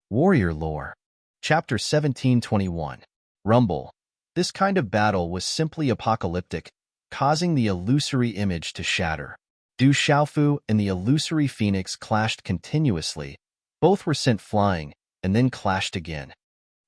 Warrior Lore. Chapter 1721. Rumble. This kind of battle was simply apocalyptic, causing the illusory image to shatter. Du Xiaofu and the illusory phoenix clashed continuously. Both were sent flying, and then clashed again.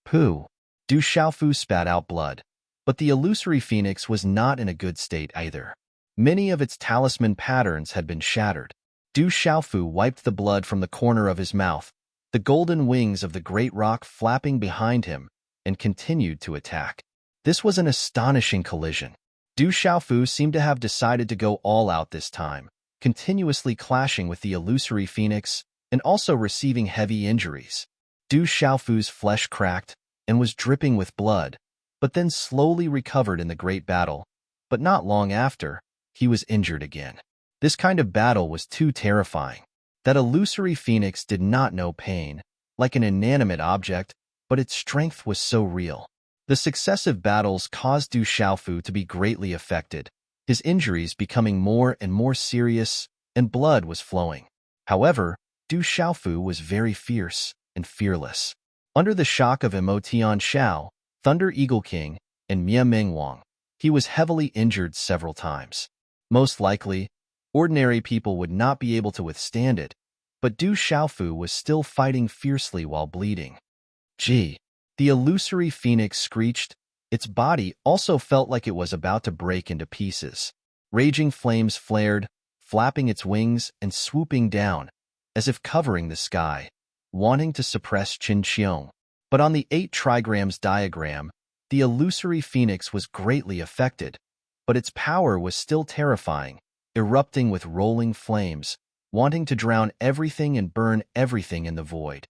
Pooh! Du Xiaofu spat out blood. But the illusory phoenix was not in a good state either. Many of its talisman patterns had been shattered. Du Xiaofu wiped the blood from the corner of his mouth, the golden wings of the great rock flapping behind him, and continued to attack. This was an astonishing collision. Du Xiaofu seemed to have decided to go all out this time, continuously clashing with the illusory phoenix and also receiving heavy injuries. Du Xiaofu's flesh cracked and was dripping with blood, but then slowly recovered in the great battle. But not long after, he was injured again. This kind of battle was too terrifying. That illusory phoenix did not know pain, like an inanimate object, but its strength was so real. The successive battles caused Du Xiaofu to be greatly affected, his injuries becoming more and more serious, and blood was flowing. However, Du Xiaofu was very fierce and fearless. Under the shock of Emotian Shao, Thunder Eagle King, and Mia Mingwang, he was heavily injured several times. Most likely, ordinary people would not be able to withstand it, but Du Xiaofu was still fighting fiercely while bleeding. Gee! The illusory phoenix screeched. Its body also felt like it was about to break into pieces. Raging flames flared, flapping its wings and swooping down, as if covering the sky, wanting to suppress Qin Qiong. But on the 8 trigrams diagram, the illusory phoenix was greatly affected, but its power was still terrifying, erupting with rolling flames, wanting to drown everything and burn everything in the void.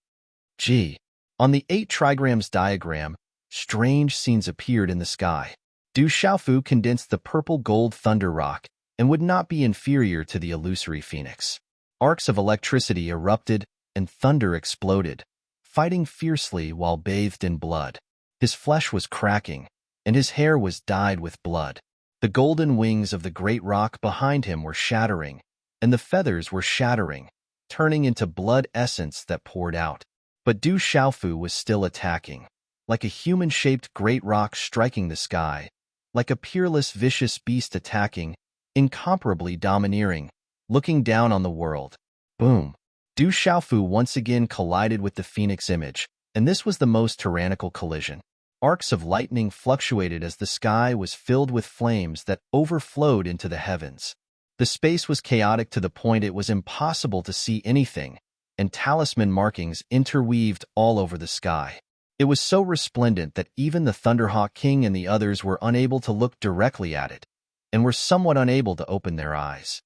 Gee! On the 8 trigrams diagram, strange scenes appeared in the sky. Du Xiaofu condensed the purple-gold thunder rock and would not be inferior to the illusory phoenix. Arcs of electricity erupted and thunder exploded, fighting fiercely while bathed in blood. His flesh was cracking, and his hair was dyed with blood. The golden wings of the great rock behind him were shattering, and the feathers were shattering, turning into blood essence that poured out. But Du Xiaofu was still attacking, like a human-shaped great rock striking the sky, like a peerless, vicious beast attacking, incomparably domineering, looking down on the world. Boom! Du Xiaofu once again collided with the phoenix image, and this was the most tyrannical collision. Arcs of lightning fluctuated as the sky was filled with flames that overflowed into the heavens. The space was chaotic to the point it was impossible to see anything, and talisman markings interweaved all over the sky. It was so resplendent that even the Thunderhawk King and the others were unable to look directly at it, and were somewhat unable to open their eyes.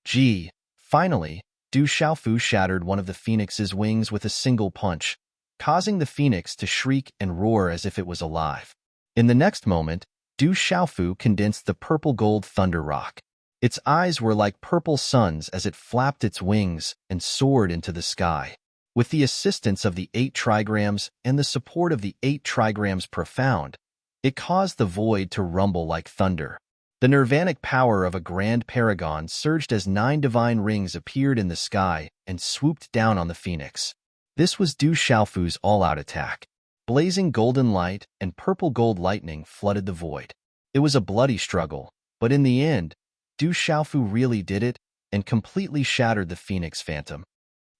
Gee! Finally, Du Xiaofu shattered one of the phoenix's wings with a single punch, causing the phoenix to shriek and roar as if it was alive. In the next moment, Du Xiaofu condensed the purple-gold thunder rock. Its eyes were like purple suns as it flapped its wings and soared into the sky. With the assistance of the 8 trigrams and the support of the 8 trigrams profound, it caused the void to rumble like thunder. The nirvanic power of a grand paragon surged as 9 divine rings appeared in the sky and swooped down on the phoenix. This was Du Xiaofu's all-out attack. Blazing golden light and purple-gold lightning flooded the void. It was a bloody struggle, but in the end, Du Xiaofu really did it and completely shattered the phoenix phantom.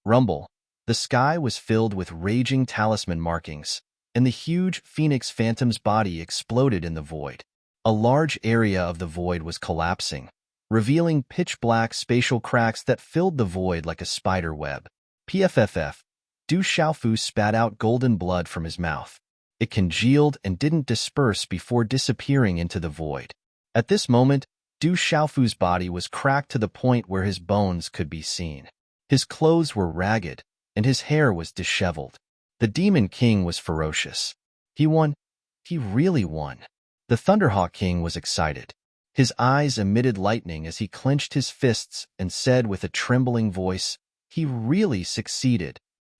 Rumble. The sky was filled with raging talisman markings, and the huge phoenix phantom's body exploded in the void. A large area of the void was collapsing, revealing pitch-black spatial cracks that filled the void like a spider web. PFFF. Du Xiaofu spat out golden blood from his mouth. It congealed and didn't disperse before disappearing into the void. At this moment, Du Xiaofu's body was cracked to the point where his bones could be seen. His clothes were ragged, and his hair was disheveled. The Demon King was ferocious. He won. He really won. The Thunderhawk King was excited. His eyes emitted lightning as he clenched his fists and said with a trembling voice, "He really succeeded."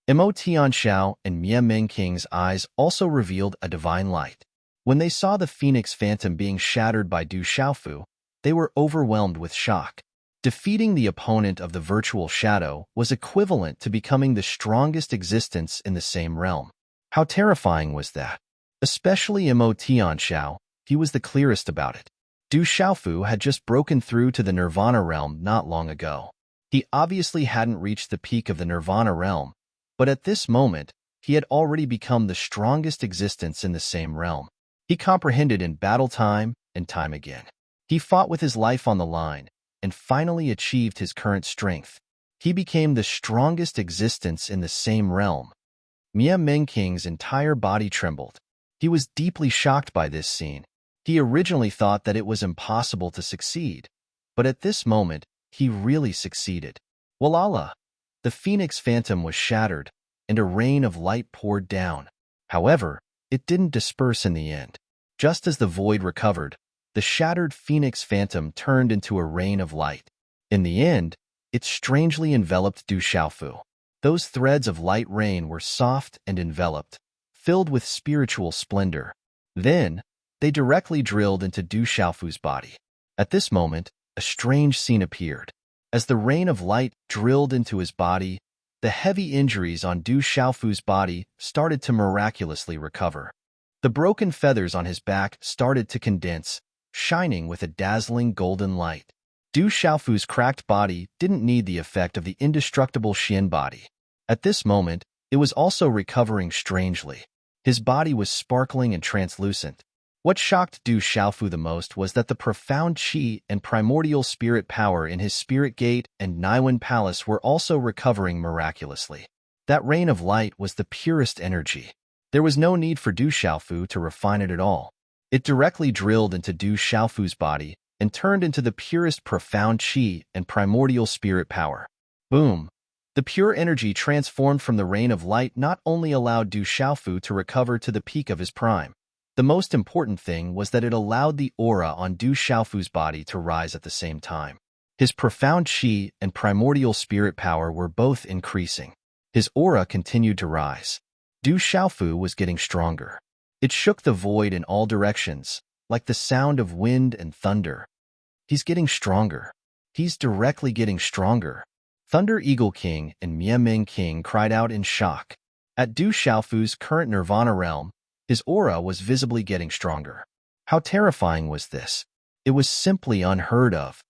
Emotian Shao and Mia Ming King's eyes also revealed a divine light. When they saw the phoenix phantom being shattered by Du Xiaofu, they were overwhelmed with shock. Defeating the opponent of the virtual shadow was equivalent to becoming the strongest existence in the same realm. How terrifying was that? Especially Mo Tianxiao, he was the clearest about it. Du Xiaofu had just broken through to the Nirvana realm not long ago. He obviously hadn't reached the peak of the Nirvana realm, but at this moment, he had already become the strongest existence in the same realm. He comprehended in battle time and time again. He fought with his life on the line, and finally achieved his current strength. He became the strongest existence in the same realm. Mia Mengqing's entire body trembled. He was deeply shocked by this scene. He originally thought that it was impossible to succeed, but at this moment, he really succeeded. Walala! The Phoenix Phantom was shattered, and a rain of light poured down. However, it didn't disperse in the end. Just as the void recovered, the shattered Phoenix Phantom turned into a rain of light. In the end, it strangely enveloped Du Xiaofu. Those threads of light rain were soft and enveloped, filled with spiritual splendor. Then, they directly drilled into Du Xiaofu's body. At this moment, a strange scene appeared. As the rain of light drilled into his body, the heavy injuries on Du Xiaofu's body started to miraculously recover. The broken feathers on his back started to condense, shining with a dazzling golden light. Du Xiaofu's cracked body didn't need the effect of the indestructible Xian body. At this moment, it was also recovering strangely. His body was sparkling and translucent. What shocked Du Xiaofu the most was that the profound qi and primordial spirit power in his spirit gate and Niwen palace were also recovering miraculously. That rain of light was the purest energy. There was no need for Du Xiaofu to refine it at all. It directly drilled into Du Xiaofu's body and turned into the purest profound qi and primordial spirit power. Boom! The pure energy transformed from the rain of light not only allowed Du Xiaofu to recover to the peak of his prime. The most important thing was that it allowed the aura on Du Xiaofu's body to rise at the same time. His profound qi and primordial spirit power were both increasing. His aura continued to rise. Du Xiaofu was getting stronger. It shook the void in all directions, like the sound of wind and thunder. He's getting stronger. He's directly getting stronger. Thunder Eagle King and Mia Ming King cried out in shock. At Du Xiaofu's current Nirvana realm, his aura was visibly getting stronger. How terrifying was this? It was simply unheard of.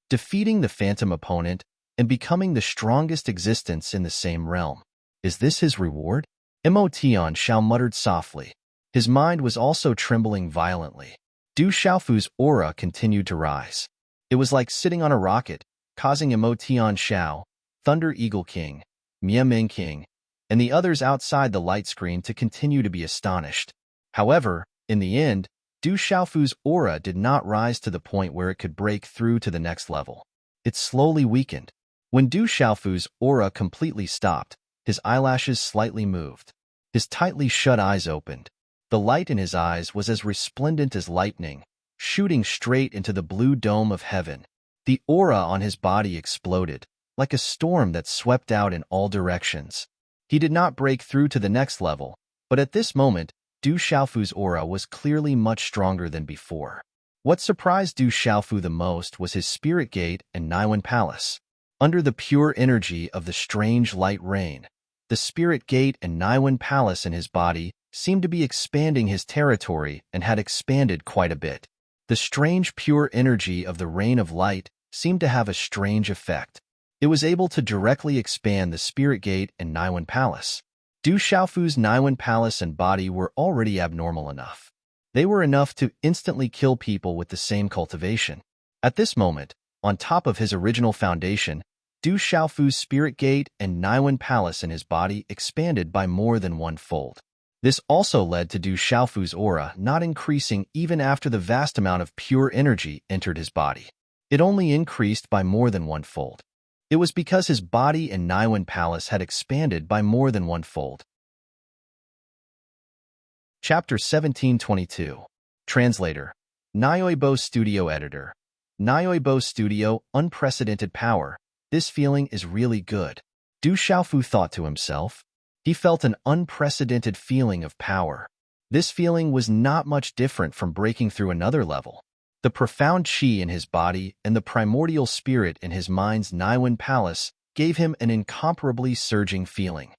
Defeating the phantom opponent and becoming the strongest existence in the same realm. Is this his reward? Mo Tianxiao muttered softly. His mind was also trembling violently. Du Xiaofu's aura continued to rise. It was like sitting on a rocket, causing Mo Tianxiao, Thunder Eagle King, Mia Ming King, and the others outside the light screen to continue to be astonished. However, in the end, Du Xiaofu's aura did not rise to the point where it could break through to the next level. It slowly weakened. When Du Xiaofu's aura completely stopped, his eyelashes slightly moved. His tightly shut eyes opened. The light in his eyes was as resplendent as lightning, shooting straight into the blue dome of heaven. The aura on his body exploded, like a storm that swept out in all directions. He did not break through to the next level, but at this moment, Du Xiaofu's aura was clearly much stronger than before. What surprised Du Xiaofu the most was his spirit gate and Niwen palace. Under the pure energy of the strange light rain, the spirit gate and Niwen palace in his body seemed to be expanding his territory and had expanded quite a bit. The strange pure energy of the rain of light seemed to have a strange effect. It was able to directly expand the spirit gate and Niwen palace. Du Xiaofu's Niwen palace and body were already abnormal enough. They were enough to instantly kill people with the same cultivation. At this moment, on top of his original foundation, Du Xiaofu's spirit gate and Niwen palace in his body expanded by more than one-fold. This also led to Du Xiaofu's aura not increasing even after the vast amount of pure energy entered his body. It only increased by more than one-fold. It was because his body and Niwen palace had expanded by more than one-fold. Chapter 1722. Translator. Nyoibo Studio Editor. Nyoibo Studio, unprecedented power. This feeling is really good. Du Xiaofu thought to himself. He felt an unprecedented feeling of power. This feeling was not much different from breaking through another level. The profound qi in his body and the primordial spirit in his mind's Niwen palace gave him an incomparably surging feeling.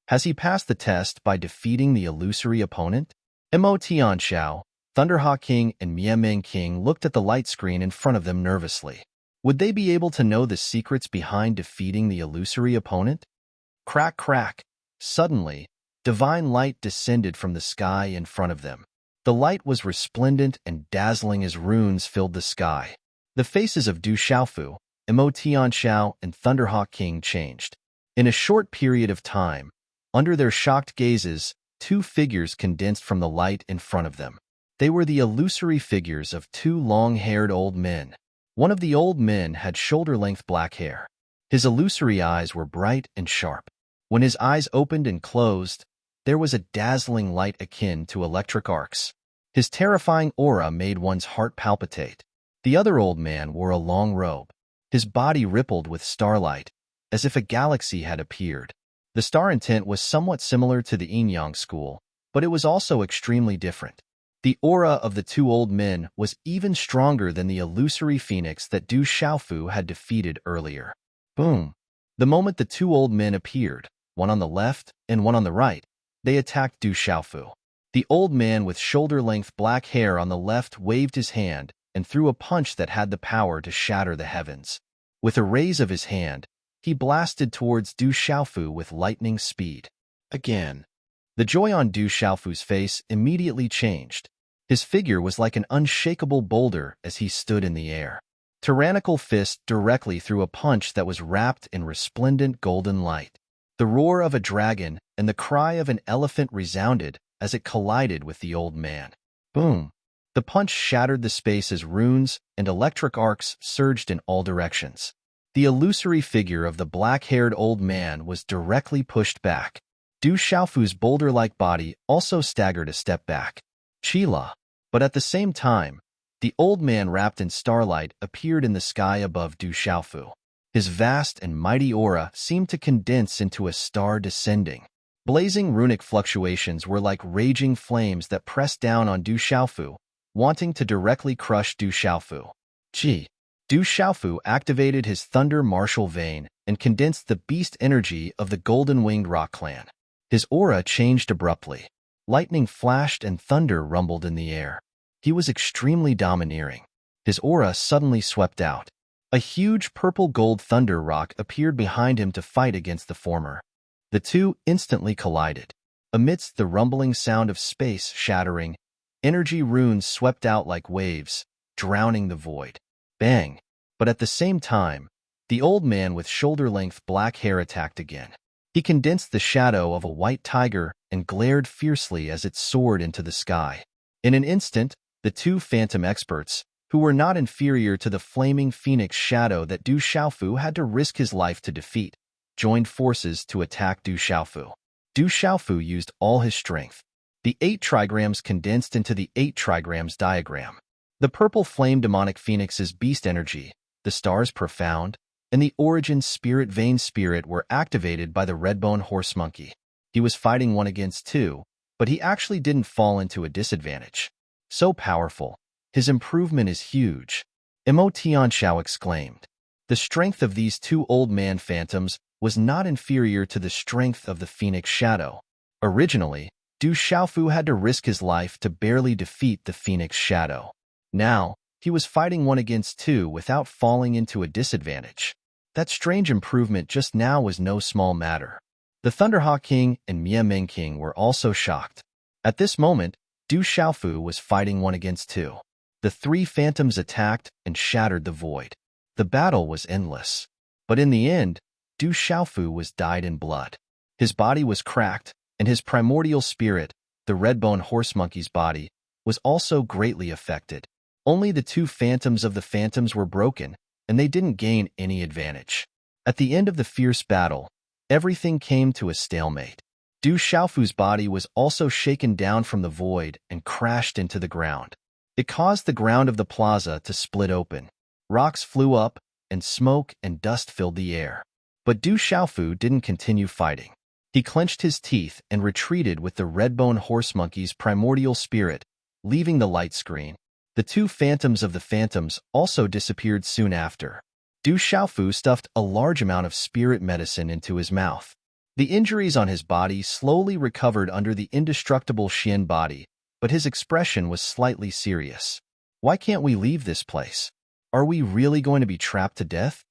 Has he passed the test by defeating the illusory opponent? Mo Tianxiao, Thunderhawk King, and Mieming King looked at the light screen in front of them nervously. Would they be able to know the secrets behind defeating the illusory opponent? Crack, crack. Suddenly, divine light descended from the sky in front of them. The light was resplendent and dazzling as runes filled the sky. The faces of Du Xiaofu, Mo Tianxiao, and Thunderhawk King changed. In a short period of time, under their shocked gazes, two figures condensed from the light in front of them. They were the illusory figures of two long-haired old men. One of the old men had shoulder-length black hair. His illusory eyes were bright and sharp. When his eyes opened and closed, there was a dazzling light akin to electric arcs. His terrifying aura made one's heart palpitate. The other old man wore a long robe. His body rippled with starlight, as if a galaxy had appeared. The star intent was somewhat similar to the Yin-Yang school, but it was also extremely different. The aura of the two old men was even stronger than the illusory phoenix that Du Xiaofu had defeated earlier. Boom! The moment the two old men appeared, one on the left and one on the right, they attacked Du Xiaofu. The old man with shoulder-length black hair on the left waved his hand and threw a punch that had the power to shatter the heavens. With a raise of his hand, he blasted towards Du Xiaofu with lightning speed. Again. The joy on Du Xiaofu's face immediately changed. His figure was like an unshakable boulder as he stood in the air. Tyrannical fist directly threw a punch that was wrapped in resplendent golden light. The roar of a dragon and the cry of an elephant resounded as it collided with the old man. Boom! The punch shattered the space as runes and electric arcs surged in all directions. The illusory figure of the black-haired old man was directly pushed back. Du Xiaofu's boulder-like body also staggered a step back. Chila. But at the same time, the old man wrapped in starlight appeared in the sky above Du Xiaofu. His vast and mighty aura seemed to condense into a star descending. Blazing runic fluctuations were like raging flames that pressed down on Du Xiaofu, wanting to directly crush Du Xiaofu. Du Xiaofu activated his thunder martial vein and condensed the beast energy of the golden-winged rock clan. His aura changed abruptly. Lightning flashed and thunder rumbled in the air. He was extremely domineering. His aura suddenly swept out. A huge purple-gold thunder rock appeared behind him to fight against the former. The two instantly collided. Amidst the rumbling sound of space shattering, energy runes swept out like waves, drowning the void. Bang! But at the same time, the old man with shoulder-length black hair attacked again. He condensed the shadow of a white tiger and glared fiercely as it soared into the sky. In an instant, the two phantom experts, who were not inferior to the flaming phoenix shadow that Du Xiaofu had to risk his life to defeat, joined forces to attack Du Xiaofu. Du Xiaofu used all his strength. The 8 trigrams condensed into the 8 trigrams diagram. The purple flame demonic phoenix's beast energy, the star's profound, and the origin spirit vein spirit were activated by the redbone horse monkey. He was fighting 1 against 2, but he actually didn't fall into a disadvantage. So powerful. His improvement is huge. Mo Tianxiao exclaimed. The strength of these two old man phantoms was not inferior to the strength of the phoenix shadow. Originally, Du Xiaofu had to risk his life to barely defeat the phoenix shadow. Now, he was fighting 1 against 2 without falling into a disadvantage. That strange improvement just now was no small matter. The Thunderhawk King and Mieming King were also shocked. At this moment, Du Xiaofu was fighting 1 against 2. The 3 phantoms attacked and shattered the void. The battle was endless. But in the end, Du Xiaofu was dyed in blood. His body was cracked, and his primordial spirit, the redbone horse monkey's body, was also greatly affected. Only the 2 phantoms of the phantoms were broken, and they didn't gain any advantage. At the end of the fierce battle, everything came to a stalemate. Du Xiaofu's body was also shaken down from the void and crashed into the ground. It caused the ground of the plaza to split open. Rocks flew up, and smoke and dust filled the air. But Du Xiaofu didn't continue fighting. He clenched his teeth and retreated with the redbone horse monkey's primordial spirit, leaving the light screen. The two phantoms of the phantoms also disappeared soon after. Du Xiaofu stuffed a large amount of spirit medicine into his mouth. The injuries on his body slowly recovered under the indestructible Xian body, but his expression was slightly serious. Why can't we leave this place? Are we really going to be trapped to death?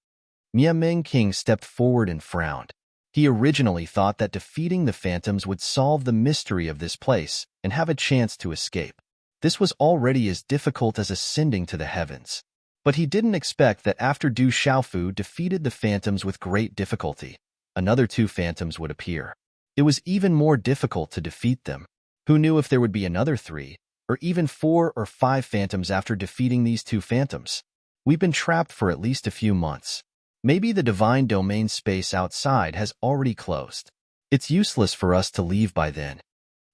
Miameng King stepped forward and frowned. He originally thought that defeating the phantoms would solve the mystery of this place and have a chance to escape. This was already as difficult as ascending to the heavens. But he didn't expect that after Du Xiaofu defeated the phantoms with great difficulty, another two phantoms would appear. It was even more difficult to defeat them. Who knew if there would be another 3, or even 4 or 5 phantoms after defeating these two phantoms? We've been trapped for at least a few months. Maybe the divine domain space outside has already closed. It's useless for us to leave by then.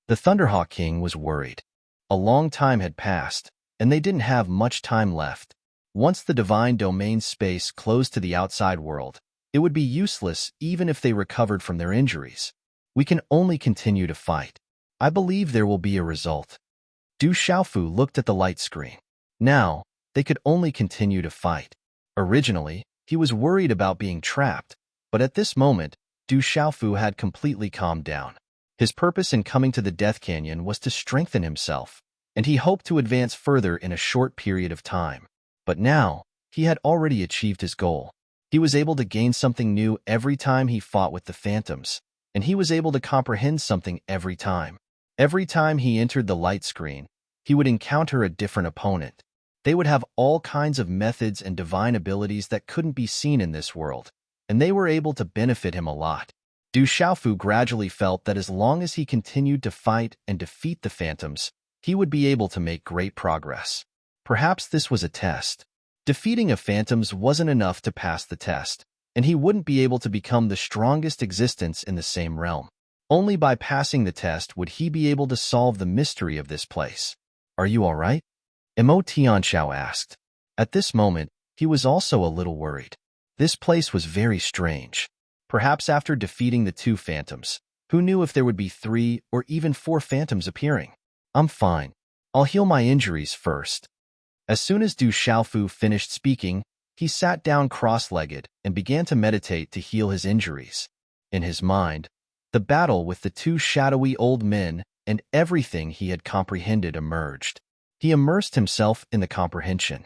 The Thunderhawk King was worried. A long time had passed, and they didn't have much time left. Once the divine domain space closed to the outside world, it would be useless even if they recovered from their injuries. We can only continue to fight. I believe there will be a result. Du Xiaofu looked at the light screen. Now, they could only continue to fight. Originally, he was worried about being trapped, but at this moment, Du Xiaofu had completely calmed down. His purpose in coming to the Death Canyon was to strengthen himself, and he hoped to advance further in a short period of time. But now, he had already achieved his goal. He was able to gain something new every time he fought with the phantoms, and he was able to comprehend something every time. Every time he entered the light screen, he would encounter a different opponent. They would have all kinds of methods and divine abilities that couldn't be seen in this world, and they were able to benefit him a lot. Du Xiaofu gradually felt that as long as he continued to fight and defeat the phantoms, he would be able to make great progress. Perhaps this was a test. Defeating a phantoms wasn't enough to pass the test, and he wouldn't be able to become the strongest existence in the same realm. Only by passing the test would he be able to solve the mystery of this place. Are you all right? Mo Tianxiao asked. At this moment, he was also a little worried. This place was very strange. Perhaps after defeating the two phantoms, who knew if there would be 3 or even 4 phantoms appearing? I'm fine. I'll heal my injuries first. As soon as Du Xiaofu finished speaking, he sat down cross-legged and began to meditate to heal his injuries. In his mind, the battle with the two shadowy old men and everything he had comprehended emerged. He immersed himself in the comprehension.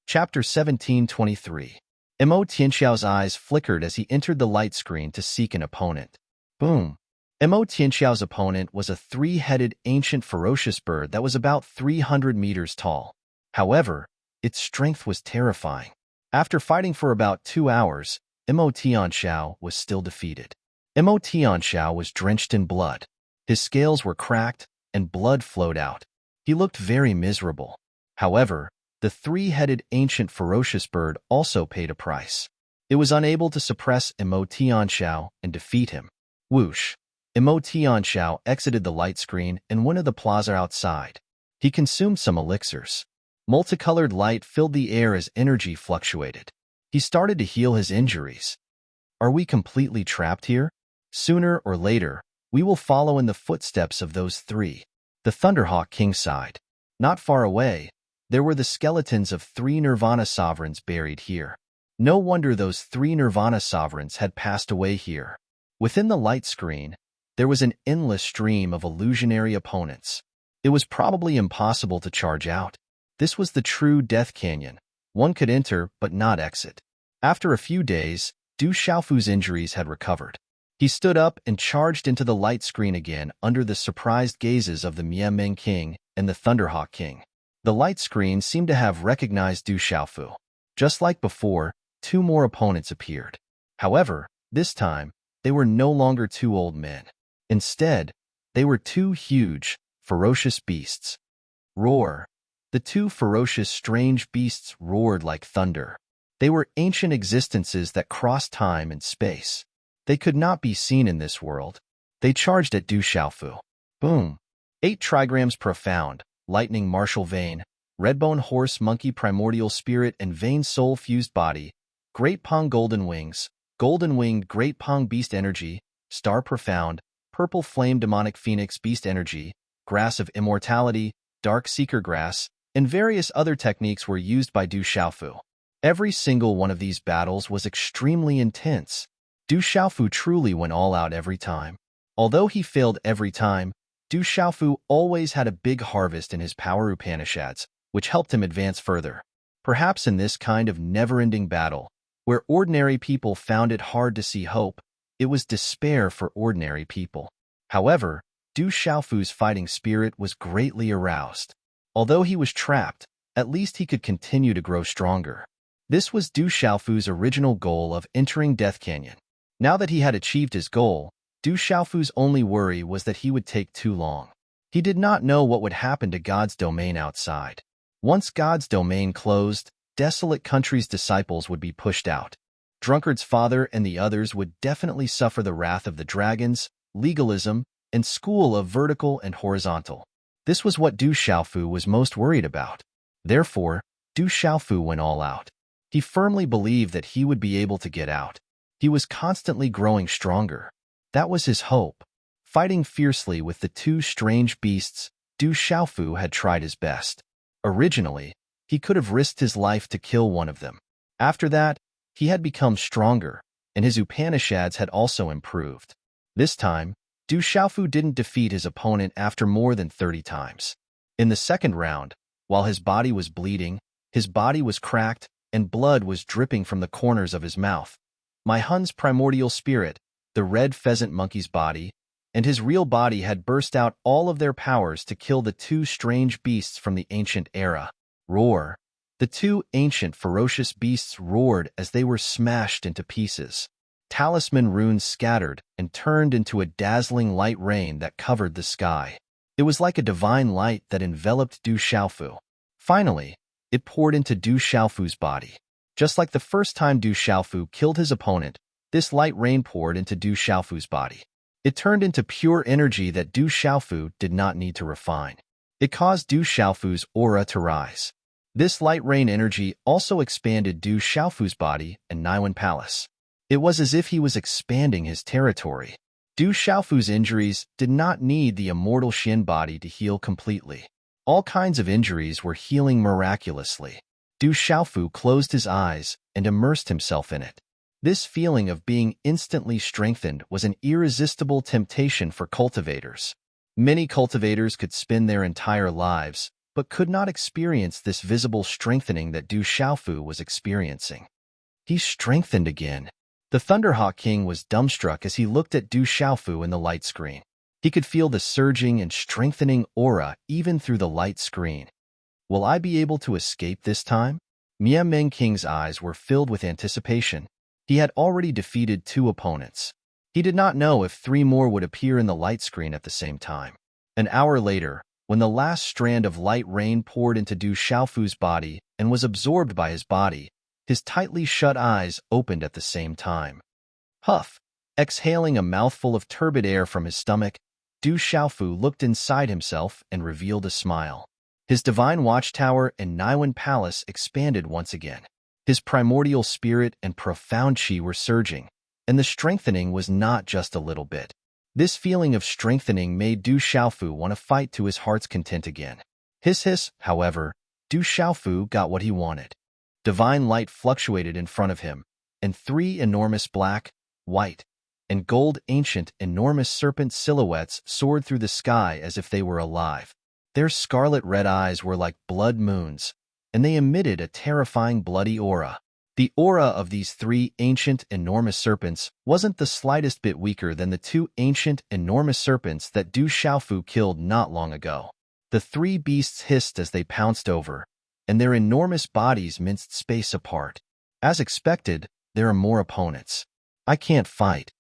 Chapter 1723. Mo Tianxiao's eyes flickered as he entered the light screen to seek an opponent. Boom! Mo Tianxiao's opponent was a 3-headed ancient ferocious bird that was about 300 meters tall. However, its strength was terrifying. After fighting for about 2 hours, Mo Tianxiao was still defeated. Mo Tianxiao was drenched in blood. His scales were cracked, and blood flowed out. He looked very miserable. However, the 3-headed ancient ferocious bird also paid a price. It was unable to suppress Mo Tianxiao and defeat him. Whoosh! Mo Tianxiao exited the light screen and went to the plaza outside. He consumed some elixirs. Multicolored light filled the air as energy fluctuated. He started to heal his injuries. Are we completely trapped here? Sooner or later, we will follow in the footsteps of those 3. The Thunderhawk King sighed. Not far away, there were the skeletons of 3 Nirvana sovereigns buried here. No wonder those 3 Nirvana sovereigns had passed away here. Within the light screen, there was an endless stream of illusionary opponents. It was probably impossible to charge out. This was the true Death Canyon. One could enter but not exit. After a few days, Du Xiaofu's injuries had recovered. He stood up and charged into the light screen again under the surprised gazes of the Miameng King and the Thunderhawk King. The light screen seemed to have recognized Du Xiaofu. Just like before, 2 more opponents appeared. However, this time, they were no longer 2 old men. Instead, they were 2 huge, ferocious beasts. Roar! The 2 ferocious, strange beasts roared like thunder. They were ancient existences that crossed time and space. They could not be seen in this world. They charged at Du Xiaofu. Boom! 8 trigrams profound, lightning martial vein, redbone horse monkey primordial spirit and vein soul fused body, great pong golden wings, golden winged great pong beast energy, star profound, purple flame demonic phoenix beast energy, grass of immortality, dark seeker grass, and various other techniques were used by Du Xiaofu. Every single one of these battles was extremely intense. Du Xiaofu truly went all out every time. Although he failed every time, Du Xiaofu always had a big harvest in his power Upanishads, which helped him advance further. Perhaps in this kind of never-ending battle, where ordinary people found it hard to see hope, it was despair for ordinary people. However, Du Xiaofu's fighting spirit was greatly aroused. Although he was trapped, at least he could continue to grow stronger. This was Du Xiaofu's original goal of entering Death Canyon. Now that he had achieved his goal, Du Xiaofu's only worry was that he would take too long. He did not know what would happen to God's domain outside. Once God's domain closed, Desolate Country's disciples would be pushed out. Drunkard's father and the others would definitely suffer the wrath of the dragons, legalism, and school of vertical and horizontal. This was what Du Xiaofu was most worried about. Therefore, Du Xiaofu went all out. He firmly believed that he would be able to get out. He was constantly growing stronger. That was his hope. Fighting fiercely with the two strange beasts, Du Xiaofu had tried his best. Originally, he could have risked his life to kill one of them. After that, he had become stronger, and his Upanishads had also improved. This time, Du Xiaofu didn't defeat his opponent after more than 30 times. In the second round, while his body was bleeding, his body was cracked, and blood was dripping from the corners of his mouth. My Hun's primordial spirit, the red pheasant monkey's body, and his real body had burst out all of their powers to kill the two strange beasts from the ancient era. Roar! The two ancient ferocious beasts roared as they were smashed into pieces. Talisman runes scattered and turned into a dazzling light rain that covered the sky. It was like a divine light that enveloped Du Xiaofu. Finally, it poured into Du Xiaofu's body. Just like the first time Du Xiaofu killed his opponent, this light rain poured into Du Xiaofu's body. It turned into pure energy that Du Xiaofu did not need to refine. It caused Du Xiaofu's aura to rise. This light rain energy also expanded Du Xiaofu's body and Niwen Palace. It was as if he was expanding his territory. Du Xiaofu's injuries did not need the immortal Xin body to heal completely. All kinds of injuries were healing miraculously. Du Xiaofu closed his eyes and immersed himself in it. This feeling of being instantly strengthened was an irresistible temptation for cultivators. Many cultivators could spend their entire lives, but could not experience this visible strengthening that Du Xiaofu was experiencing. He strengthened again. The Thunderhawk King was dumbstruck as he looked at Du Xiaofu in the light screen. He could feel the surging and strengthening aura even through the light screen. Will I be able to escape this time? Mian King's eyes were filled with anticipation. He had already defeated 2 opponents. He did not know if 3 more would appear in the light screen at the same time. An hour later, when the last strand of light rain poured into Du Xiaofu's body and was absorbed by his body, his tightly shut eyes opened at the same time. Huff! Exhaling a mouthful of turbid air from his stomach, Du Xiaofu looked inside himself and revealed a smile. His divine watchtower and Niwen Palace expanded once again. His primordial spirit and profound qi were surging, and the strengthening was not just a little bit. This feeling of strengthening made Du Xiaofu want to fight to his heart's content again. Hiss, however, Du Xiaofu got what he wanted. Divine light fluctuated in front of him, and 3 enormous black, white, and gold ancient enormous serpent silhouettes soared through the sky as if they were alive. Their scarlet red eyes were like blood moons, and they emitted a terrifying bloody aura. The aura of these 3 ancient enormous serpents wasn't the slightest bit weaker than the 2 ancient enormous serpents that Du Xiaofu killed not long ago. The 3 beasts hissed as they pounced over, and their enormous bodies minced space apart. As expected, there are more opponents. I can't fight.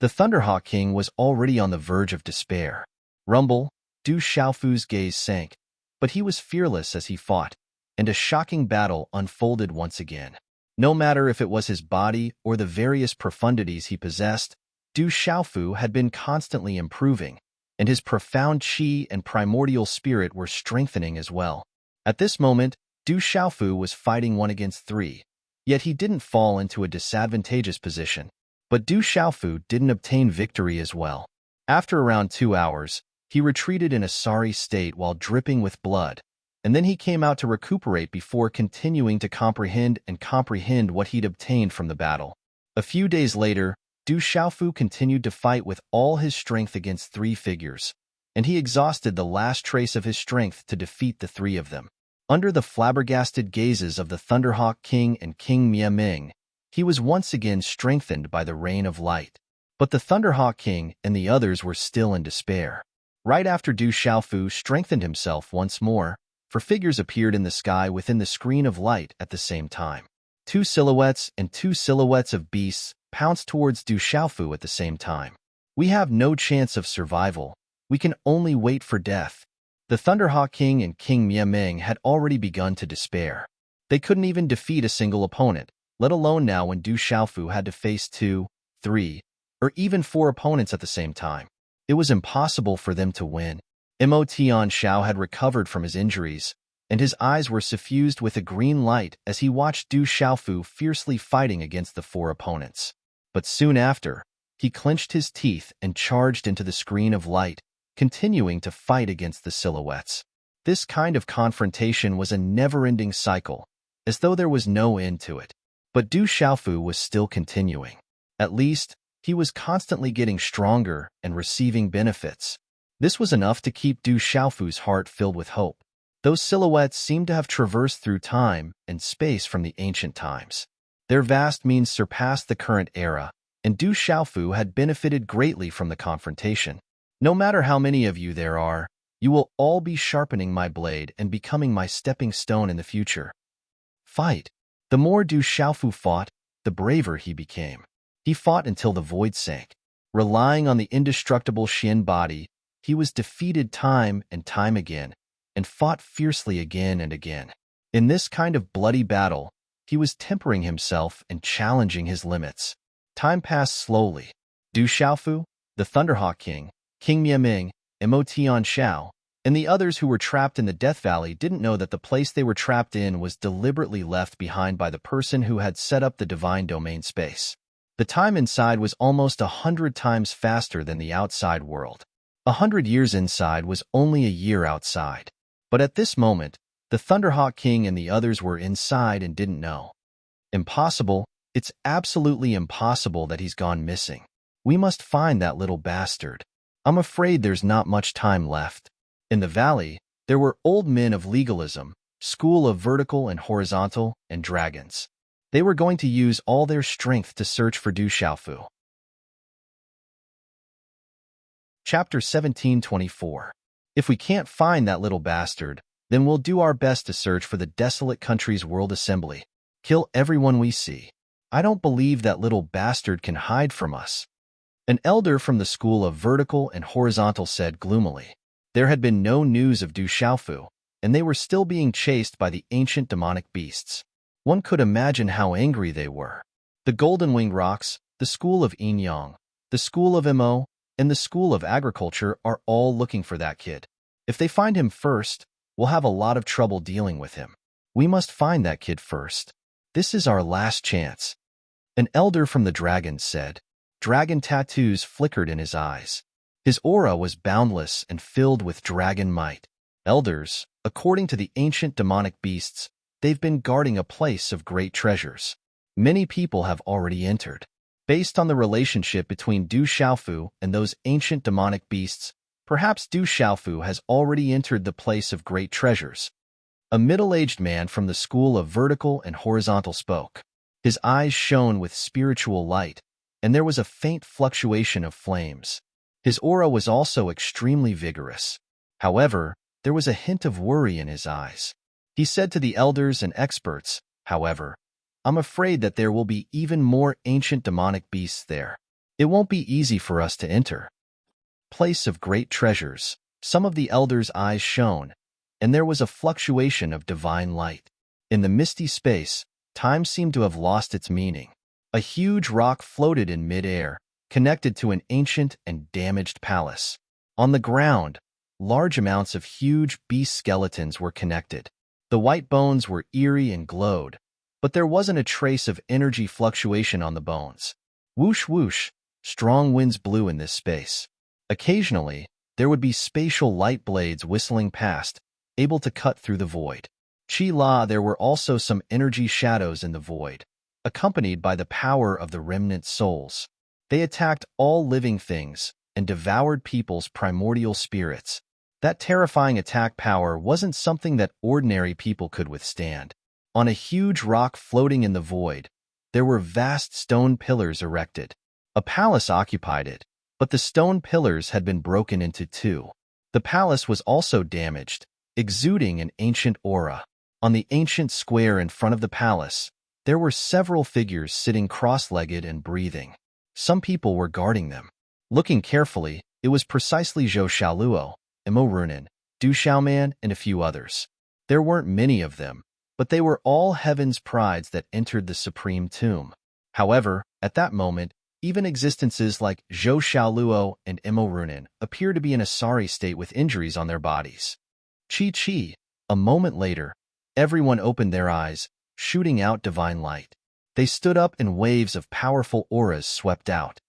The Thunderhawk King was already on the verge of despair. Rumble! Du Xiaofu's gaze sank, but he was fearless as he fought, and a shocking battle unfolded once again. No matter if it was his body or the various profundities he possessed, Du Xiaofu had been constantly improving, and his profound qi and primordial spirit were strengthening as well. At this moment, Du Xiaofu was fighting 1 against 3, yet he didn't fall into a disadvantageous position. But Du Xiaofu didn't obtain victory as well. After around 2 hours, He retreated in a sorry state while dripping with blood, and then he came out to recuperate before continuing to comprehend what he'd obtained from the battle. A few days later, Du Xiaofu continued to fight with all his strength against three figures, and he exhausted the last trace of his strength to defeat the three of them. Under the flabbergasted gazes of the Thunderhawk King and King Mia Ming, he was once again strengthened by the rain of light. But the Thunderhawk King and the others were still in despair. Right after Du Xiaofu strengthened himself once more, four figures appeared in the sky within the screen of light at the same time. Two silhouettes of beasts pounced towards Du Xiaofu at the same time. "We have no chance of survival. We can only wait for death." The Thunderhawk King and King Mia Ming had already begun to despair. They couldn't even defeat a single opponent, let alone now when Du Xiaofu had to face 2, 3, or even 4 opponents at the same time. It was impossible for them to win. Mo Tianxiao had recovered from his injuries, and his eyes were suffused with a green light as he watched Du Xiaofu fiercely fighting against the 4 opponents. But soon after, he clenched his teeth and charged into the screen of light, continuing to fight against the silhouettes. This kind of confrontation was a never-ending cycle, as though there was no end to it. But Du Xiaofu was still continuing. At least, he was constantly getting stronger and receiving benefits. This was enough to keep Du Xiaofu's heart filled with hope. Those silhouettes seemed to have traversed through time and space from the ancient times. Their vast means surpassed the current era, and Du Xiaofu had benefited greatly from the confrontation. "No matter how many of you there are, you will all be sharpening my blade and becoming my stepping stone in the future. Fight." The more Du Xiaofu fought, the braver he became. He fought until the void sank. Relying on the indestructible Xian body, he was defeated time and time again, and fought fiercely again and again. In this kind of bloody battle, he was tempering himself and challenging his limits. Time passed slowly. Du Xiaofu, the Thunderhawk King, King Miaming, Mo Tianxiao, and the others who were trapped in the Death Valley didn't know that the place they were trapped in was deliberately left behind by the person who had set up the divine domain space. The time inside was almost 100 times faster than the outside world. 100 years inside was only a year outside. But at this moment, the Thunderhawk King and the others were inside and didn't know. Impossible. It's absolutely impossible that he's gone missing. We must find that little bastard. I'm afraid there's not much time left. In the valley, there were old men of legalism, school of vertical and horizontal, and dragons. They were going to use all their strength to search for Du Xiaofu. Chapter 1724. If we can't find that little bastard, then we'll do our best to search for the desolate country's world assembly. Kill everyone we see. I don't believe that little bastard can hide from us. An elder from the school of vertical and horizontal said gloomily. There had been no news of Du Xiaofu, and they were still being chased by the ancient demonic beasts. One could imagine how angry they were. The Golden-Winged Rocks, the school of Yin-Yang, the school of Mo, and the school of agriculture are all looking for that kid. If they find him first, we'll have a lot of trouble dealing with him. We must find that kid first. This is our last chance. An elder from the dragons said. Dragon tattoos flickered in his eyes. His aura was boundless and filled with dragon might. Elders, according to the ancient demonic beasts, they've been guarding a place of great treasures. Many people have already entered. Based on the relationship between Du Xiaofu and those ancient demonic beasts, perhaps Du Xiaofu has already entered the place of great treasures. A middle-aged man from the school of vertical and horizontal spoke. His eyes shone with spiritual light, and there was a faint fluctuation of flames. His aura was also extremely vigorous. However, there was a hint of worry in his eyes. He said to the elders and experts, however, I'm afraid that there will be even more ancient demonic beasts there. It won't be easy for us to enter. Place of great treasures. Some of the elders' eyes shone, and there was a fluctuation of divine light. In the misty space, time seemed to have lost its meaning. A huge rock floated in mid-air, connected to an ancient and damaged palace. On the ground, large amounts of huge beast skeletons were connected. The white bones were eerie and glowed, but there wasn't a trace of energy fluctuation on the bones. Whoosh whoosh, strong winds blew in this space. Occasionally, There would be spatial light blades whistling past, able to cut through the void. Chi-La, there were also some energy shadows in the void, accompanied by the power of the remnant souls. They attacked all living things and devoured people's primordial spirits. That terrifying attack power wasn't something that ordinary people could withstand. On a huge rock floating in the void, there were vast stone pillars erected. A palace occupied it, but the stone pillars had been broken into two. The palace was also damaged, exuding an ancient aura. On the ancient square in front of the palace, there were several figures sitting cross-legged and breathing. Some people were guarding them. Looking carefully, it was precisely Zhou Xiaoluo, Imo Runin, Du Xiaoman, and a few others. There weren't many of them, but they were all heaven's prides that entered the supreme tomb. However, at that moment, even existences like Zhou Xiaoluo and Imo Runin appear to be in a sorry state with injuries on their bodies. Chi. A moment later, everyone opened their eyes, shooting out divine light. They stood up and waves of powerful auras swept out.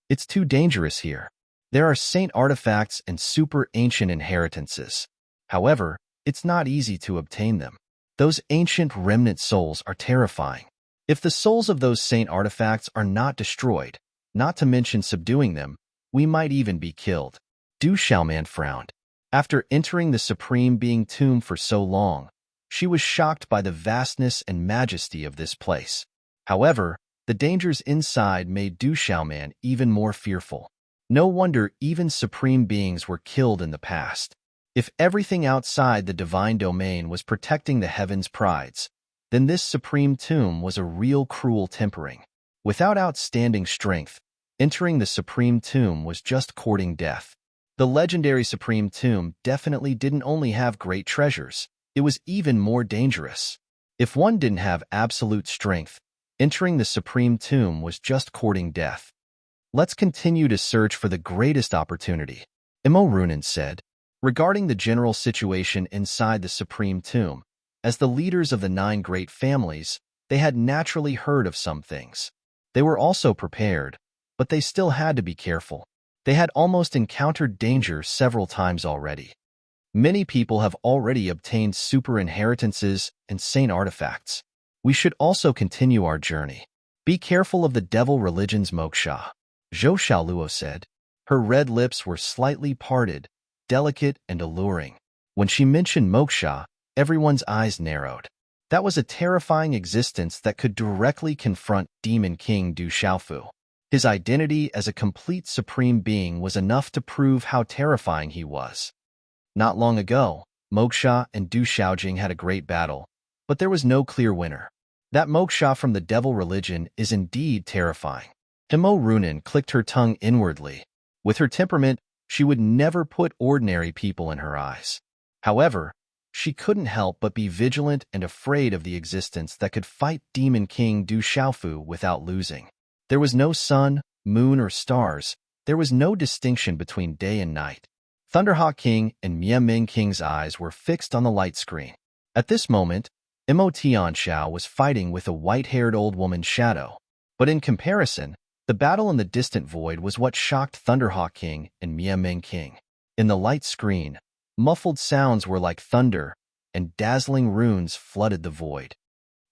It's too dangerous here. There are saint artifacts and super ancient inheritances. However, it's not easy to obtain them. Those ancient remnant souls are terrifying. If the souls of those saint artifacts are not destroyed, not to mention subduing them, we might even be killed. Du Xiaoman frowned. After entering the Supreme Being tomb for so long, she was shocked by the vastness and majesty of this place. However, the dangers inside made Du Xiaoman even more fearful. No wonder even supreme beings were killed in the past. If everything outside the divine domain was protecting the heavens' prides, then this supreme tomb was a real cruel tempering. Without outstanding strength, entering the supreme tomb was just courting death. The legendary supreme tomb definitely didn't only have great treasures, it was even more dangerous. If one didn't have absolute strength, entering the supreme tomb was just courting death. Let's continue to search for the greatest opportunity, Imo Runin said. Regarding the general situation inside the supreme tomb, as the leaders of the 9 great families, they had naturally heard of some things. They were also prepared, but they still had to be careful. They had almost encountered danger several times already. Many people have already obtained super inheritances and saint artifacts. We should also continue our journey. Be careful of the devil religion's moksha, Zhou Xiaoluo said. Her red lips were slightly parted, delicate and alluring. When she mentioned moksha, everyone's eyes narrowed. That was a terrifying existence that could directly confront Demon King Du Xiaofu. His identity as a complete supreme being was enough to prove how terrifying he was. Not long ago, Moksha and Du Xiaojing had a great battle, but there was no clear winner. That moksha from the devil religion is indeed terrifying. Imo Runin clicked her tongue inwardly. With her temperament, she would never put ordinary people in her eyes. However, she couldn't help but be vigilant and afraid of the existence that could fight Demon King Du Xiaofu without losing. There was no sun, moon, or stars. There was no distinction between day and night. Thunderhawk King and Mianming King's eyes were fixed on the light screen. At this moment, Imo Tianxiao was fighting with a white-haired old woman's shadow. But in comparison, the battle in the distant void was what shocked Thunderhawk King and Mianming King. In the light screen, muffled sounds were like thunder, and dazzling runes flooded the void.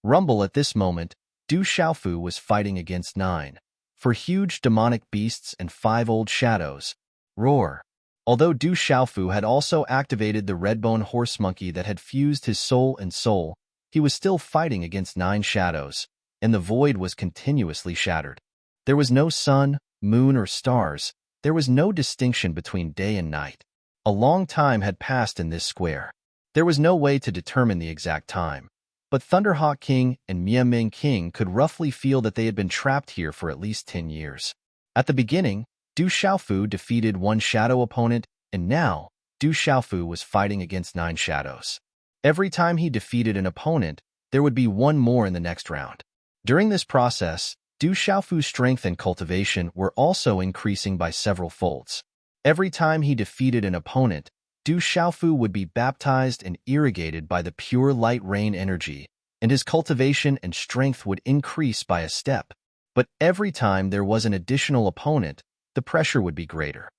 Rumble at this moment, Du Xiaofu was fighting against 9, for huge demonic beasts and 5 old shadows. Roar. Although Du Xiaofu had also activated the redbone horse monkey that had fused his soul and soul, he was still fighting against 9 shadows, and the void was continuously shattered. There was no sun, moon, or stars. There was no distinction between day and night. A long time had passed in this square. There was no way to determine the exact time, but Thunderhawk King and Mianming King could roughly feel that they had been trapped here for at least 10 years. At the beginning, Du Xiaofu defeated 1 shadow opponent, and now, Du Xiaofu was fighting against 9 shadows. Every time he defeated an opponent, there would be 1 more in the next round. During this process, Du Xiaofu's strength and cultivation were also increasing by several folds. Every time he defeated an opponent, Du Xiaofu would be baptized and irrigated by the pure light rain energy, and his cultivation and strength would increase by a step. But every time there was an additional opponent, the pressure would be greater.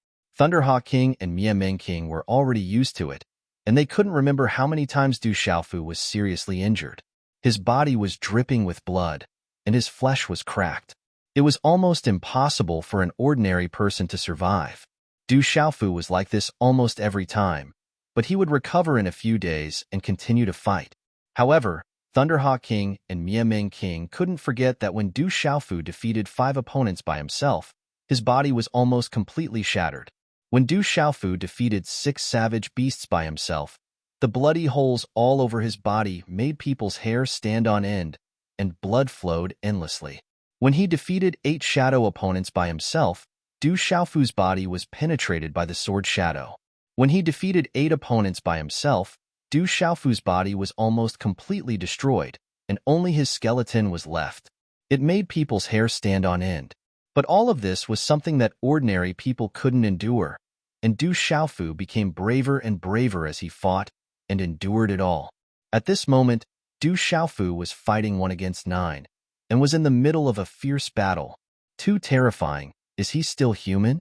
Thunderhawk King and Mia Ming King were already used to it, and they couldn't remember how many times Du Xiaofu was seriously injured. His body was dripping with blood, and his flesh was cracked. It was almost impossible for an ordinary person to survive. Du Xiaofu was like this almost every time, but he would recover in a few days and continue to fight. However, Thunderhawk King and Mia Ming King couldn't forget that when Du Xiaofu defeated 5 opponents by himself, his body was almost completely shattered. When Du Xiaofu defeated 6 savage beasts by himself, the bloody holes all over his body made people's hair stand on end, and blood flowed endlessly. When he defeated 8 shadow opponents by himself, Du Xiaofu's body was penetrated by the sword shadow. When he defeated 8 opponents by himself, Du Xiaofu's body was almost completely destroyed, and only his skeleton was left. It made people's hair stand on end. But all of this was something that ordinary people couldn't endure, and Du Xiaofu became braver and braver as he fought and endured it all. At this moment, Du Xiaofu was fighting 1 against 9, and was in the middle of a fierce battle. Too terrifying. Is he still human?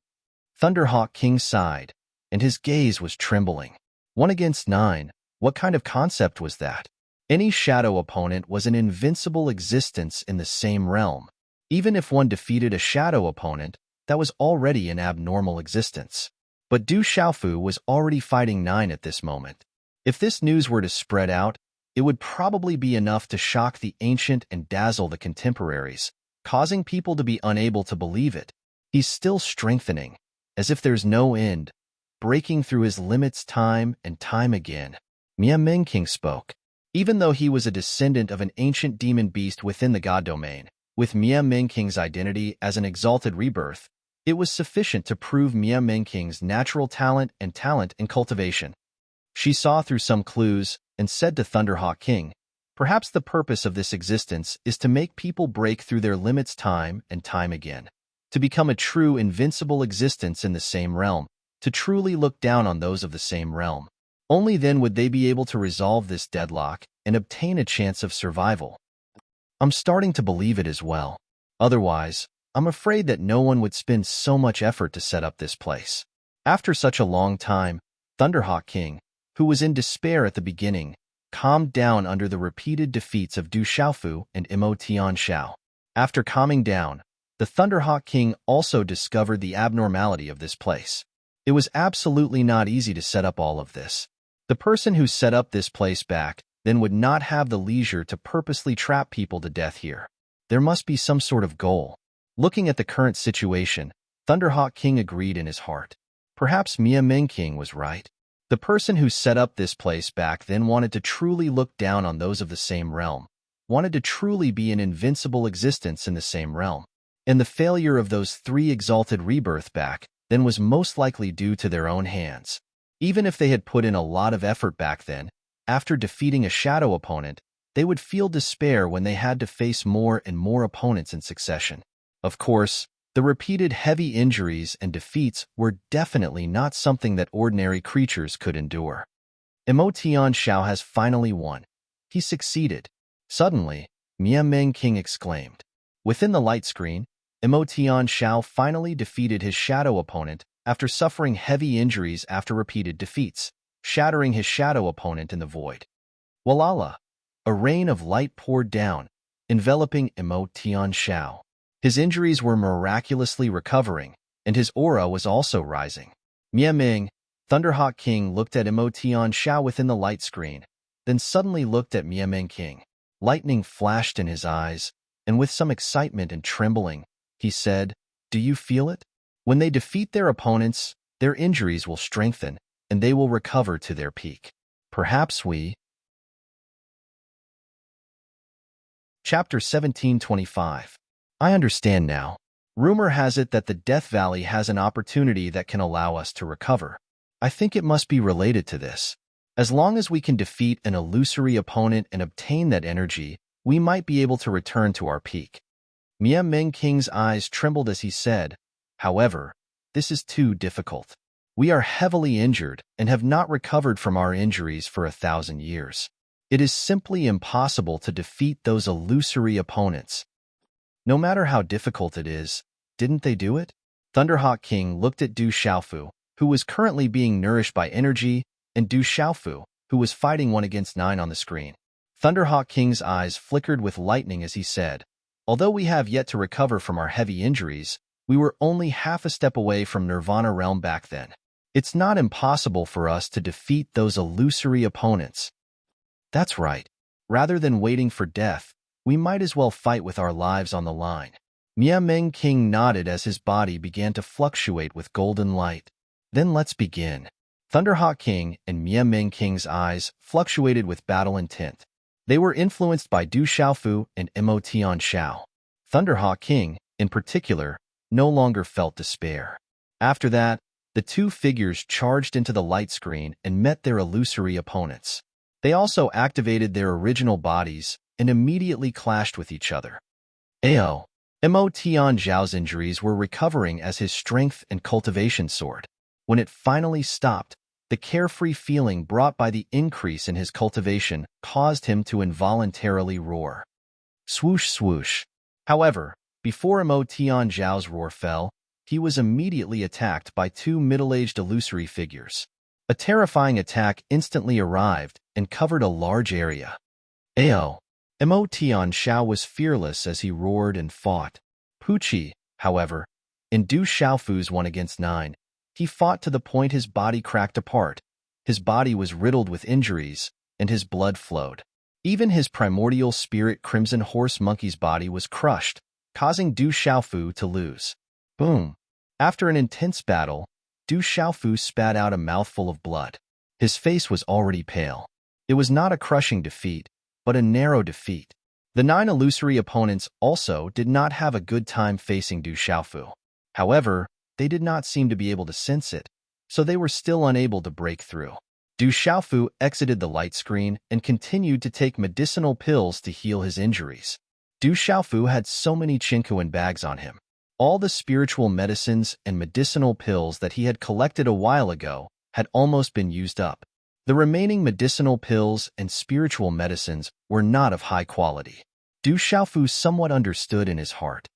Thunderhawk King sighed, and his gaze was trembling. 1 against 9, what kind of concept was that? Any shadow opponent was an invincible existence in the same realm. Even if one defeated a shadow opponent, that was already an abnormal existence. But Du Xiaofu was already fighting 9 at this moment. If this news were to spread out, it would probably be enough to shock the ancient and dazzle the contemporaries, causing people to be unable to believe it. He's still strengthening, as if there's no end, breaking through his limits time and time again. Mia Ming King spoke. Even though he was a descendant of an ancient demon beast within the god domain, with Mia Ming King's identity as an exalted rebirth, it was sufficient to prove Mia Ming King's natural talent in cultivation. She saw through some clues and said to Thunderhawk King, "Perhaps the purpose of this existence is to make people break through their limits time and time again, to become a true invincible existence in the same realm, to truly look down on those of the same realm. Only then would they be able to resolve this deadlock and obtain a chance of survival." I'm starting to believe it as well. Otherwise, I'm afraid that no one would spend so much effort to set up this place. After such a long time, Thunderhawk King, who was in despair at the beginning, calmed down under the repeated defeats of Du Xiaofu and Mo Tianxiao. After calming down, the Thunderhawk King also discovered the abnormality of this place. It was absolutely not easy to set up all of this. The person who set up this place back then would not have the leisure to purposely trap people to death here. There must be some sort of goal. Looking at the current situation, Thunderhawk King agreed in his heart. Perhaps Mia Ming King was right. The person who set up this place back then wanted to truly look down on those of the same realm, wanted to truly be an invincible existence in the same realm. And the failure of those 3 exalted rebirth back then was most likely due to their own hands. Even if they had put in a lot of effort back then, after defeating a shadow opponent, they would feel despair when they had to face more and more opponents in succession. Of course, the repeated heavy injuries and defeats were definitely not something that ordinary creatures could endure. Mo Tianxiao has finally won. He succeeded. Suddenly, Mia Ming King exclaimed. Within the light screen, Mo Tianxiao finally defeated his shadow opponent after suffering heavy injuries after repeated defeats, shattering his shadow opponent in the void. Walala! A rain of light poured down, enveloping Mo Tianxiao. His injuries were miraculously recovering, and his aura was also rising. Mia Ming, Thunderhawk King, looked at Mo Tianxiao within the light screen, then suddenly looked at Mia Ming King. Lightning flashed in his eyes, and with some excitement and trembling, he said, "Do you feel it? When they defeat their opponents, their injuries will strengthen, and they will recover to their peak. Perhaps we..." Chapter 1725. I understand now. Rumor has it that the Death Valley has an opportunity that can allow us to recover. I think it must be related to this. As long as we can defeat an illusory opponent and obtain that energy, we might be able to return to our peak. Mia Ming King's eyes trembled as he said, "However, this is too difficult. We are heavily injured and have not recovered from our injuries for 1,000 years. It is simply impossible to defeat those illusory opponents. No matter how difficult it is, didn't they do it?" Thunderhawk King looked at Du Xiaofu, who was currently being nourished by energy, and Du Xiaofu, who was fighting 1 against 9 on the screen. Thunderhawk King's eyes flickered with lightning as he said, "Although we have yet to recover from our heavy injuries, we were only half a step away from Nirvana Realm back then. It's not impossible for us to defeat those illusory opponents." That's right. Rather than waiting for death, we might as well fight with our lives on the line. Meng King nodded as his body began to fluctuate with golden light. Then let's begin. Thunderhawk King and Meng King's eyes fluctuated with battle intent. They were influenced by Du Xiaofu and Mo Tianxiao. Thunderhawk King, in particular, no longer felt despair. After that, the two figures charged into the light screen and met their illusory opponents. They also activated their original bodies and immediately clashed with each other. Mo Tianxiao's injuries were recovering as his strength and cultivation soared. When it finally stopped, the carefree feeling brought by the increase in his cultivation caused him to involuntarily roar. Swoosh, swoosh. However, before Mo Tianxiao's roar fell, he was immediately attacked by two middle-aged illusory figures. A terrifying attack instantly arrived and covered a large area. Mo Tianxiao was fearless as he roared and fought. Pucci, however, in Du Xiaofu's 1 against 9, he fought to the point his body cracked apart. His body was riddled with injuries, and his blood flowed. Even his primordial spirit Crimson Horse Monkey's body was crushed, causing Du Xiaofu to lose. Boom! After an intense battle, Du Xiaofu spat out a mouthful of blood. His face was already pale. It was not a crushing defeat, but a narrow defeat. The 9 illusory opponents also did not have a good time facing Du Xiaofu. However, they did not seem to be able to sense it, so they were still unable to break through. Du Xiaofu exited the light screen and continued to take medicinal pills to heal his injuries. Du Xiaofu had so many Qinkuan bags on him. All the spiritual medicines and medicinal pills that he had collected a while ago had almost been used up. The remaining medicinal pills and spiritual medicines were not of high quality. Du Xiaofu somewhat understood in his heart.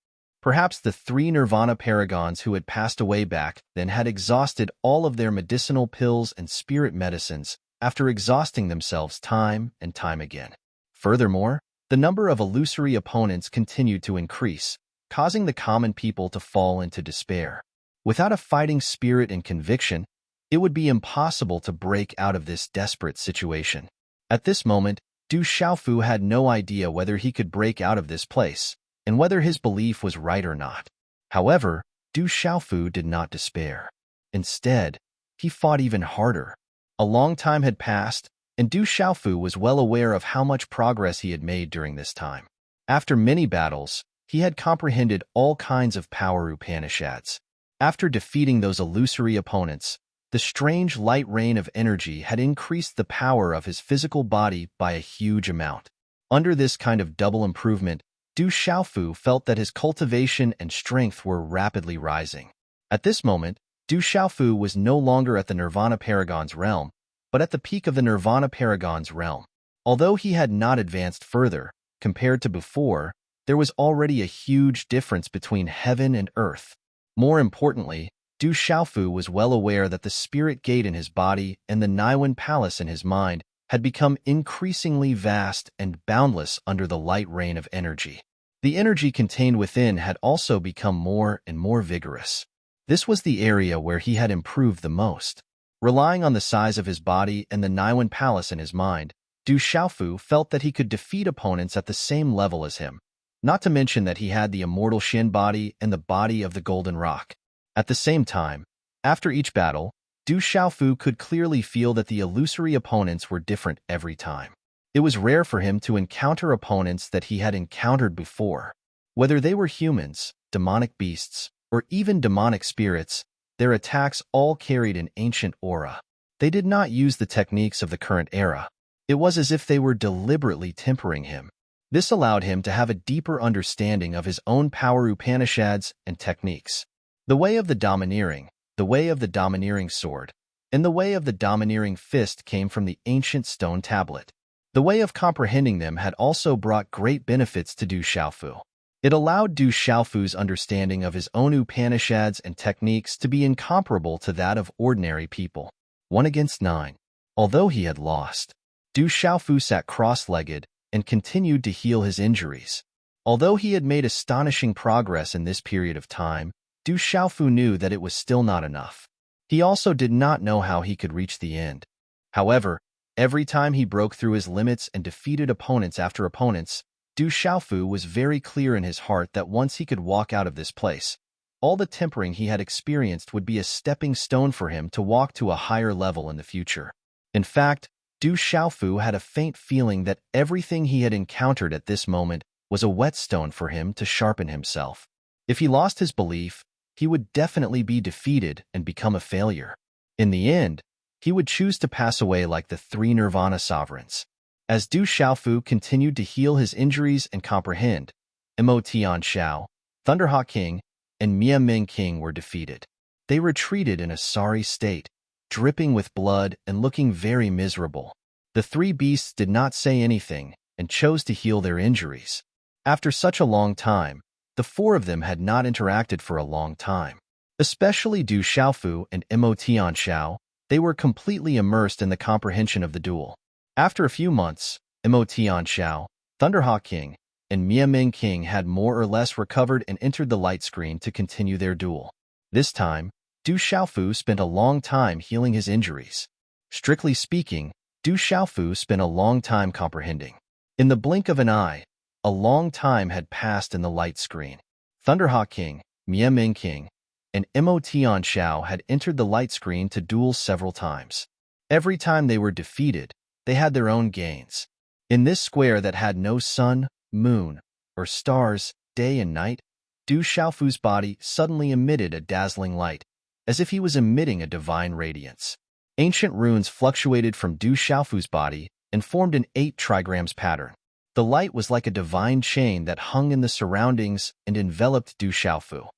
Perhaps the 3 Nirvana Paragons who had passed away back then had exhausted all of their medicinal pills and spirit medicines after exhausting themselves time and time again. Furthermore, the number of illusory opponents continued to increase, causing the common people to fall into despair. Without a fighting spirit and conviction, it would be impossible to break out of this desperate situation. At this moment, Du Xiaofu had no idea whether he could break out of this place, and whether his belief was right or not. However, Du Xiaofu did not despair. Instead, he fought even harder. A long time had passed, and Du Xiaofu was well aware of how much progress he had made during this time. After many battles, he had comprehended all kinds of power Upanishads. After defeating those illusory opponents, the strange light rain of energy had increased the power of his physical body by a huge amount. Under this kind of double improvement, Du Xiaofu felt that his cultivation and strength were rapidly rising. At this moment, Du Xiaofu was no longer at the Nirvana Paragon's realm, but at the peak of the Nirvana Paragon's realm. Although he had not advanced further, compared to before, there was already a huge difference between heaven and earth. More importantly, Du Xiaofu was well aware that the spirit gate in his body and the Niwen Palace in his mind had become increasingly vast and boundless under the light rain of energy. The energy contained within had also become more and more vigorous. This was the area where he had improved the most. Relying on the size of his body and the Niwen Palace in his mind, Du Xiaofu felt that he could defeat opponents at the same level as him, not to mention that he had the immortal Shin body and the body of the Golden Rock. At the same time, after each battle, Du Xiaofu could clearly feel that the illusory opponents were different every time. It was rare for him to encounter opponents that he had encountered before. Whether they were humans, demonic beasts, or even demonic spirits, their attacks all carried an ancient aura. They did not use the techniques of the current era. It was as if they were deliberately tempering him. This allowed him to have a deeper understanding of his own power Upanishads and techniques. The way of the domineering, the way of the domineering sword, and the way of the domineering fist came from the ancient stone tablet. The way of comprehending them had also brought great benefits to Du Xiaofu. It allowed Du Xiaofu's understanding of his own Upanishads and techniques to be incomparable to that of ordinary people. 1 against 9. Although he had lost, Du Xiaofu sat cross-legged and continued to heal his injuries. Although he had made astonishing progress in this period of time, Du Xiaofu knew that it was still not enough. He also did not know how he could reach the end. However, every time he broke through his limits and defeated opponents after opponents, Du Xiaofu was very clear in his heart that once he could walk out of this place, all the tempering he had experienced would be a stepping stone for him to walk to a higher level in the future. In fact, Du Xiaofu had a faint feeling that everything he had encountered at this moment was a whetstone for him to sharpen himself. If he lost his belief, he would definitely be defeated and become a failure. In the end, he would choose to pass away like the 3 Nirvana sovereigns. As Du Xiaofu continued to heal his injuries and comprehend, Mo Tianxiao, Thunderhawk King, and Mia Ming King were defeated. They retreated in a sorry state, dripping with blood and looking very miserable. The 3 beasts did not say anything and chose to heal their injuries. After such a long time, the 4 of them had not interacted for a long time. Especially Du Xiaofu and Mo Tianxiao, they were completely immersed in the comprehension of the duel. After a few months, Mo Tianxiao, Thunderhawk King, and Mia Ming King had more or less recovered and entered the light screen to continue their duel. This time, Du Xiaofu spent a long time healing his injuries. Strictly speaking, Du Xiaofu spent a long time comprehending. In the blink of an eye, a long time had passed in the light screen. Thunderhawk King, Mia Ming King, and Mo Tianxiao had entered the light screen to duel several times. Every time they were defeated, they had their own gains. In this square that had no sun, moon, or stars, day and night, Du Xiaofu's body suddenly emitted a dazzling light, as if he was emitting a divine radiance. Ancient runes fluctuated from Du Xiaofu's body and formed an 8 trigrams pattern. The light was like a divine chain that hung in the surroundings and enveloped Du Xiaofu.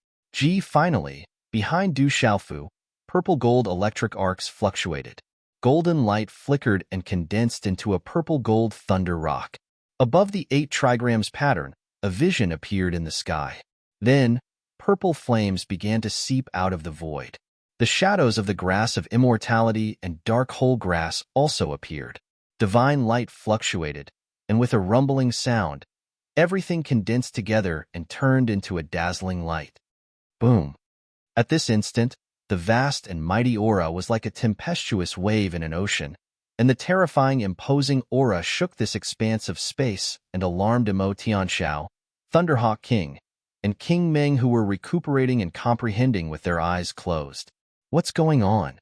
Finally, behind Du Xiaofu, purple-gold electric arcs fluctuated. Golden light flickered and condensed into a purple-gold thunder rock. Above the 8 trigrams pattern, a vision appeared in the sky. Then, purple flames began to seep out of the void. The shadows of the grass of immortality and dark hole grass also appeared. Divine light fluctuated, and with a rumbling sound, everything condensed together and turned into a dazzling light. Boom! At this instant, the vast and mighty aura was like a tempestuous wave in an ocean, and the terrifying, imposing aura shook this expanse of space and alarmed Mo Tianxiao, Thunderhawk King, and King Ming, who were recuperating and comprehending with their eyes closed. What's going on?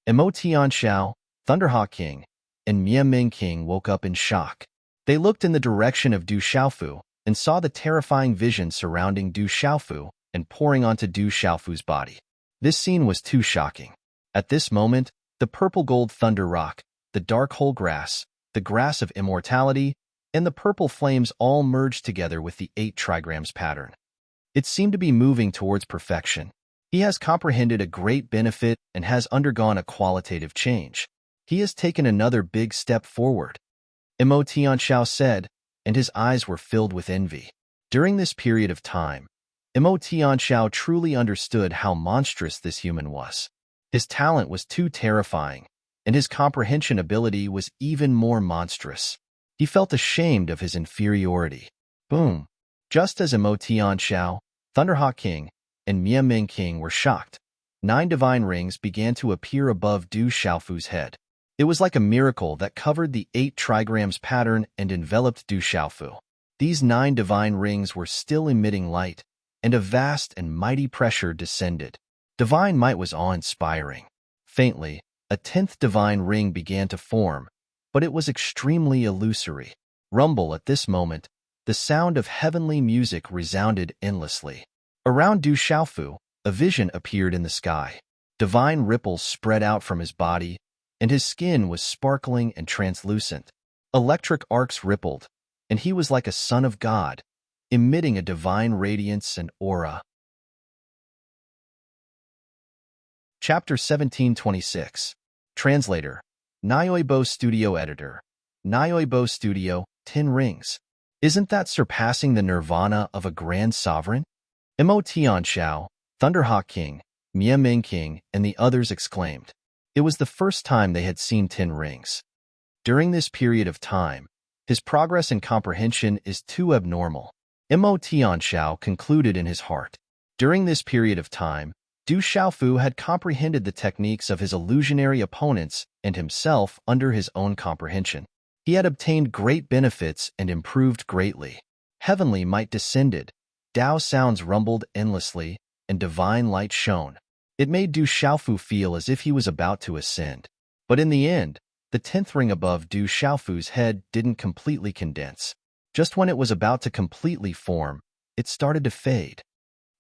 Mo Tianxiao, Thunderhawk King, and Mia Ming King woke up in shock. They looked in the direction of Du Xiaofu and saw the terrifying vision surrounding Du Xiaofu and pouring onto Du Xiaofu's body. This scene was too shocking. At this moment, the purple-gold thunder rock, the dark hole grass, the grass of immortality, and the purple flames all merged together with the 8 trigrams pattern. It seemed to be moving towards perfection. He has comprehended a great benefit and has undergone a qualitative change. He has taken another big step forward, Mo Tianxiao said, and his eyes were filled with envy. During this period of time, Mo Tianxiao truly understood how monstrous this human was. His talent was too terrifying, and his comprehension ability was even more monstrous. He felt ashamed of his inferiority. Boom! Just as Mo Tianxiao, Thunderhawk King, and Mia Ming King were shocked, 9 divine rings began to appear above Du Xiaofu's head. It was like a miracle that covered the 8 trigrams pattern and enveloped Du Xiaofu. These 9 divine rings were still emitting light, and a vast and mighty pressure descended. Divine might was awe-inspiring. Faintly, a 10th divine ring began to form, but it was extremely illusory. Rumble at this moment, the sound of heavenly music resounded endlessly. Around Du Xiaofu, a vision appeared in the sky. Divine ripples spread out from his body, and his skin was sparkling and translucent. Electric arcs rippled, and he was like a son of God, emitting a divine radiance and aura. Chapter 1726. Translator. Nyoibo Studio Editor. Nyoibo Studio, 10 Rings. Isn't that surpassing the nirvana of a grand sovereign? Mo Tianxiao, Thunderhawk King, Mie Ming King, and the others exclaimed. It was the first time they had seen 10 rings. During this period of time, his progress in comprehension is too abnormal. Mo Tianxiao concluded in his heart. During this period of time, Du Xiaofu had comprehended the techniques of his illusionary opponents and himself under his own comprehension. He had obtained great benefits and improved greatly. Heavenly might descended, Tao sounds rumbled endlessly, and divine light shone. It made Du Xiaofu feel as if he was about to ascend. But in the end, the 10th ring above Du Xiaofu's head didn't completely condense. Just when it was about to completely form, it started to fade.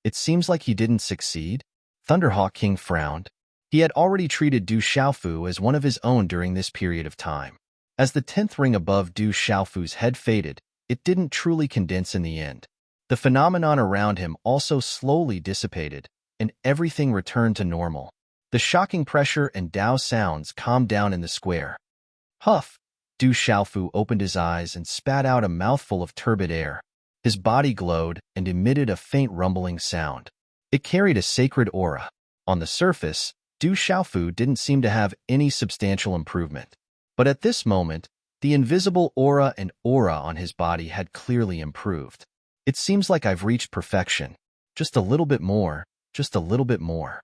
It seems like he didn't succeed. Thunderhawk King frowned. He had already treated Du Xiaofu as one of his own during this period of time. As the 10th ring above Du Xiaofu's head faded, it didn't truly condense in the end. The phenomenon around him also slowly dissipated, and everything returned to normal. The shocking pressure and Tao sounds calmed down in the square. Huff! Du Xiaofu opened his eyes and spat out a mouthful of turbid air. His body glowed and emitted a faint rumbling sound. It carried a sacred aura. On the surface, Du Xiaofu didn't seem to have any substantial improvement. But at this moment, the invisible aura and aura on his body had clearly improved. It seems like I've reached perfection. Just a little bit more, just a little bit more.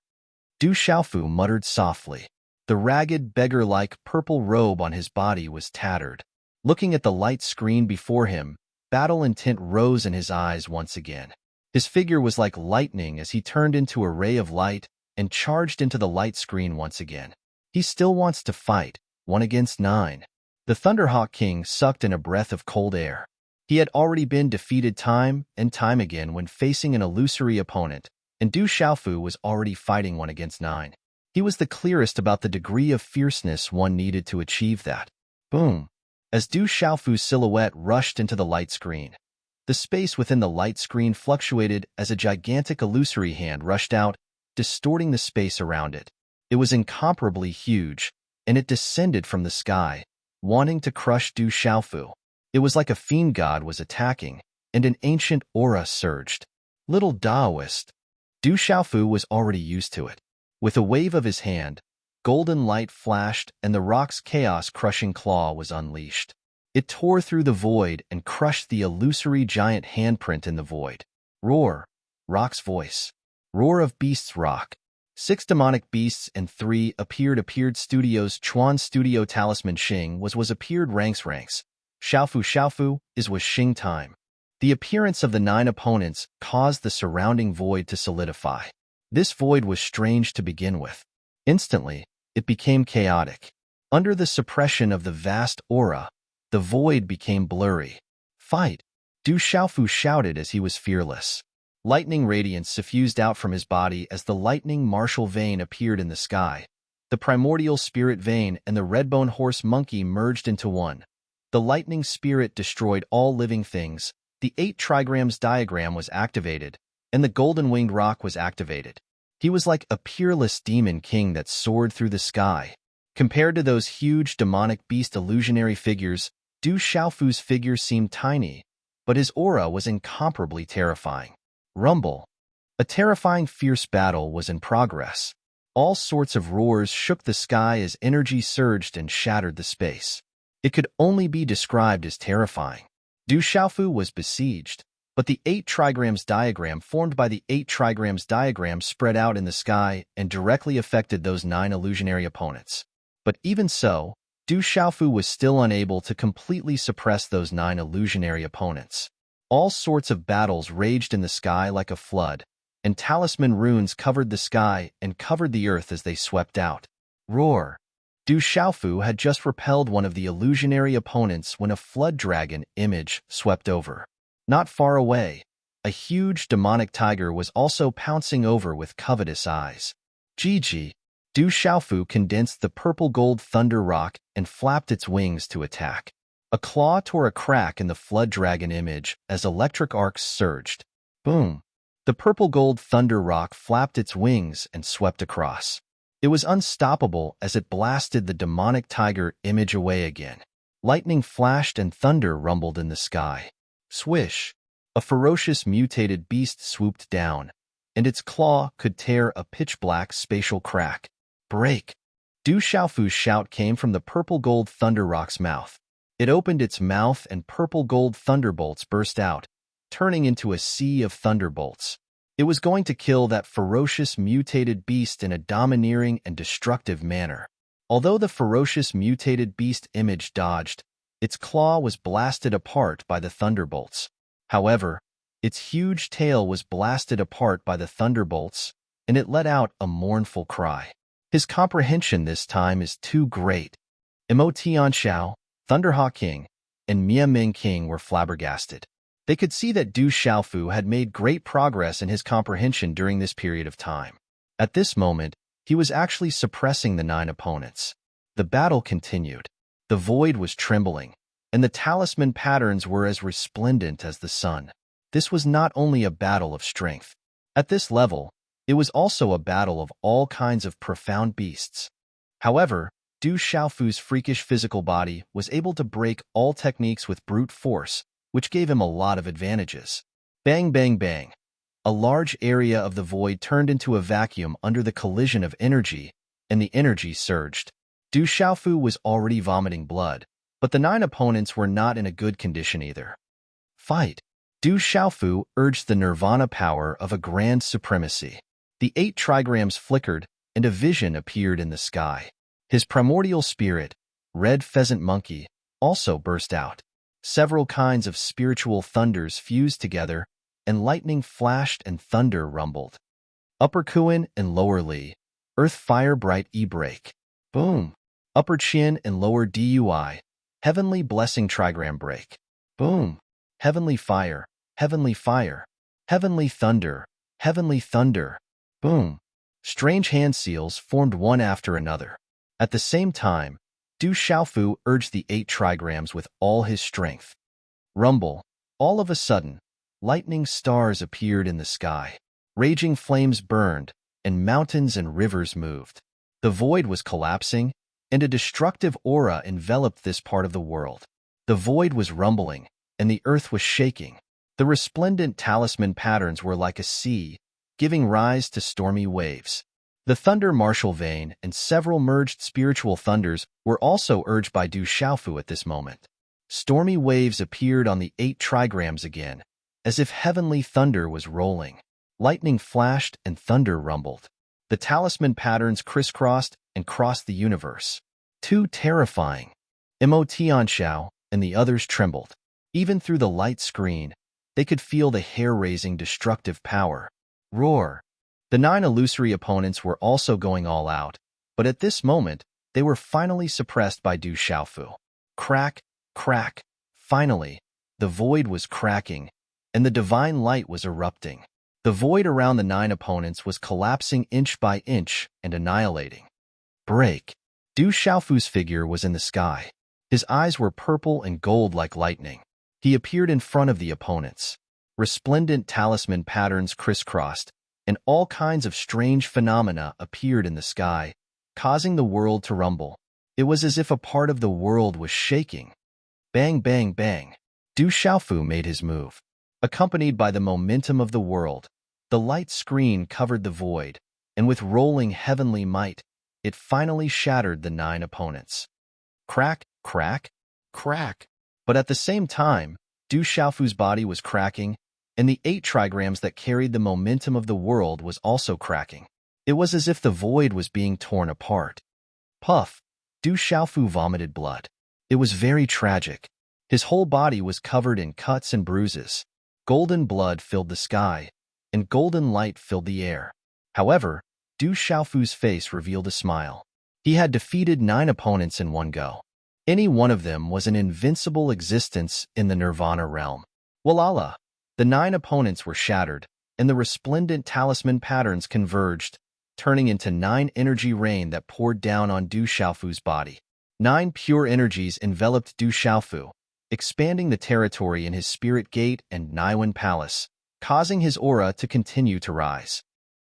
Du Xiaofu muttered softly. The ragged, beggar-like purple robe on his body was tattered. Looking at the light screen before him, battle intent rose in his eyes once again. His figure was like lightning as he turned into a ray of light and charged into the light screen once again. He still wants to fight, 1 against 9. The Thunderhawk King sucked in a breath of cold air. He had already been defeated time and time again when facing an illusory opponent, and Du Xiaofu was already fighting 1 against 9. He was the clearest about the degree of fierceness one needed to achieve that. Boom! As Du Xiaofu's silhouette rushed into the light screen, the space within the light screen fluctuated as a gigantic illusory hand rushed out, distorting the space around it. It was incomparably huge, and it descended from the sky, wanting to crush Du Xiaofu. It was like a fiend god was attacking, and an ancient aura surged. Little Taoist. Du Xiaofu was already used to it. With a wave of his hand, golden light flashed and the rock's chaos-crushing claw was unleashed. It tore through the void and crushed the illusory giant handprint in the void. Roar! Rock's voice. Roar of beasts rock. 6 demonic beasts and 3 appeared studios. Chuan Studio Talisman Xing was appeared ranks. Xiaofu is was Xing time. The appearance of the 9 opponents caused the surrounding void to solidify. This void was strange to begin with. Instantly, it became chaotic. Under the suppression of the vast aura, the void became blurry. Fight! Du Xiaofu shouted as he was fearless. Lightning radiance suffused out from his body as the lightning martial vein appeared in the sky. The primordial spirit vein and the redbone horse monkey merged into one. The lightning spirit destroyed all living things. The 8 trigrams diagram was activated, and the golden-winged rock was activated. He was like a peerless demon king that soared through the sky. Compared to those huge demonic beast illusionary figures, Du Xiaofu's figure seemed tiny, but his aura was incomparably terrifying. Rumble. A terrifying fierce battle was in progress. All sorts of roars shook the sky as energy surged and shattered the space. It could only be described as terrifying. Du Xiaofu was besieged, but the 8 trigrams diagram formed by the 8 trigrams diagram spread out in the sky and directly affected those 9 illusionary opponents. But even so, Du Xiaofu was still unable to completely suppress those 9 illusionary opponents. All sorts of battles raged in the sky like a flood, and talisman runes covered the sky and covered the earth as they swept out. Roar! Du Xiaofu had just repelled one of the illusionary opponents when a flood dragon image swept over. Not far away, a huge demonic tiger was also pouncing over with covetous eyes. Gigi! Du Xiaofu condensed the purple-gold thunder rock and flapped its wings to attack. A claw tore a crack in the flood dragon image as electric arcs surged. Boom! The purple-gold thunder rock flapped its wings and swept across. It was unstoppable as it blasted the demonic tiger image away again. Lightning flashed and thunder rumbled in the sky. Swish! A ferocious mutated beast swooped down, and its claw could tear a pitch-black spatial crack. Break! Du Xiaofu's shout came from the purple-gold Thunder Rock's mouth. It opened its mouth and purple-gold thunderbolts burst out, turning into a sea of thunderbolts. It was going to kill that ferocious mutated beast in a domineering and destructive manner. Although the ferocious mutated beast image dodged, its claw was blasted apart by the thunderbolts. However, its huge tail was blasted apart by the thunderbolts, and it let out a mournful cry. His comprehension this time is too great. Mo Tianxiao, Thunderhawk King, and Mia Ming King were flabbergasted. They could see that Du Xiaofu had made great progress in his comprehension during this period of time. At this moment, he was actually suppressing the 9 opponents. The battle continued. The void was trembling, and the talisman patterns were as resplendent as the sun. This was not only a battle of strength. At this level, it was also a battle of all kinds of profound beasts. However, Du Xiaofu's freakish physical body was able to break all techniques with brute force, which gave him a lot of advantages. Bang, bang, bang. A large area of the void turned into a vacuum under the collision of energy, and the energy surged. Du Xiaofu was already vomiting blood, but the 9 opponents were not in a good condition either. Fight! Du Xiaofu urged the nirvana power of a grand supremacy. The 8 trigrams flickered, and a vision appeared in the sky. His primordial spirit, Red Pheasant Monkey, also burst out. Several kinds of spiritual thunders fused together, and lightning flashed and thunder rumbled. Upper Kuan and Lower Li, Earth Fire Bright E-Break. Boom! Upper Chin and Lower Dui, Heavenly Blessing Trigram Break. Boom! Heavenly Fire, Heavenly Fire, Heavenly Thunder, Heavenly Thunder. Boom! Strange hand seals formed one after another. At the same time, Du Xiaofu urged the 8 trigrams with all his strength. Rumble! All of a sudden, lightning stars appeared in the sky. Raging flames burned, and mountains and rivers moved. The void was collapsing, and a destructive aura enveloped this part of the world. The void was rumbling, and the earth was shaking. The resplendent talisman patterns were like a sea, giving rise to stormy waves. The thunder martial vein and several merged spiritual thunders were also urged by Du Xiaofu at this moment. Stormy waves appeared on the 8 trigrams again, as if heavenly thunder was rolling. Lightning flashed and thunder rumbled. The talisman patterns crisscrossed and crossed the universe. Too terrifying. Mo Tianxiao and the others trembled. Even through the light screen, they could feel the hair-raising destructive power. Roar! The 9 illusory opponents were also going all out, but at this moment, they were finally suppressed by Du Xiaofu. Crack, crack. Finally, the void was cracking, and the divine light was erupting. The void around the 9 opponents was collapsing inch by inch and annihilating. Break! Du Xiaofu's figure was in the sky. His eyes were purple and gold like lightning. He appeared in front of the opponents. Resplendent talisman patterns crisscrossed, and all kinds of strange phenomena appeared in the sky, causing the world to rumble. It was as if a part of the world was shaking. Bang, bang, bang. Du Xiaofu made his move. Accompanied by the momentum of the world, the light screen covered the void, and with rolling heavenly might, it finally shattered the 9 opponents. Crack, crack, crack. But at the same time, Du Xiaofu's body was cracking, and the 8 trigrams that carried the momentum of the world was also cracking. It was as if the void was being torn apart. Puff! Du Xiaofu vomited blood. It was very tragic. His whole body was covered in cuts and bruises. Golden blood filled the sky, and golden light filled the air. However, Du Xiaofu's face revealed a smile. He had defeated 9 opponents in one go. Any one of them was an invincible existence in the Nirvana realm. Walala! The 9 opponents were shattered, and the resplendent talisman patterns converged, turning into 9 energy rain that poured down on Du Xiaofu's body. 9 pure energies enveloped Du Xiaofu, expanding the territory in his Spirit Gate and Niwen Palace, causing his aura to continue to rise.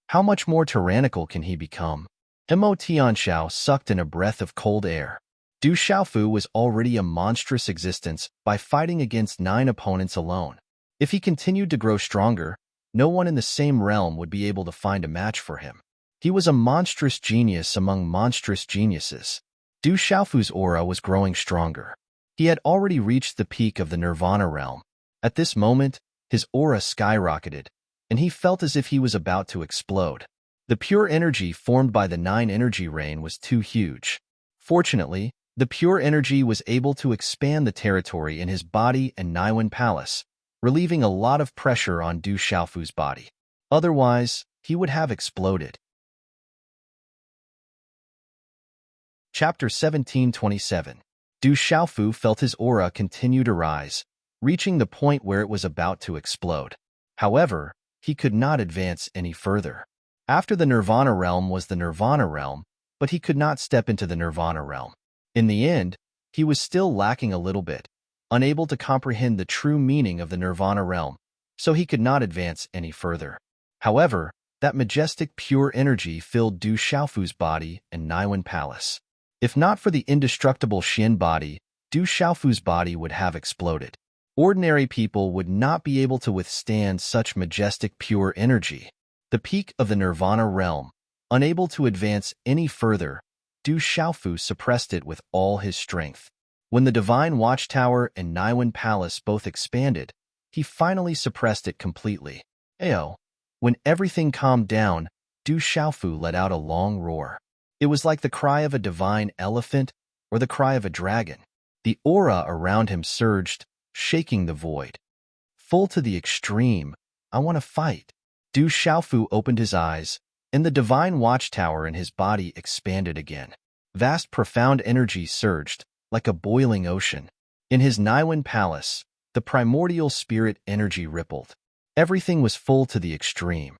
How much more tyrannical can he become? Mo Tianxiao sucked in a breath of cold air. Du Xiaofu was already a monstrous existence by fighting against 9 opponents alone. If he continued to grow stronger, no one in the same realm would be able to find a match for him. He was a monstrous genius among monstrous geniuses. Du Xiaofu's aura was growing stronger. He had already reached the peak of the Nirvana realm. At this moment, his aura skyrocketed, and he felt as if he was about to explode. The pure energy formed by the 9 energy rain was too huge. Fortunately, the pure energy was able to expand the territory in his body and Naiwan Palace, relieving a lot of pressure on Du Xiaofu's body. Otherwise, he would have exploded. Chapter 1727. Du Xiaofu felt his aura continue to rise, reaching the point where it was about to explode. However, he could not advance any further. After the Nirvana realm was the Nirvana realm, but he could not step into the Nirvana realm. In the end, he was still lacking a little bit, unable to comprehend the true meaning of the Nirvana realm, so he could not advance any further. However, that majestic pure energy filled Du Xiaofu's body and Naiwan Palace. If not for the indestructible Xian body, Du Xiaofu's body would have exploded. Ordinary people would not be able to withstand such majestic pure energy. The peak of the Nirvana realm, unable to advance any further, Du Xiaofu suppressed it with all his strength. When the Divine Watchtower and Naiwan Palace both expanded, he finally suppressed it completely. Ayo! When everything calmed down, Du Xiaofu let out a long roar. It was like the cry of a divine elephant or the cry of a dragon. The aura around him surged, shaking the void. Full to the extreme, I want to fight. Du Xiaofu opened his eyes, and the divine watchtower in his body expanded again. Vast profound energy surged, like a boiling ocean. In his Naiwan Palace, the primordial spirit energy rippled. Everything was full to the extreme.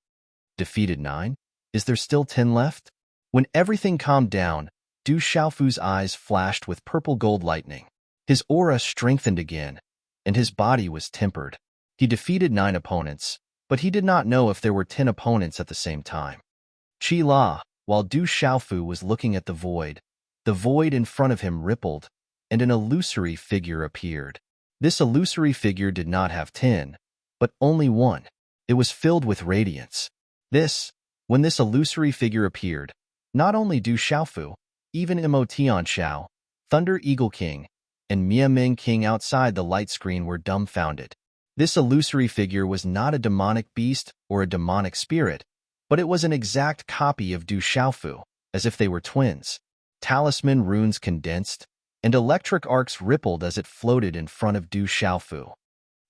Defeated 9? Is there still 10 left? When everything calmed down, Du Xiaofu's eyes flashed with purple gold lightning. His aura strengthened again, and his body was tempered. He defeated 9 opponents, but he did not know if there were 10 opponents at the same time. Qi La, while Du Xiaofu was looking at the void in front of him rippled, and an illusory figure appeared. This illusory figure did not have 10, but only 1. It was filled with radiance. When this illusory figure appeared, not only Du Xiaofu, even Mo Tianxiao, Thunder Eagle King, and Mia Ming King outside the light screen were dumbfounded. This illusory figure was not a demonic beast or a demonic spirit, but it was an exact copy of Du Xiaofu, as if they were twins. Talisman runes condensed, and electric arcs rippled as it floated in front of Du Xiaofu.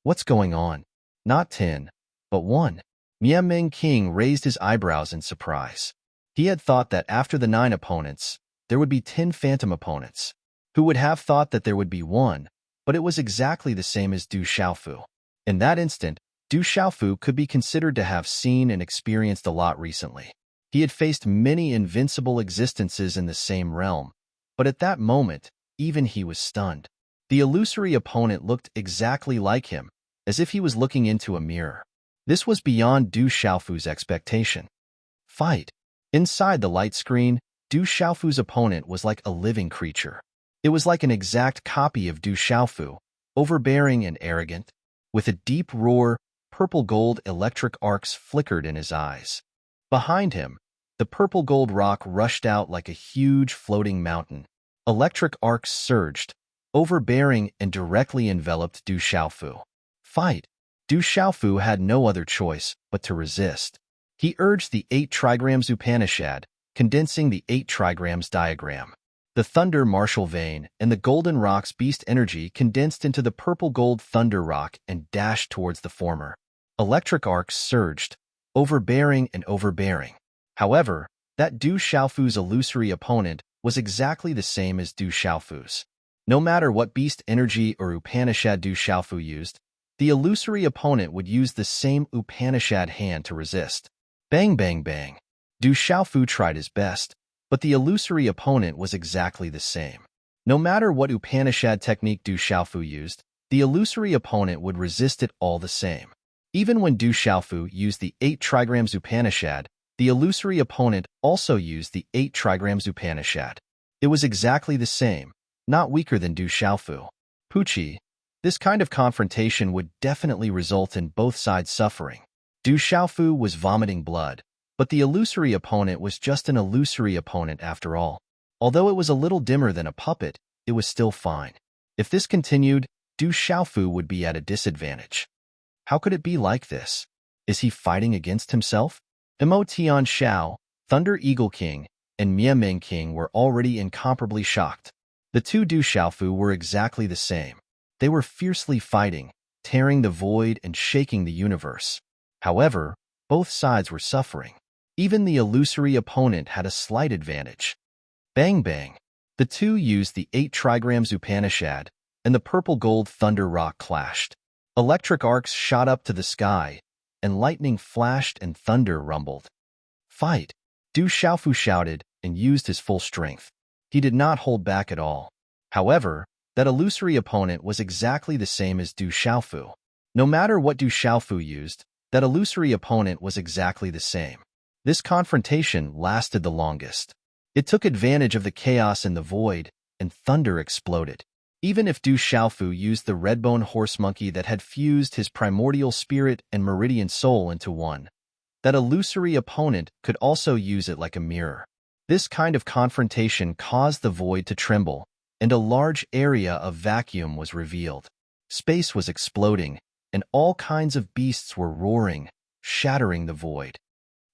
What's going on? Not 10, but 1. Mia Ming King raised his eyebrows in surprise. He had thought that after the 9 opponents, there would be 10 phantom opponents. Who would have thought that there would be 1, but it was exactly the same as Du Xiaofu. In that instant, Du Xiaofu could be considered to have seen and experienced a lot recently. He had faced many invincible existences in the same realm, but at that moment, even he was stunned. The illusory opponent looked exactly like him, as if he was looking into a mirror. This was beyond Du Xiaofu's expectation. Fight. Inside the light screen, Du Xiaofu's opponent was like a living creature. It was like an exact copy of Du Xiaofu, overbearing and arrogant. With a deep roar, purple gold electric arcs flickered in his eyes. Behind him, the purple gold rock rushed out like a huge floating mountain. Electric arcs surged, overbearing and directly enveloped Du Xiaofu. Fight! Du Xiaofu had no other choice but to resist. He urged the 8 trigrams Upanishad, condensing the 8 trigrams diagram. The thunder martial vein and the golden rock's beast energy condensed into the purple gold thunder rock and dashed towards the former. Electric arcs surged, overbearing and overbearing. However, that Du Xiaofu's illusory opponent was exactly the same as Du Xiaofu's. No matter what beast energy or Upanishad Du Xiaofu used, the illusory opponent would use the same Upanishad hand to resist. Bang bang bang. Du Xiaofu tried his best, but the illusory opponent was exactly the same. No matter what Upanishad technique Du Xiaofu used, the illusory opponent would resist it all the same. Even when Du Xiaofu used the 8 trigrams Upanishad, the illusory opponent also used the 8 trigrams Upanishad. It was exactly the same, not weaker than Du Xiaofu. Pucci, this kind of confrontation would definitely result in both sides suffering. Du Xiaofu was vomiting blood, but the illusory opponent was just an illusory opponent after all. Although it was a little dimmer than a puppet, it was still fine. If this continued, Du Xiaofu would be at a disadvantage. How could it be like this? Is he fighting against himself? Mo Tianxiao, Thunder Eagle King, and Mia Ming King were already incomparably shocked. The two Du Xiaofu were exactly the same. They were fiercely fighting, tearing the void and shaking the universe. However, both sides were suffering. Even the illusory opponent had a slight advantage. Bang bang. The two used the 8 trigrams Upanishad, and the purple-gold thunder rock clashed. Electric arcs shot up to the sky, and lightning flashed and thunder rumbled. Fight! Du Xiaofu shouted and used his full strength. He did not hold back at all. However, that illusory opponent was exactly the same as Du Xiaofu. No matter what Du Xiaofu used, that illusory opponent was exactly the same. This confrontation lasted the longest. It took advantage of the chaos in the void, and thunder exploded. Even if Du Xiaofu used the redbone horse monkey that had fused his primordial spirit and meridian soul into one, that illusory opponent could also use it like a mirror. This kind of confrontation caused the void to tremble, and a large area of vacuum was revealed. Space was exploding, and all kinds of beasts were roaring, shattering the void.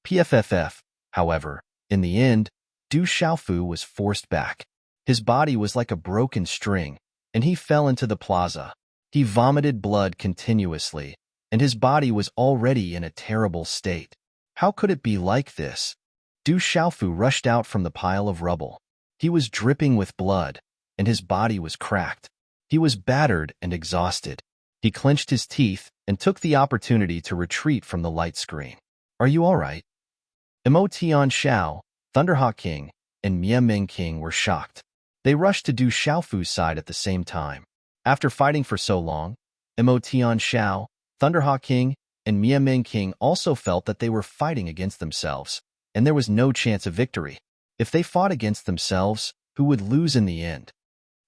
PFFF, however, in the end, Du Xiaofu was forced back. His body was like a broken string, and he fell into the plaza. He vomited blood continuously, and his body was already in a terrible state. How could it be like this? Du Xiaofu rushed out from the pile of rubble. He was dripping with blood, and his body was cracked. He was battered and exhausted. He clenched his teeth and took the opportunity to retreat from the light screen. Are you all right? Mo Tianxiao, Thunderhawk King, and Mia Ming King were shocked. They rushed to Du Xiaofu's side at the same time. After fighting for so long, Mo Tianxiao, Thunderhawk King, and Mia Ming King also felt that they were fighting against themselves, and there was no chance of victory. If they fought against themselves, who would lose in the end?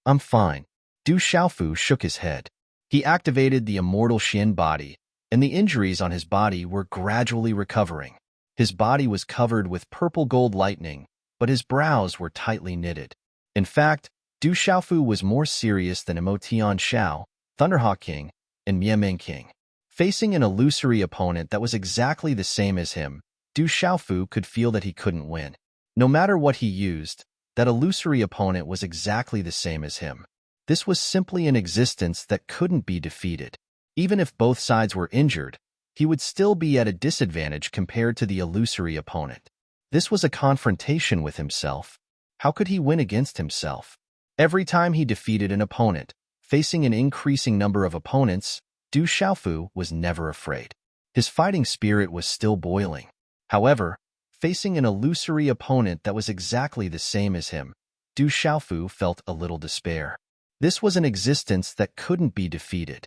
I'm fine. Du Xiaofu shook his head. He activated the immortal Xian body, and the injuries on his body were gradually recovering. His body was covered with purple-gold lightning, but his brows were tightly knitted. In fact, Du Xiaofu was more serious than Mo Tianxiao, Thunderhawk King, and Mia Ming King. Facing an illusory opponent that was exactly the same as him, Du Xiaofu could feel that he couldn't win. No matter what he used, that illusory opponent was exactly the same as him. This was simply an existence that couldn't be defeated. Even if both sides were injured, he would still be at a disadvantage compared to the illusory opponent. This was a confrontation with himself. How could he win against himself? Every time he defeated an opponent, facing an increasing number of opponents, Du Xiaofu was never afraid. His fighting spirit was still boiling. However, facing an illusory opponent that was exactly the same as him, Du Xiaofu felt a little despair. This was an existence that couldn't be defeated.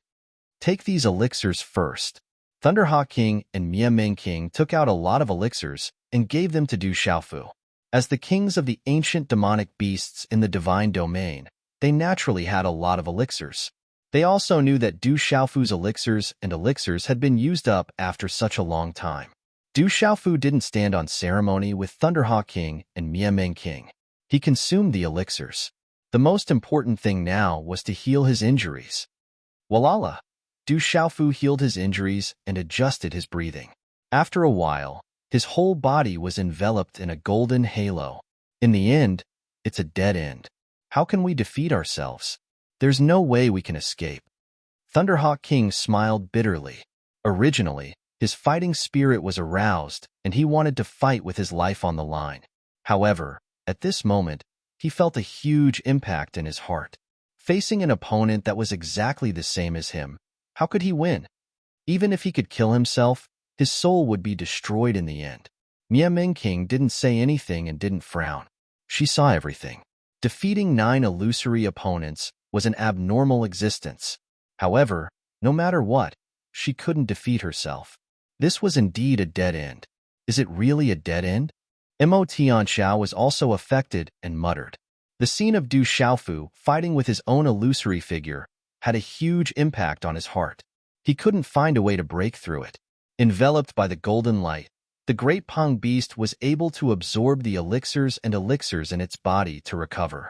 Take these elixirs first. Thunderhawk King and Mia Ming King took out a lot of elixirs and gave them to Du Xiaofu. As the kings of the ancient demonic beasts in the divine domain, they naturally had a lot of elixirs. They also knew that Du Xiaofu's elixirs had been used up after such a long time. Du Xiaofu didn't stand on ceremony with Thunderhawk King and Mia Ming King. He consumed the elixirs. The most important thing now was to heal his injuries. Walala! Du Xiaofu healed his injuries and adjusted his breathing. After a while, his whole body was enveloped in a golden halo. In the end, it's a dead end. How can we defeat ourselves? There's no way we can escape. Thunderhawk King smiled bitterly. Originally, his fighting spirit was aroused, and he wanted to fight with his life on the line. However, at this moment, he felt a huge impact in his heart. Facing an opponent that was exactly the same as him, how could he win? Even if he could kill himself, his soul would be destroyed in the end. Mia Ming King didn't say anything and didn't frown. She saw everything. Defeating 9 illusory opponents was an abnormal existence. However, no matter what, she couldn't defeat herself. This was indeed a dead end. Is it really a dead end? Mo Tianxiao was also affected and muttered. The scene of Du Xiaofu fighting with his own illusory figure had a huge impact on his heart. He couldn't find a way to break through it. Enveloped by the golden light, the great Pong beast was able to absorb the elixirs in its body to recover.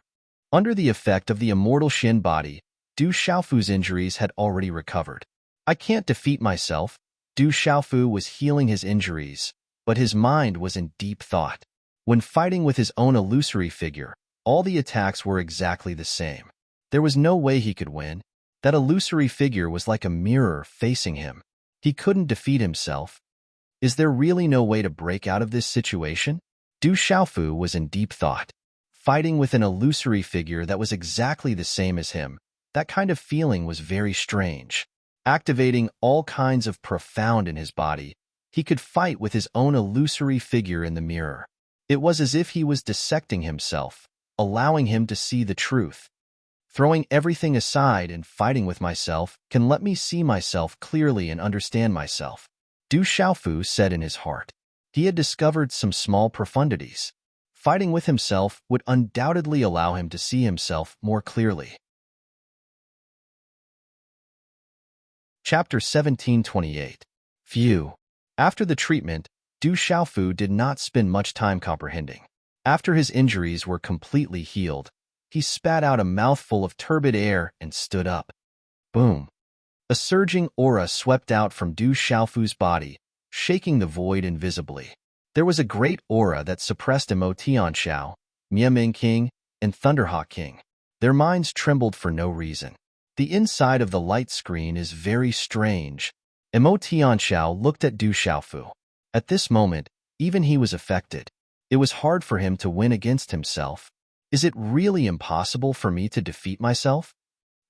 Under the effect of the immortal Shin body, Du Xiaofu's injuries had already recovered. I can't defeat myself. Du Xiaofu was healing his injuries, but his mind was in deep thought. When fighting with his own illusory figure, all the attacks were exactly the same. There was no way he could win. That illusory figure was like a mirror facing him. He couldn't defeat himself. Is there really no way to break out of this situation? Du Xiaofu was in deep thought. Fighting with an illusory figure that was exactly the same as him, that kind of feeling was very strange. Activating all kinds of profound in his body, he could fight with his own illusory figure in the mirror. It was as if he was dissecting himself, allowing him to see the truth. Throwing everything aside and fighting with myself can let me see myself clearly and understand myself, Du Xiaofu said in his heart. He had discovered some small profundities. Fighting with himself would undoubtedly allow him to see himself more clearly. Chapter 1728. Phew. After the treatment, Du Xiaofu did not spend much time comprehending. After his injuries were completely healed, he spat out a mouthful of turbid air and stood up. Boom. A surging aura swept out from Du Xiaofu's body, shaking the void invisibly. There was a great aura that suppressed Mo Tianxiao, Miaming King, and Thunderhawk King. Their minds trembled for no reason. The inside of the light screen is very strange. Mo Tianxiao looked at Du Xiaofu. At this moment, even he was affected. It was hard for him to win against himself. Is it really impossible for me to defeat myself?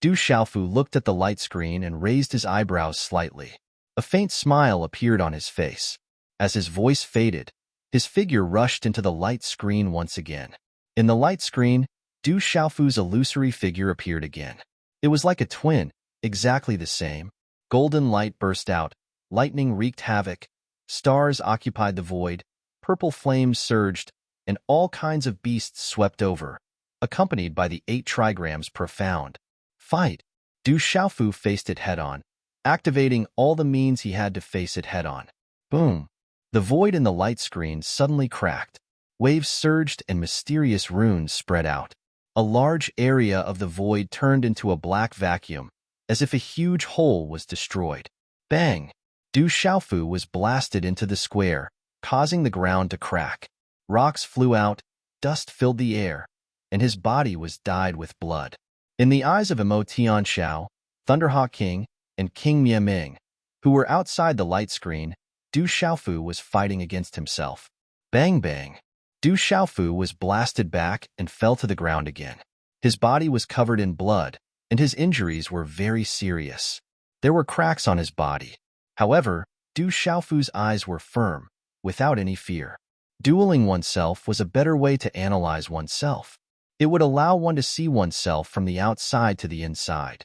Du Xiaofu looked at the light screen and raised his eyebrows slightly. A faint smile appeared on his face. As his voice faded, his figure rushed into the light screen once again. In the light screen, Du Xiaofu's illusory figure appeared again. It was like a twin, exactly the same. Golden light burst out, lightning wreaked havoc, stars occupied the void, purple flames surged, and all kinds of beasts swept over, accompanied by the 8 trigrams profound. Fight! Du Xiaofu faced it head-on, activating all the means he had to face it head-on. Boom! The void in the light screen suddenly cracked. Waves surged and mysterious runes spread out. A large area of the void turned into a black vacuum, as if a huge hole was destroyed. Bang! Du Xiaofu was blasted into the square, causing the ground to crack. Rocks flew out, dust filled the air, and his body was dyed with blood. In the eyes of Mo Tianxiao, Thunderhawk King, and King Miaming, who were outside the light screen, Du Xiaofu was fighting against himself. Bang bang! Du Xiaofu was blasted back and fell to the ground again. His body was covered in blood, and his injuries were very serious. There were cracks on his body. However, Du Xiaofu's eyes were firm, without any fear. Dueling oneself was a better way to analyze oneself. It would allow one to see oneself from the outside to the inside.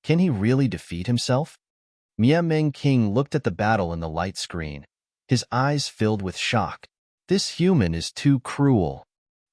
Can he really defeat himself? Miaming King looked at the battle in the light screen, his eyes filled with shock. This human is too cruel.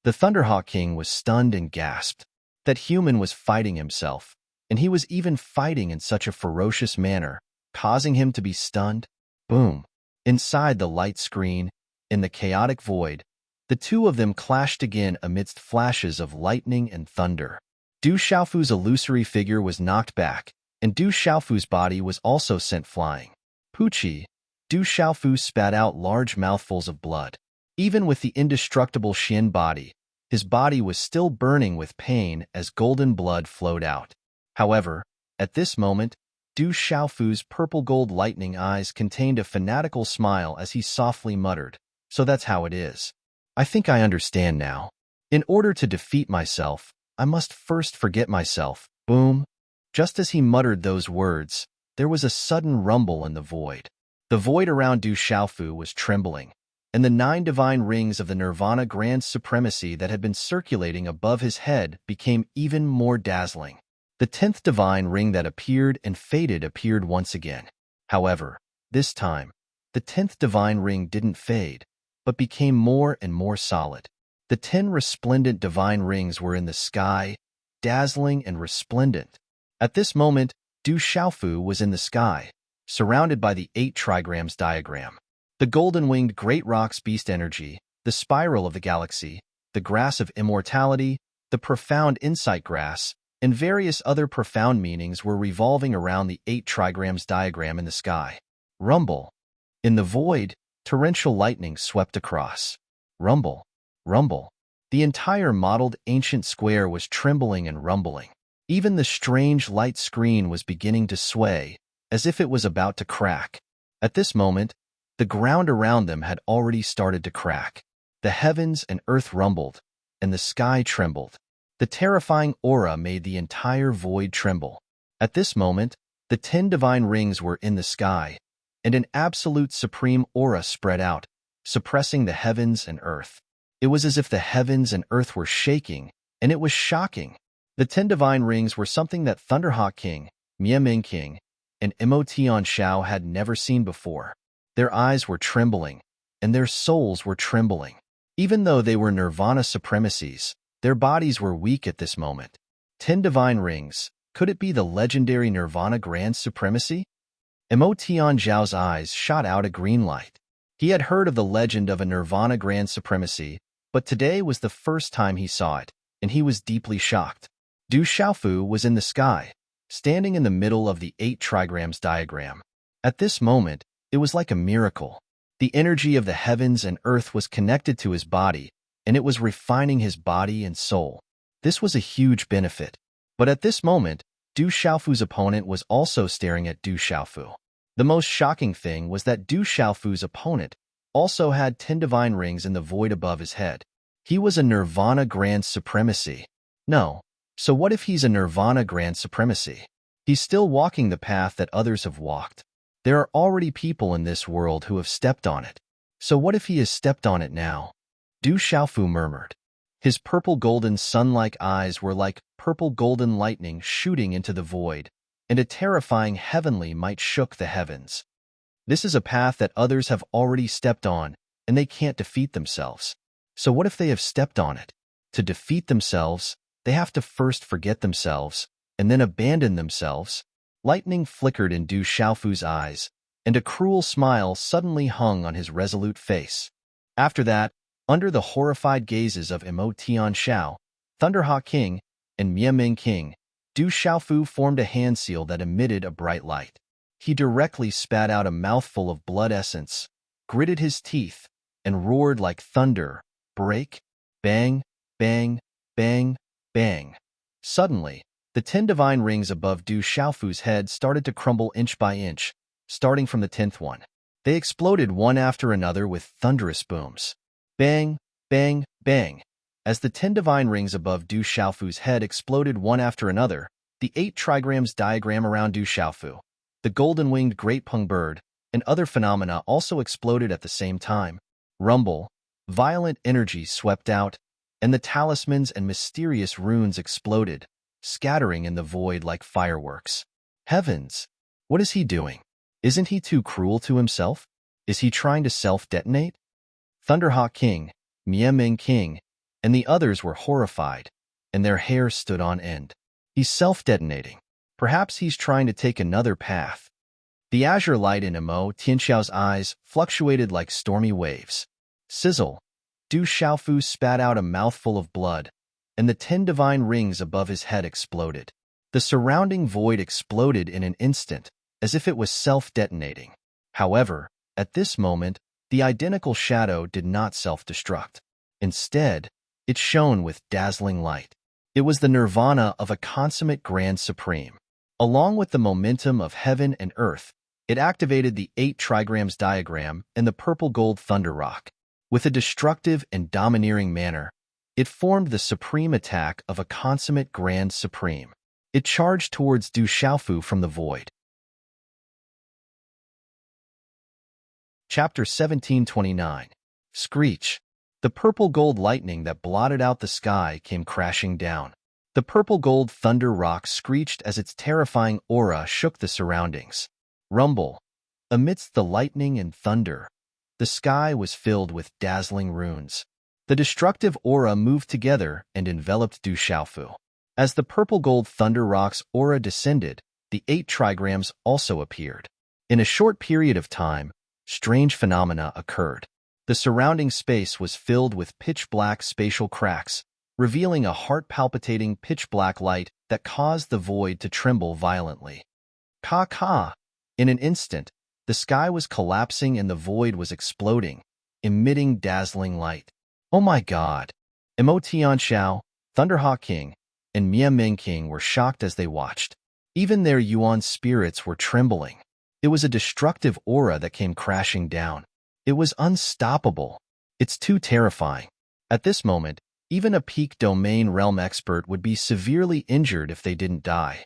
The Thunderhawk King was stunned and gasped. That human was fighting himself, and he was even fighting in such a ferocious manner, causing him to be stunned. Boom! Inside the light screen, in the chaotic void, the two of them clashed again amidst flashes of lightning and thunder. Du Xiaofu's illusory figure was knocked back, and Du Xiaofu's body was also sent flying. Poochie! Du Xiaofu spat out large mouthfuls of blood. Even with the indestructible Shin body, his body was still burning with pain as golden blood flowed out. However, at this moment, Du Xiaofu's purple-gold lightning eyes contained a fanatical smile as he softly muttered, "So that's how it is. I think I understand now. In order to defeat myself, I must first forget myself." Boom! Just as he muttered those words, there was a sudden rumble in the void. The void around Du Xiaofu was trembling, and the 9 divine rings of the Nirvana Grand Supremacy that had been circulating above his head became even more dazzling. The 10th divine ring that appeared and faded appeared once again. However, this time, the 10th divine ring didn't fade, but became more and more solid. The The 10 resplendent divine rings were in the sky, dazzling and resplendent. At this moment, Du Xiaofu was in the sky, surrounded by the 8 trigrams diagram. The golden-winged great rock's beast energy, the spiral of the galaxy, the grass of immortality, the profound insight grass, and various other profound meanings were revolving around the 8 trigrams diagram in the sky. Rumble. In the void, torrential lightning swept across. Rumble. Rumble. The entire modeled ancient square was trembling and rumbling. Even the strange light screen was beginning to sway, as if it was about to crack. At this moment, the ground around them had already started to crack. The heavens and earth rumbled, and the sky trembled. The terrifying aura made the entire void tremble. At this moment, the 10 divine rings were in the sky, and an absolute supreme aura spread out, suppressing the heavens and earth. It was as if the heavens and earth were shaking, and it was shocking. The 10 divine rings were something that Thunderhawk King, Miaming King, and Emotion Shao had never seen before. Their eyes were trembling, and their souls were trembling. Even though they were nirvana supremacies, their bodies were weak at this moment. 10 divine rings, could it be the legendary nirvana grand supremacy? Emotion Zhao's eyes shot out a green light. He had heard of the legend of a nirvana grand supremacy, but today was the first time he saw it, and he was deeply shocked. Du Xiaofu was in the sky, standing in the middle of the 8 trigrams diagram. At this moment, it was like a miracle. The energy of the heavens and earth was connected to his body, and it was refining his body and soul. This was a huge benefit. But at this moment, Du Xiaofu's opponent was also staring at Du Xiaofu. The most shocking thing was that Du Xiaofu's opponent also had 10 divine rings in the void above his head. He was a nirvana grand supremacy. No. So what if he's a nirvana grand supremacy? He's still walking the path that others have walked. There are already people in this world who have stepped on it. So what if he has stepped on it now? Du Xiaofu murmured. His purple-golden sun-like eyes were like purple-golden lightning shooting into the void, and a terrifying heavenly might shook the heavens. This is a path that others have already stepped on, and they can't defeat themselves. So what if they have stepped on it? To defeat themselves, they have to first forget themselves, and then abandon themselves. Lightning flickered in Du Xiaofu's eyes, and a cruel smile suddenly hung on his resolute face. After that, under the horrified gazes of Emotion Shao, Thunderhawk King, and Miaming King, Du Xiaofu formed a hand seal that emitted a bright light. He directly spat out a mouthful of blood essence, gritted his teeth, and roared like thunder. Break, bang, bang, bang, bang. Suddenly, the 10 divine rings above Du Xiaofu's head started to crumble inch by inch, starting from the 10th one. They exploded one after another with thunderous booms. Bang, bang, bang. As the 10 divine rings above Du Xiaofu's head exploded one after another, the 8 trigrams diagram around Du Xiaofu, the golden-winged great pung bird, and other phenomena also exploded at the same time. Rumble, violent energy swept out, and the talismans and mysterious runes exploded, scattering in the void like fireworks. Heavens! What is he doing? Isn't he too cruel to himself? Is he trying to self-detonate? Thunderhawk King, Miaming King, and the others were horrified, and their hair stood on end. He's self-detonating. Perhaps he's trying to take another path. The azure light in Emo Tianxiao's eyes fluctuated like stormy waves. Sizzle! Du Xiaofu spat out a mouthful of blood, and the 10 divine rings above his head exploded. The surrounding void exploded in an instant, as if it was self-detonating. However, at this moment, the identical shadow did not self-destruct. Instead, it shone with dazzling light. It was the nirvana of a consummate Grand Supreme. Along with the momentum of heaven and earth, it activated the 8 trigrams diagram and the purple-gold thunder rock. With a destructive and domineering manner, it formed the supreme attack of a consummate Grand Supreme. It charged towards Du Xiaofu from the void. Chapter 1729. Screech. The purple-gold lightning that blotted out the sky came crashing down. The purple-gold thunder rock screeched as its terrifying aura shook the surroundings. Rumble. Amidst the lightning and thunder, the sky was filled with dazzling runes. The destructive aura moved together and enveloped Du Xiaofu. As the purple-gold thunder rock's aura descended, the 8 trigrams also appeared. In a short period of time, strange phenomena occurred. The surrounding space was filled with pitch-black spatial cracks, revealing a heart-palpitating pitch-black light that caused the void to tremble violently. Ka! In an instant, the sky was collapsing and the void was exploding, emitting dazzling light. Oh my God! Mo Tianxiao, Thunderhawk King, and Mia Ming King were shocked as they watched. Even their Yuan spirits were trembling. It was a destructive aura that came crashing down. It was unstoppable. It's too terrifying. At this moment, even a peak domain realm expert would be severely injured if they didn't die.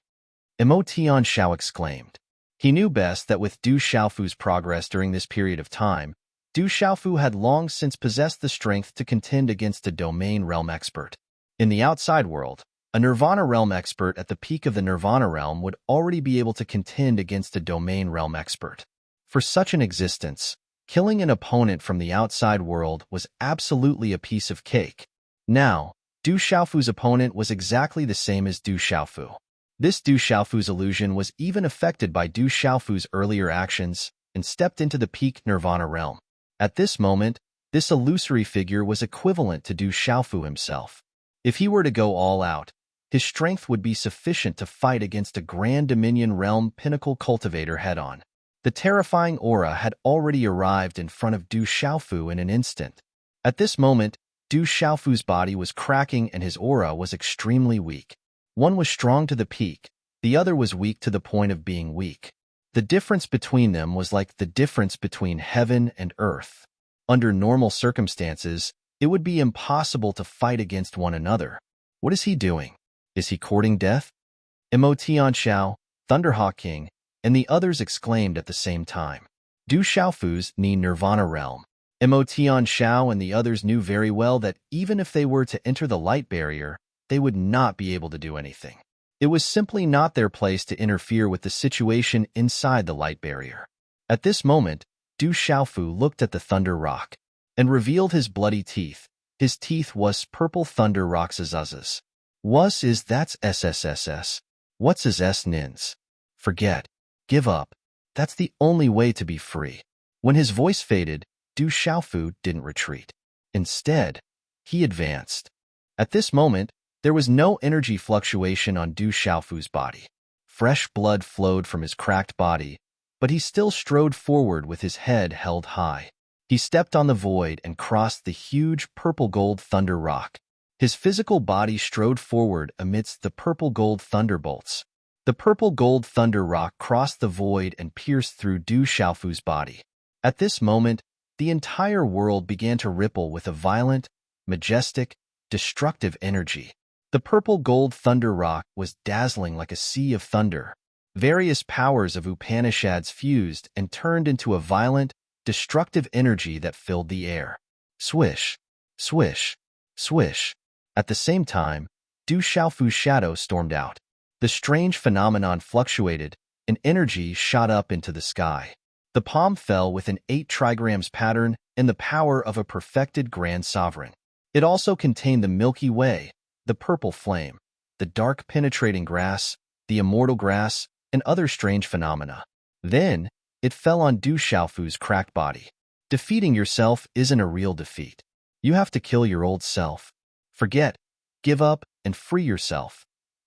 Mo Tianxiao exclaimed. He knew best that with Du Xiaofu's progress during this period of time, Du Xiaofu had long since possessed the strength to contend against a domain realm expert. In the outside world, a Nirvana realm expert at the peak of the Nirvana realm would already be able to contend against a domain realm expert. For such an existence, killing an opponent from the outside world was absolutely a piece of cake. Now, Du Xiaofu's opponent was exactly the same as Du Xiaofu. This Du Xiaofu's illusion was even affected by Du Xiaofu's earlier actions and stepped into the peak Nirvana realm. At this moment, this illusory figure was equivalent to Du Xiaofu himself. If he were to go all out, his strength would be sufficient to fight against a Grand Dominion Realm Pinnacle Cultivator head-on. The terrifying aura had already arrived in front of Du Xiaofu in an instant. At this moment, Du Xiaofu's body was cracking and his aura was extremely weak. One was strong to the peak, the other was weak to the point of being weak. The difference between them was like the difference between heaven and earth. Under normal circumstances, it would be impossible to fight against one another. What is he doing? Is he courting death? Mo Tianxiao, Thunderhawk King, and the others exclaimed at the same time. Du Xiaofu's Nirvana realm. Mo Tianxiao and the others knew very well that even if they were to enter the light barrier, they would not be able to do anything. It was simply not their place to interfere with the situation inside the light barrier. At this moment, Du Xiaofu looked at the thunder rock and revealed his bloody teeth. His teeth was purple thunder rocks azuzes. Was is that's SSSS. What's his S nins? Forget. Give up. That's the only way to be free. When his voice faded, Du Xiaofu didn't retreat. Instead, he advanced. At this moment, there was no energy fluctuation on Du Xiaofu's body. Fresh blood flowed from his cracked body, but he still strode forward with his head held high. He stepped on the void and crossed the huge purple-gold thunder rock. His physical body strode forward amidst the purple-gold thunderbolts. The purple-gold thunder rock crossed the void and pierced through Du Xiaofu's body. At this moment, the entire world began to ripple with a violent, majestic, destructive energy. The purple-gold thunder rock was dazzling like a sea of thunder. Various powers of Upanishads fused and turned into a violent, destructive energy that filled the air. Swish, swish, swish. At the same time, Du Xiaofu's shadow stormed out. The strange phenomenon fluctuated, and energy shot up into the sky. The palm fell with an 8 trigrams pattern and the power of a perfected Grand Sovereign. It also contained the Milky Way, the purple flame, the dark penetrating grass, the immortal grass, and other strange phenomena. Then, it fell on Du Xiaofu's cracked body. Defeating yourself isn't a real defeat. You have to kill your old self. Forget, give up, and free yourself.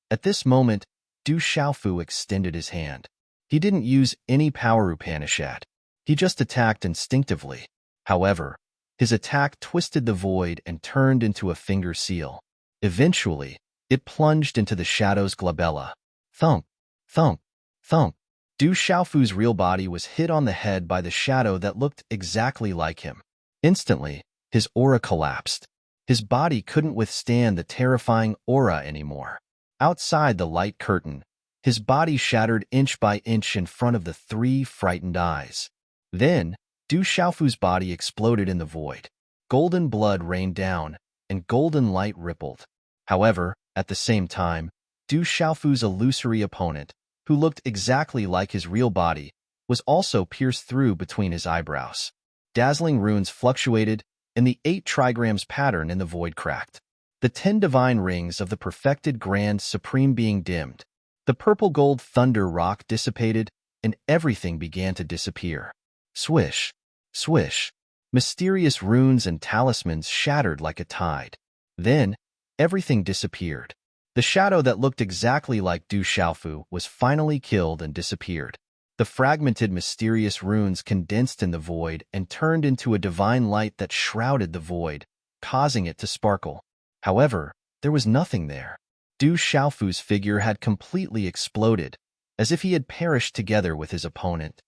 At this moment, Du Xiaofu extended his hand. He didn't use any power Upanishad. He just attacked instinctively. However, his attack twisted the void and turned into a finger seal. Eventually, it plunged into the shadow's glabella. Thump, thump, thump. Du Xiaofu's real body was hit on the head by the shadow that looked exactly like him. Instantly, his aura collapsed. His body couldn't withstand the terrifying aura anymore. Outside the light curtain, his body shattered inch by inch in front of the 3 frightened eyes. Then, Du Xiaofu's body exploded in the void. Golden blood rained down, and golden light rippled. However, at the same time, Du Xiaofu's illusory opponent, who looked exactly like his real body, was also pierced through between his eyebrows. Dazzling runes fluctuated, and the 8 trigrams pattern in the void cracked. The 10 divine rings of the perfected grand supreme being dimmed. The purple-gold thunder rock dissipated, and everything began to disappear. Swish, swish. Mysterious runes and talismans shattered like a tide. Then, everything disappeared. The shadow that looked exactly like Du Xiaofu was finally killed and disappeared. The fragmented mysterious runes condensed in the void and turned into a divine light that shrouded the void, causing it to sparkle. However, there was nothing there. Du Xiaofu's figure had completely exploded, as if he had perished together with his opponent.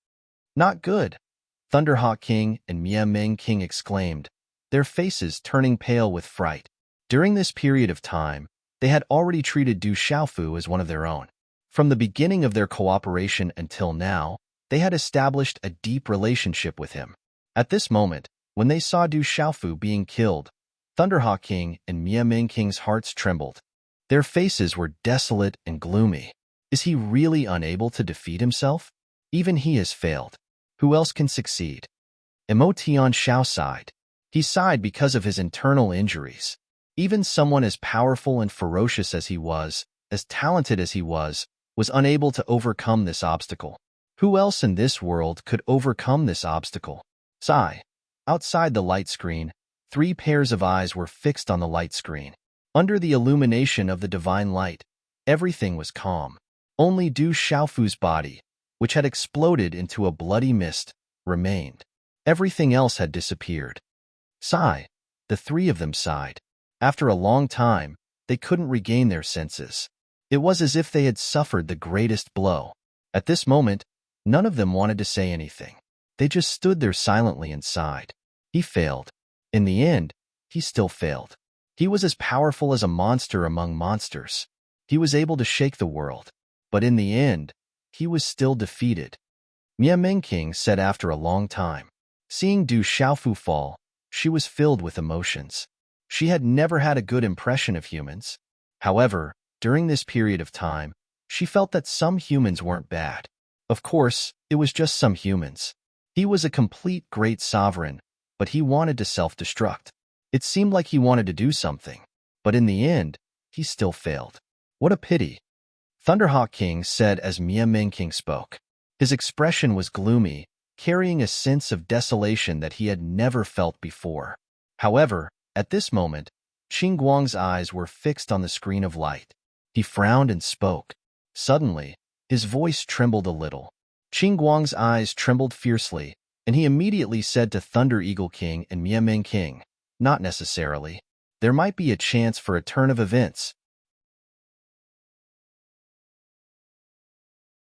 Not good, Thunderhawk King and Mia Meng King exclaimed, their faces turning pale with fright. During this period of time, they had already treated Du Xiaofu as one of their own. From the beginning of their cooperation until now, they had established a deep relationship with him. At this moment, when they saw Du Xiaofu being killed, Thunderhawk King and Mia Ming King's hearts trembled. Their faces were desolate and gloomy. Is he really unable to defeat himself? Even he has failed. Who else can succeed? Emo Tianxiao sighed. He sighed because of his internal injuries. Even someone as powerful and ferocious as he was, as talented as he was unable to overcome this obstacle. Who else in this world could overcome this obstacle? Sigh. Outside the light screen, 3 pairs of eyes were fixed on the light screen. Under the illumination of the divine light, everything was calm. Only Du Xiaofu's body, which had exploded into a bloody mist, remained. Everything else had disappeared. Sigh. The 3 of them sighed. After a long time, they couldn't regain their senses. It was as if they had suffered the greatest blow. At this moment, none of them wanted to say anything. They just stood there silently and sighed. He failed. In the end, he still failed. He was as powerful as a monster among monsters. He was able to shake the world. But in the end, he was still defeated. Mia Mengqing said after a long time. Seeing Du Xiaofu fall, she was filled with emotions. She had never had a good impression of humans. However, during this period of time, she felt that some humans weren't bad. Of course, it was just some humans. He was a complete great sovereign, but he wanted to self-destruct. It seemed like he wanted to do something, but in the end, he still failed. What a pity, Thunderhawk King said as Mia Mengqing spoke. His expression was gloomy, carrying a sense of desolation that he had never felt before. However, at this moment, Qing Guang's eyes were fixed on the screen of light. He frowned and spoke. Suddenly, his voice trembled a little. Qing Guang's eyes trembled fiercely, and he immediately said to Thunder Eagle King and Mia Meng King, "Not necessarily. There might be a chance for a turn of events."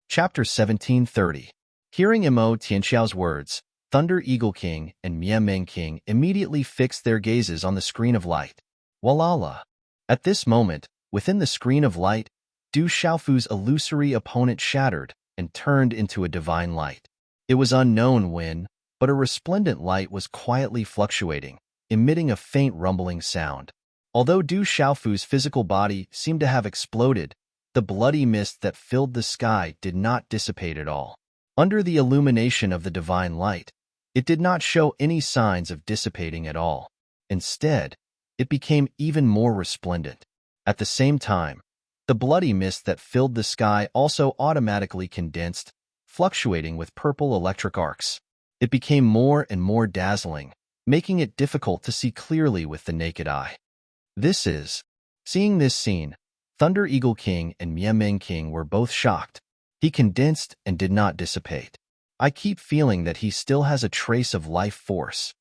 Chapter 1730. Hearing Emo Tianxiao's words, Thunder Eagle King and Mia Meng King immediately fixed their gazes on the screen of light. Walala! At this moment, within the screen of light, Du Xiaofu's illusory opponent shattered and turned into a divine light. It was unknown when, but a resplendent light was quietly fluctuating, emitting a faint rumbling sound. Although Du Xiaofu's physical body seemed to have exploded, the bloody mist that filled the sky did not dissipate at all. Under the illumination of the divine light, it did not show any signs of dissipating at all. Instead, it became even more resplendent. At the same time, the bloody mist that filled the sky also automatically condensed, fluctuating with purple electric arcs. It became more and more dazzling, making it difficult to see clearly with the naked eye. Seeing this scene, Thunder Eagle King and Mia Meng King were both shocked. He condensed and did not dissipate. I keep feeling that he still has a trace of life force.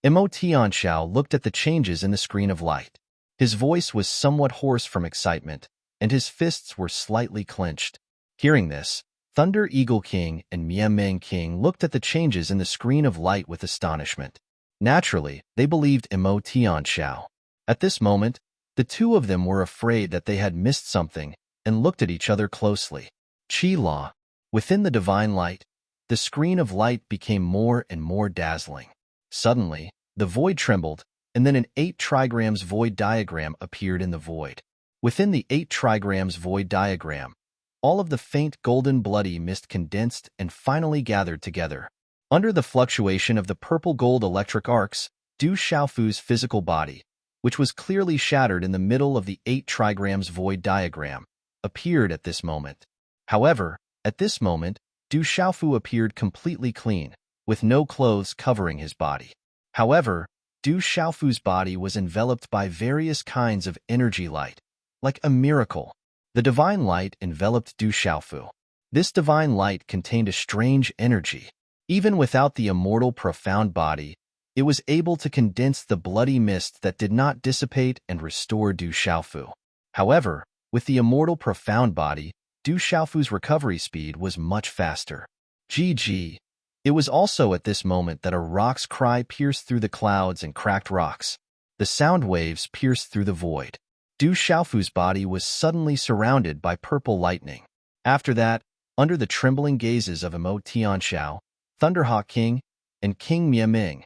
Emo Tianxiao looked at the changes in the screen of light. His voice was somewhat hoarse from excitement, and his fists were slightly clenched. Hearing this, Thunder Eagle King and Mia Meng King looked at the changes in the screen of light with astonishment. Naturally, they believed Emo Tianxiao. At this moment, the two of them were afraid that they had missed something and looked at each other closely. Qi La. Within the divine light, the screen of light became more and more dazzling. Suddenly, the void trembled, and then an 8 trigrams void diagram appeared in the void. Within the 8 trigrams void diagram, all of the faint golden bloody mist condensed and finally gathered together. Under the fluctuation of the purple-gold electric arcs, Du Xiaofu's physical body, which was clearly shattered in the middle of the 8 trigrams void diagram, appeared at this moment. However, at this moment, Du Xiaofu appeared completely clean, with no clothes covering his body. However, Du Xiaofu's body was enveloped by various kinds of energy light, like a miracle. The divine light enveloped Du Xiaofu. This divine light contained a strange energy. Even without the immortal profound body, it was able to condense the bloody mist that did not dissipate and restore Du Xiaofu. However, with the immortal profound body, Du Xiaofu's recovery speed was much faster. GG. It was also at this moment that a rock's cry pierced through the clouds and cracked rocks. The sound waves pierced through the void. Du Xiaofu's body was suddenly surrounded by purple lightning. After that, under the trembling gazes of Emo Tianxiao, Thunderhawk King, and King Miaming,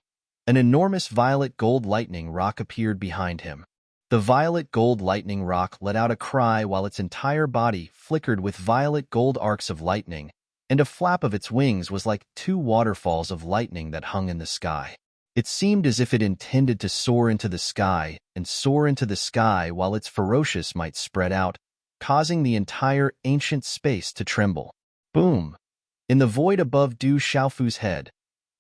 an enormous violet gold lightning rock appeared behind him. The violet gold lightning rock let out a cry while its entire body flickered with violet gold arcs of lightning, and a flap of its wings was like 2 waterfalls of lightning that hung in the sky. It seemed as if it intended to soar into the sky and soar into the sky while its ferocious might spread out, causing the entire ancient space to tremble. Boom! In the void above Du Xiaofu's head,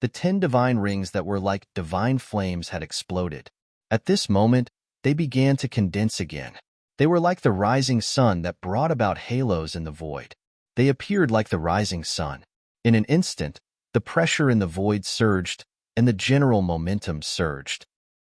the 10 divine rings that were like divine flames had exploded. At this moment, they began to condense again. They were like the rising sun that brought about halos in the void. They appeared like the rising sun. In an instant, the pressure in the void surged, and the general momentum surged.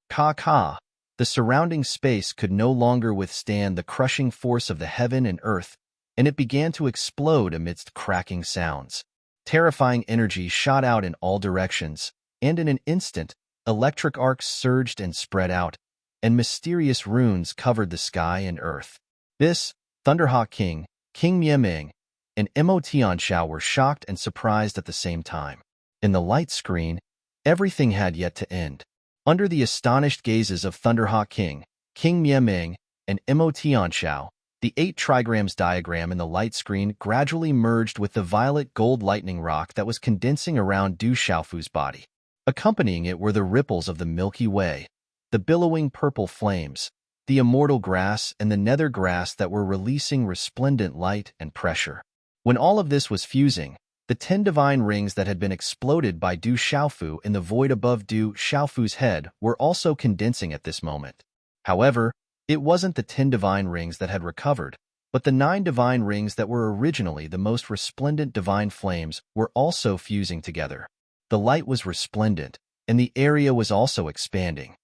Ka. The surrounding space could no longer withstand the crushing force of the heaven and earth, and it began to explode amidst cracking sounds. Terrifying energy shot out in all directions, and in an instant, electric arcs surged and spread out, and mysterious runes covered the sky and earth. This, Thunderhawk King, King Miaming, and Emo Tianxiao were shocked and surprised at the same time. In the light screen, everything had yet to end. Under the astonished gazes of Thunderhawk King, King Miaming, and Emo Tianxiao, the 8 trigrams diagram in the light screen gradually merged with the violet gold lightning rock that was condensing around Du Xiaofu's body. Accompanying it were the ripples of the Milky Way, the billowing purple flames, the immortal grass and the nether grass that were releasing resplendent light and pressure. When all of this was fusing, the 10 divine rings that had been exploded by Du Xiaofu in the void above Du Xiaofu's head were also condensing at this moment. However, it wasn't the 10 divine rings that had recovered, but the 9 divine rings that were originally the most resplendent divine flames were also fusing together. The light was resplendent, and the area was also expanding.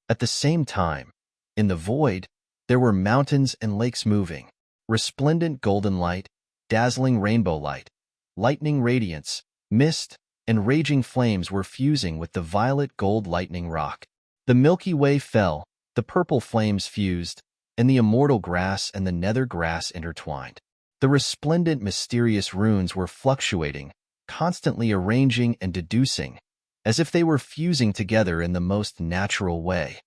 At the same time, in the void, there were mountains and lakes moving. Resplendent golden light, dazzling rainbow light, lightning radiance, mist, and raging flames were fusing with the violet gold lightning rock. The Milky Way fell, the purple flames fused, and the immortal grass and the nether grass intertwined. The resplendent mysterious runes were fluctuating, constantly arranging and deducing, as if they were fusing together in the most natural way.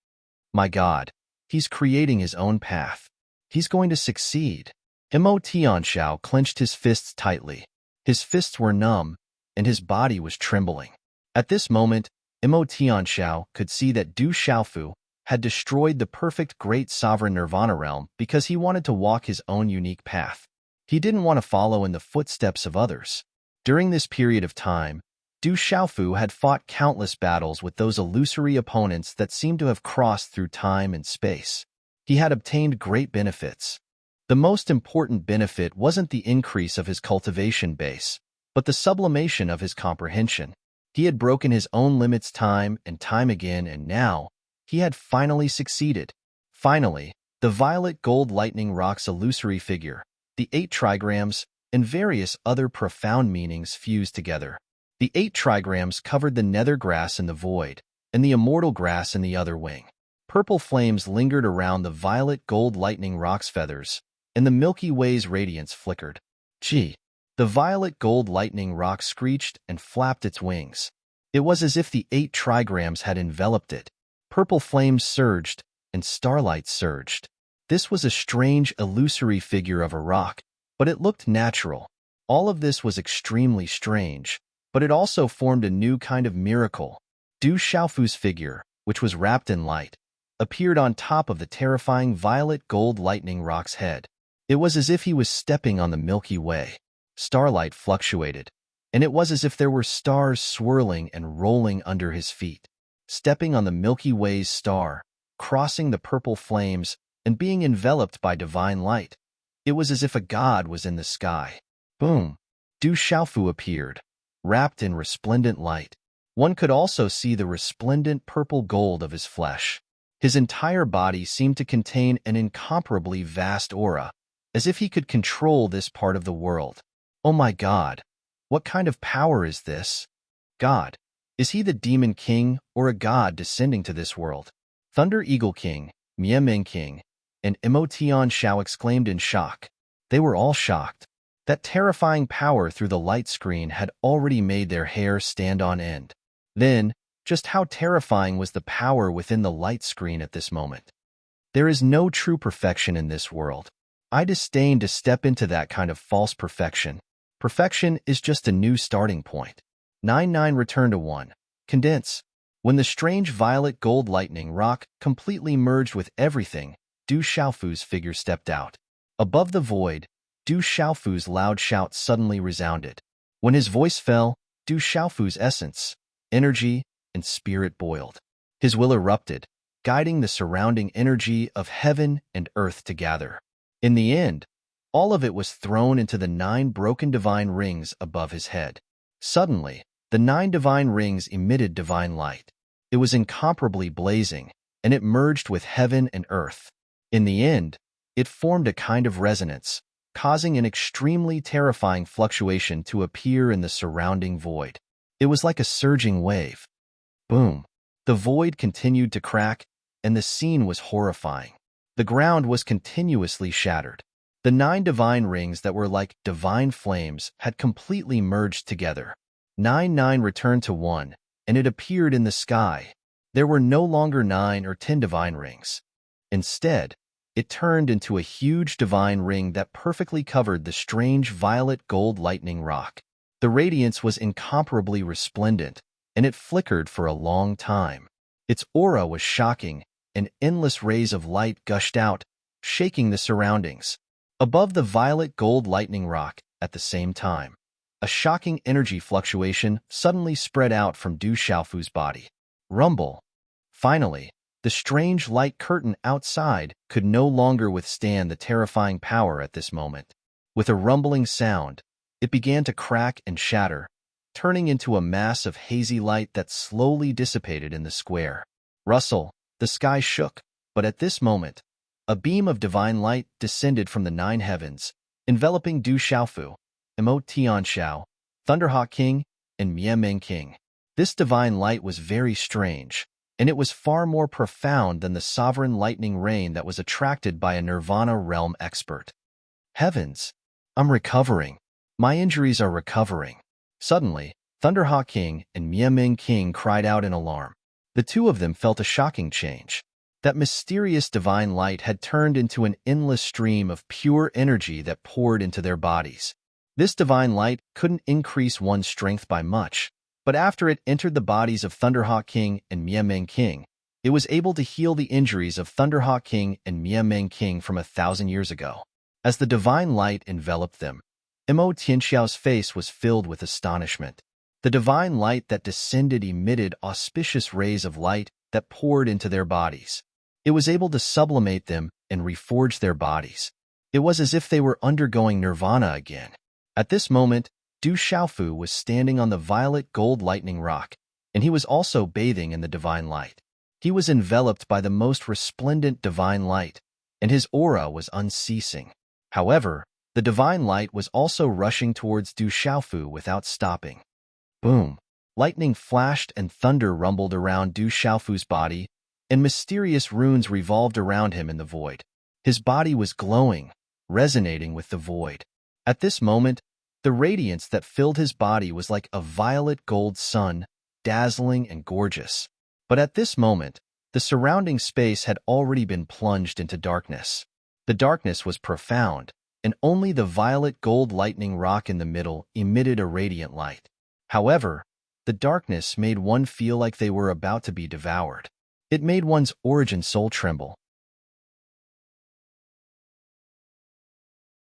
My God, he's creating his own path. He's going to succeed. Emo Tianxiao clenched his fists tightly. His fists were numb, and his body was trembling. At this moment, Emo Tianxiao could see that Du Xiaofu had destroyed the perfect great sovereign nirvana realm because he wanted to walk his own unique path. He didn't want to follow in the footsteps of others. During this period of time, Du Xiaofu had fought countless battles with those illusory opponents that seemed to have crossed through time and space. He had obtained great benefits. The most important benefit wasn't the increase of his cultivation base, but the sublimation of his comprehension. He had broken his own limits time and time again, and now, he had finally succeeded. Finally, the violet gold lightning rock's illusory figure, the 8 trigrams, and various other profound meanings fused together. The 8 trigrams covered the nether grass in the void, and the immortal grass in the other wing. Purple flames lingered around the violet gold lightning rock's feathers, and the Milky Way's radiance flickered. The violet gold lightning rock screeched and flapped its wings. It was as if the 8 trigrams had enveloped it. Purple flames surged, and starlight surged. This was a strange, illusory figure of a rock, but it looked natural. All of this was extremely strange, but it also formed a new kind of miracle. Du Xiaofu's figure, which was wrapped in light, appeared on top of the terrifying violet gold lightning rock's head. It was as if he was stepping on the Milky Way. Starlight fluctuated, and it was as if there were stars swirling and rolling under his feet. Stepping on the Milky Way's star, crossing the purple flames, and being enveloped by divine light. It was as if a god was in the sky. Boom! Du Xiaofu appeared, wrapped in resplendent light. One could also see the resplendent purple gold of his flesh. His entire body seemed to contain an incomparably vast aura, as if he could control this part of the world. Oh my God! What kind of power is this? God, is he the Demon King or a god descending to this world? Thunder Eagle King, Meng King, and Emotion Shao exclaimed in shock. They were all shocked. That terrifying power through the light screen had already made their hair stand on end. Then, just how terrifying was the power within the light screen at this moment? There is no true perfection in this world. I disdain to step into that kind of false perfection. Perfection is just a new starting point. 9-9 Return to 1. Condense. When the strange violet gold lightning rock completely merged with everything, Du Xiaofu's figure stepped out. Above the void, Du Xiaofu's loud shout suddenly resounded. When his voice fell, Du Xiaofu's essence, energy, and spirit boiled. His will erupted, guiding the surrounding energy of heaven and earth together. In the end, all of it was thrown into the 9 broken divine rings above his head. Suddenly, the 9 divine rings emitted divine light. It was incomparably blazing, and it merged with heaven and earth. In the end, it formed a kind of resonance, causing an extremely terrifying fluctuation to appear in the surrounding void. It was like a surging wave. Boom! The void continued to crack, and the scene was horrifying. The ground was continuously shattered. The 9 divine rings that were like divine flames had completely merged together. 9-9 returned to 1, and it appeared in the sky. There were no longer 9 or 10 divine rings. Instead, it turned into a huge divine ring that perfectly covered the strange violet gold lightning rock. The radiance was incomparably resplendent, and it flickered for a long time. Its aura was shocking, and endless rays of light gushed out, shaking the surroundings. Above the violet gold lightning rock, at the same time, a shocking energy fluctuation suddenly spread out from Du Xiaofu's body. Rumble. Finally, the strange light curtain outside could no longer withstand the terrifying power at this moment. With a rumbling sound, it began to crack and shatter, turning into a mass of hazy light that slowly dissipated in the square. Rustle. The sky shook, but at this moment, a beam of divine light descended from the 9 heavens, enveloping Du Xiaofu, Emotion Shao, Thunderhawk King, and Meng King. This divine light was very strange, and it was far more profound than the sovereign lightning rain that was attracted by a Nirvana realm expert. Heavens! I'm recovering. My injuries are recovering. Suddenly, Thunderhawk King and Meng King cried out in alarm. The two of them felt a shocking change. That mysterious divine light had turned into an endless stream of pure energy that poured into their bodies. This divine light couldn't increase one's strength by much, but after it entered the bodies of Thunderhawk King and Meng King, it was able to heal the injuries of Thunderhawk King and Meng King from 1,000 years ago. As the divine light enveloped them, Mo Tianxiao's face was filled with astonishment. The divine light that descended emitted auspicious rays of light that poured into their bodies. It was able to sublimate them and reforge their bodies. It was as if they were undergoing nirvana again. At this moment, Du Xiaofu was standing on the violet gold lightning rock, and he was also bathing in the divine light. He was enveloped by the most resplendent divine light, and his aura was unceasing. However, the divine light was also rushing towards Du Xiaofu without stopping. Boom! Lightning flashed and thunder rumbled around Du Xiaofu's body, and mysterious runes revolved around him in the void. His body was glowing, resonating with the void. At this moment, the radiance that filled his body was like a violet gold sun, dazzling and gorgeous. But at this moment, the surrounding space had already been plunged into darkness. The darkness was profound, and only the violet gold lightning rock in the middle emitted a radiant light. However, The darkness made one feel like they were about to be devoured. It made one's origin soul tremble.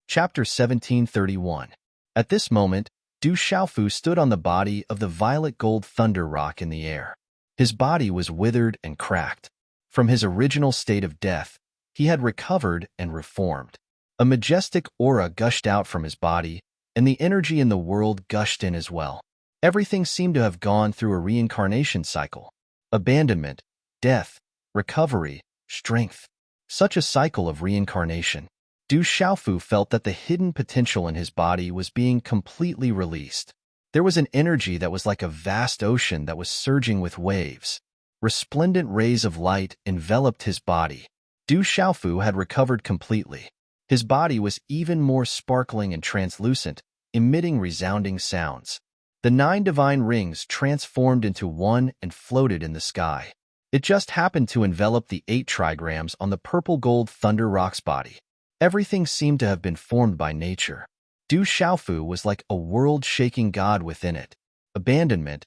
Chapter 1731. At this moment, Du Xiaofu stood on the body of the violet gold thunder rock in the air. His body was withered and cracked. From his original state of death, he had recovered and reformed. A majestic aura gushed out from his body, and the energy in the world gushed in as well. Everything seemed to have gone through a reincarnation cycle. Abandonment, death, recovery, strength. Such a cycle of reincarnation. Du Xiaofu felt that the hidden potential in his body was being completely released. There was an energy that was like a vast ocean that was surging with waves. Resplendent rays of light enveloped his body. Du Xiaofu had recovered completely. His body was even more sparkling and translucent, emitting resounding sounds. The 9 divine rings transformed into one and floated in the sky. It just happened to envelop the 8 trigrams on the purple gold thunder rock's body. Everything seemed to have been formed by nature. Du Xiaofu was like a world-shaking god within it. Abandonment,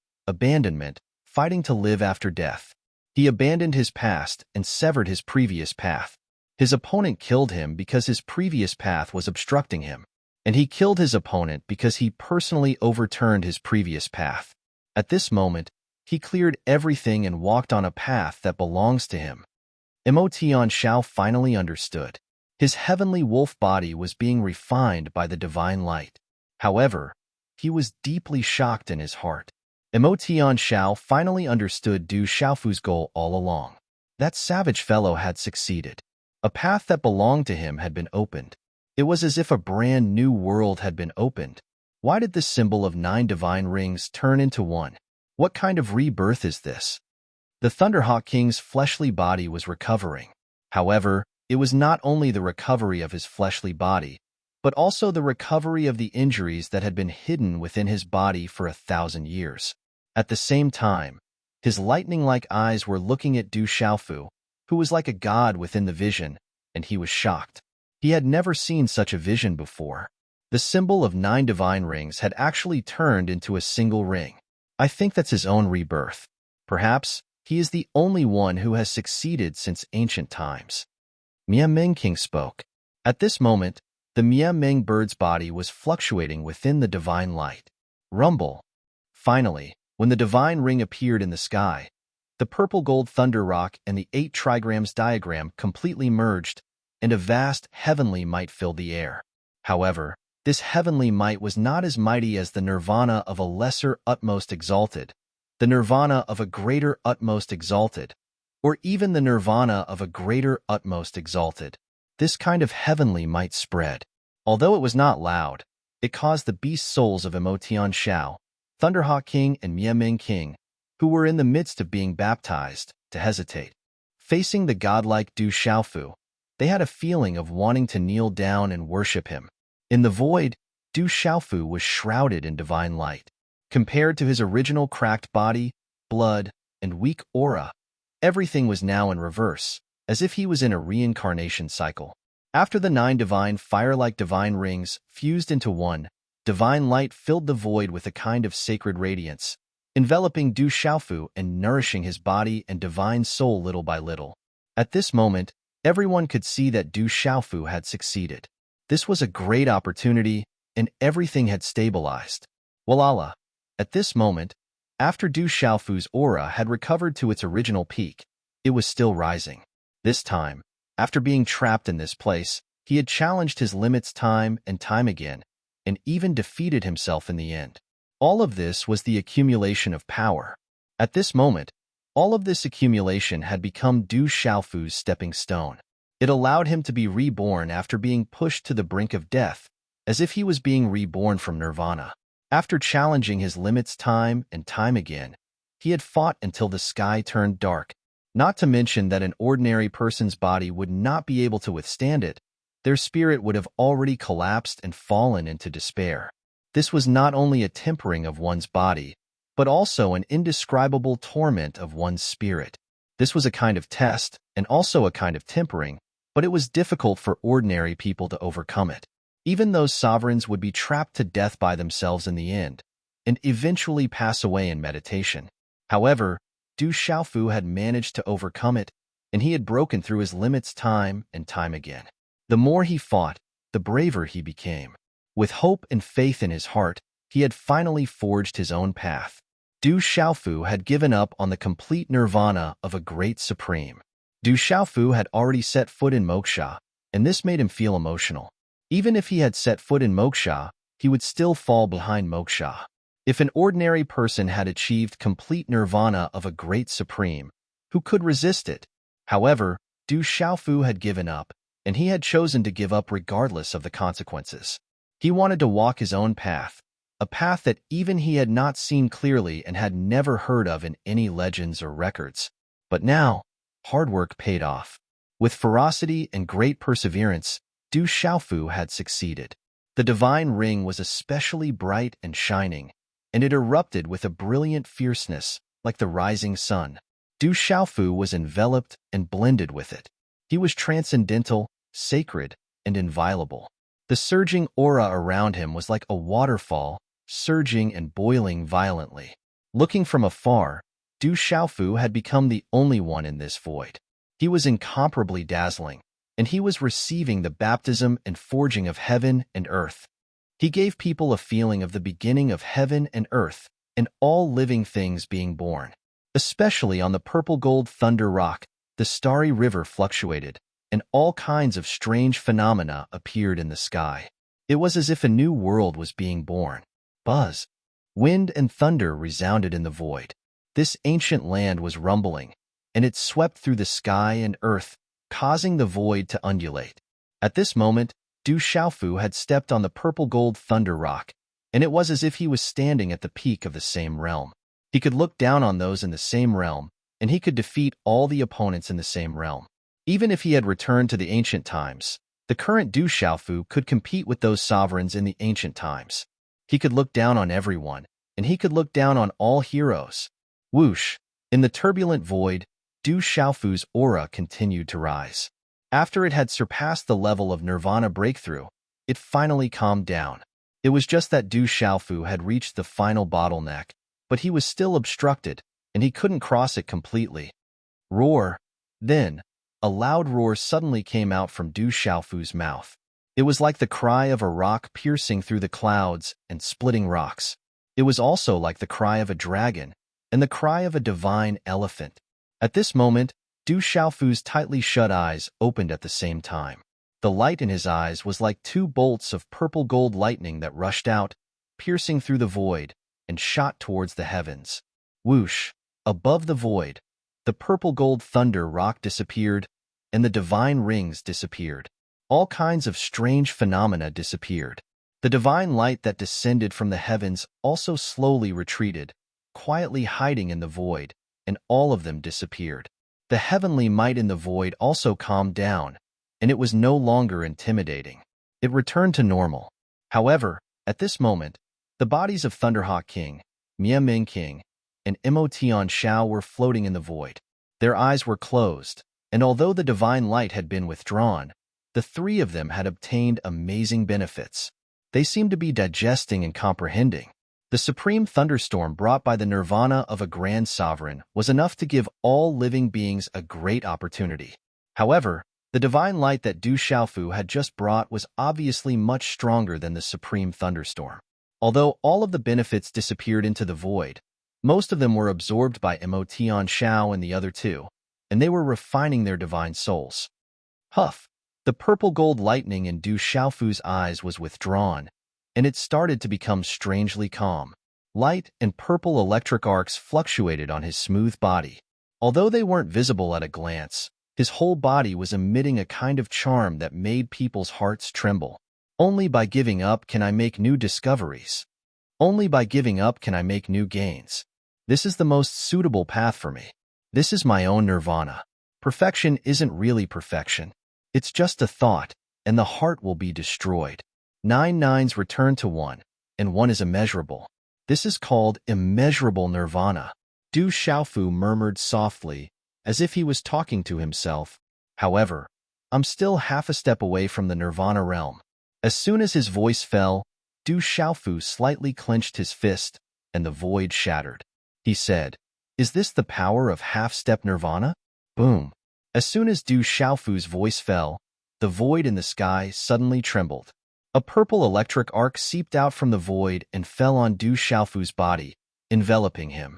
fighting to live after death. He abandoned his past and severed his previous path. His opponent killed him because his previous path was obstructing him. And he killed his opponent because he personally overturned his previous path. At this moment, he cleared everything and walked on a path that belongs to him. Mo Tianxiao finally understood. His heavenly wolf body was being refined by the divine light. However, he was deeply shocked in his heart. Mo Tianxiao finally understood Du Xiaofu's goal all along. That savage fellow had succeeded. A path that belonged to him had been opened. It was as if a brand new world had been opened. Why did the symbol of 9 divine rings turn into one? What kind of rebirth is this? The Thunderhawk King's fleshly body was recovering. However, it was not only the recovery of his fleshly body, but also the recovery of the injuries that had been hidden within his body for 1,000 years. At the same time, his lightning-like eyes were looking at Du Xiaofu, who was like a god within the vision, and he was shocked. He had never seen such a vision before. The symbol of 9 divine rings had actually turned into a single ring. I think that's his own rebirth. Perhaps he is the only one who has succeeded since ancient times. Miameng King spoke. At this moment, the Miameng bird's body was fluctuating within the divine light. Rumble. Finally, when the divine ring appeared in the sky, the purple gold thunder rock and the 8 trigrams diagram completely merged, and a vast heavenly might filled the air. However, this heavenly might was not as mighty as the nirvana of a lesser utmost exalted, the nirvana of a greater utmost exalted, or even the nirvana of a greater utmost exalted. This kind of heavenly might spread. Although it was not loud, it caused the beast souls of Mo Tianxiao, Thunderhawk King and Miameng King, who were in the midst of being baptized, to hesitate. Facing the godlike Du Xiaofu, they had a feeling of wanting to kneel down and worship him. In the void, Du Xiaofu was shrouded in divine light. Compared to his original cracked body, blood, and weak aura, everything was now in reverse, as if he was in a reincarnation cycle. After the 9 divine fire-like divine rings fused into one, divine light filled the void with a kind of sacred radiance, enveloping Du Xiaofu and nourishing his body and divine soul little by little. At this moment, everyone could see that Du Xiaofu had succeeded. This was a great opportunity, and everything had stabilized. Walala. At this moment, after Du Xiaofu's aura had recovered to its original peak, it was still rising. This time, after being trapped in this place, he had challenged his limits time and time again, and even defeated himself in the end. All of this was the accumulation of power. At this moment, all of this accumulation had become Du Xiaofu's stepping stone. It allowed him to be reborn after being pushed to the brink of death, as if he was being reborn from nirvana. After challenging his limits time and time again, he had fought until the sky turned dark. Not to mention that an ordinary person's body would not be able to withstand it. Their spirit would have already collapsed and fallen into despair. This was not only a tempering of one's body, but also an indescribable torment of one's spirit. This was a kind of test and also a kind of tempering, but it was difficult for ordinary people to overcome it. Even those sovereigns would be trapped to death by themselves in the end. and eventually pass away in meditation. However, Du Xiaofu had managed to overcome it, and he had broken through his limits time and time again. The more he fought, the braver he became. With hope and faith in his heart, he had finally forged his own path. Du Xiaofu had given up on the complete nirvana of a great supreme. Du Xiaofu had already set foot in moksha, and this made him feel emotional. Even if he had set foot in moksha, he would still fall behind moksha. If an ordinary person had achieved complete nirvana of a great supreme, who could resist it? However, Du Xiaofu had given up, and he had chosen to give up regardless of the consequences. He wanted to walk his own path, a path that even he had not seen clearly and had never heard of in any legends or records. But now, hard work paid off. With ferocity and great perseverance, Du Xiaofu had succeeded. The divine ring was especially bright and shining, and it erupted with a brilliant fierceness like the rising sun. Du Xiaofu was enveloped and blended with it. He was transcendental, sacred, and inviolable. The surging aura around him was like a waterfall, surging and boiling violently. Looking from afar, Du Xiaofu had become the only one in this void. He was incomparably dazzling, and he was receiving the baptism and forging of heaven and earth. He gave people a feeling of the beginning of heaven and earth, and all living things being born. Especially on the purple gold thunder rock, the starry river fluctuated, and all kinds of strange phenomena appeared in the sky. It was as if a new world was being born. Buzz, wind and thunder resounded in the void. This ancient land was rumbling, and it swept through the sky and earth, causing the void to undulate. At this moment, Du Xiaofu had stepped on the purple gold thunder rock, and it was as if he was standing at the peak of the same realm. He could look down on those in the same realm, and he could defeat all the opponents in the same realm. Even if he had returned to the ancient times, the current Du Xiaofu could compete with those sovereigns in the ancient times. He could look down on everyone, and he could look down on all heroes. Whoosh! In the turbulent void, Du Xiaofu's aura continued to rise. After it had surpassed the level of nirvana breakthrough, it finally calmed down. It was just that Du Xiaofu had reached the final bottleneck, but he was still obstructed, and he couldn't cross it completely. Roar! Then, a loud roar suddenly came out from Du Xiaofu's mouth. It was like the cry of a rock piercing through the clouds and splitting rocks. It was also like the cry of a dragon and the cry of a divine elephant. At this moment, Du Xiaofu's tightly shut eyes opened at the same time. The light in his eyes was like two bolts of purple gold lightning that rushed out, piercing through the void, and shot towards the heavens. Whoosh! Above the void, the purple gold thunder rock disappeared, and the divine rings disappeared. All kinds of strange phenomena disappeared. The divine light that descended from the heavens also slowly retreated, quietly hiding in the void, and all of them disappeared. The heavenly might in the void also calmed down, and it was no longer intimidating. It returned to normal. However, at this moment, the bodies of Thunderhawk King, Mia Ming King, and Emotion Shao were floating in the void. Their eyes were closed, and although the divine light had been withdrawn, the three of them had obtained amazing benefits. They seemed to be digesting and comprehending. The supreme thunderstorm brought by the nirvana of a grand sovereign was enough to give all living beings a great opportunity. However, the divine light that Du Xiaofu had just brought was obviously much stronger than the supreme thunderstorm. Although all of the benefits disappeared into the void, most of them were absorbed by Emotion Shao and the other two, and they were refining their divine souls. Huff! The purple gold lightning in Du Xiaofu's eyes was withdrawn, and it started to become strangely calm. Light and purple electric arcs fluctuated on his smooth body. Although they weren't visible at a glance, his whole body was emitting a kind of charm that made people's hearts tremble. Only by giving up can I make new discoveries. Only by giving up can I make new gains. This is the most suitable path for me. This is my own nirvana. Perfection isn't really perfection. It's just a thought, and the heart will be destroyed. 9 nines return to 1, and 1 is immeasurable. This is called immeasurable nirvana. Du Xiaofu murmured softly, as if he was talking to himself. However, I'm still half a step away from the nirvana realm. As soon as his voice fell, Du Xiaofu slightly clenched his fist, and the void shattered. He said, "Is this the power of half-step nirvana?" Boom. As soon as Du Xiaofu's voice fell, the void in the sky suddenly trembled. A purple electric arc seeped out from the void and fell on Du Xiaofu's body, enveloping him.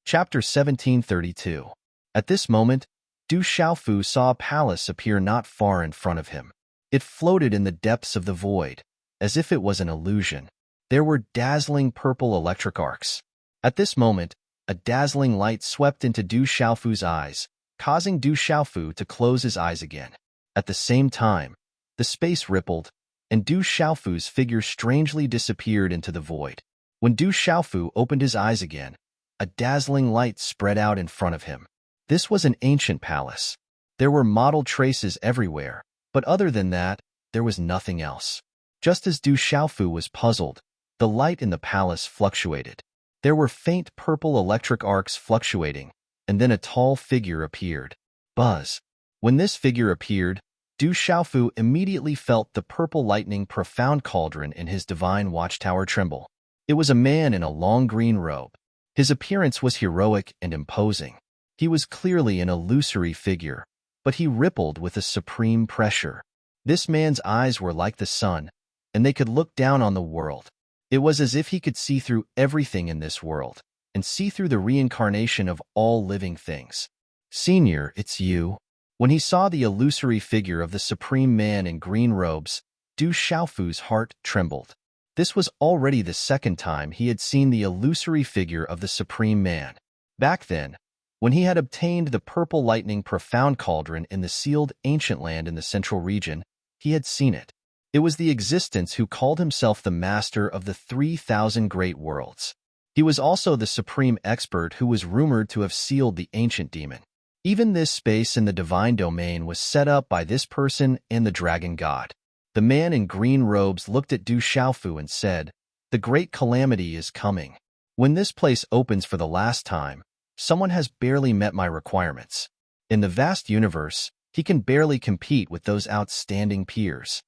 Chapter 1732. At this moment, Du Xiaofu saw a palace appear not far in front of him. It floated in the depths of the void, as if it was an illusion. There were dazzling purple electric arcs. At this moment, a dazzling light swept into Du Xiaofu's eyes, causing Du Xiaofu to close his eyes again. At the same time, the space rippled, and Du Xiaofu's figure strangely disappeared into the void. When Du Xiaofu opened his eyes again, a dazzling light spread out in front of him. This was an ancient palace. There were mottled traces everywhere, but other than that, there was nothing else. Just as Du Xiaofu was puzzled, the light in the palace fluctuated. There were faint purple electric arcs fluctuating, and then a tall figure appeared. Buzz. When this figure appeared, Du Xiaofu immediately felt the purple lightning profound cauldron in his divine watchtower tremble. It was a man in a long green robe. His appearance was heroic and imposing. He was clearly an illusory figure, but he rippled with a supreme pressure. This man's eyes were like the sun, and they could look down on the world. It was as if he could see through everything in this world, and see through the reincarnation of all living things. "Senior, it's you." When he saw the illusory figure of the supreme man in green robes, Du Xiaofu's heart trembled. This was already the second time he had seen the illusory figure of the supreme man. Back then, when he had obtained the purple lightning profound cauldron in the sealed ancient land in the central region, he had seen it. It was the existence who called himself the master of the 3,000 great worlds. He was also the supreme expert who was rumored to have sealed the ancient demon. Even this space in the divine domain was set up by this person and the dragon god. The man in green robes looked at Du Xiaofu and said, "The great calamity is coming. When this place opens for the last time, someone has barely met my requirements. In the vast universe, he can barely compete with those outstanding peers."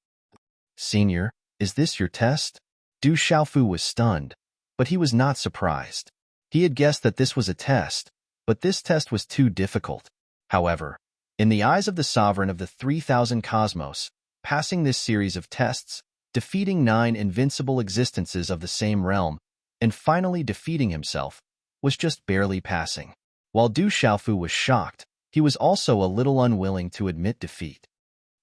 "Senior, is this your test?" Du Xiaofu was stunned, but he was not surprised. He had guessed that this was a test, but this test was too difficult. However, in the eyes of the sovereign of the 3,000 cosmos, passing this series of tests, defeating 9 invincible existences of the same realm, and finally defeating himself, was just barely passing. While Du Xiaofu was shocked, he was also a little unwilling to admit defeat.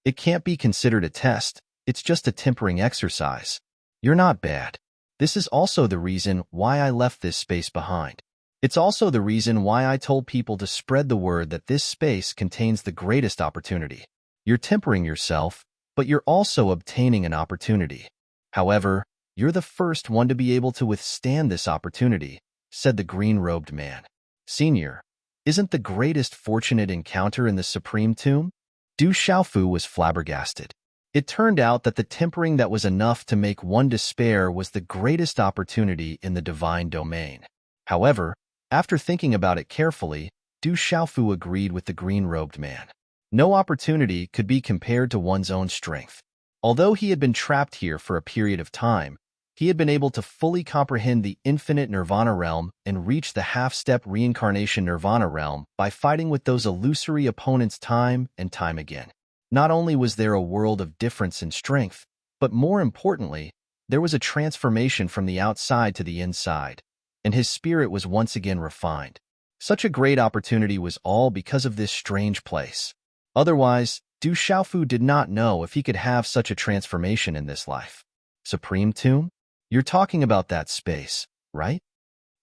"It can't be considered a test, it's just a tempering exercise. You're not bad. This is also the reason why I left this space behind. It's also the reason why I told people to spread the word that this space contains the greatest opportunity. You're tempering yourself, but you're also obtaining an opportunity. However, you're the first one to be able to withstand this opportunity," said the green-robed man. "Senior, isn't the greatest fortunate encounter in the Supreme Tomb?" Du Xiaofu was flabbergasted. It turned out that the tempering that was enough to make one despair was the greatest opportunity in the divine domain. However, after thinking about it carefully, Du Xiaofu agreed with the green-robed man. No opportunity could be compared to one's own strength. Although he had been trapped here for a period of time, he had been able to fully comprehend the infinite nirvana realm and reach the half-step reincarnation nirvana realm by fighting with those illusory opponents time and time again. Not only was there a world of difference in strength, but more importantly, there was a transformation from the outside to the inside, and his spirit was once again refined. Such a great opportunity was all because of this strange place. Otherwise, Du Xiaofu did not know if he could have such a transformation in this life. "Supreme Tomb? You're talking about that space, right?"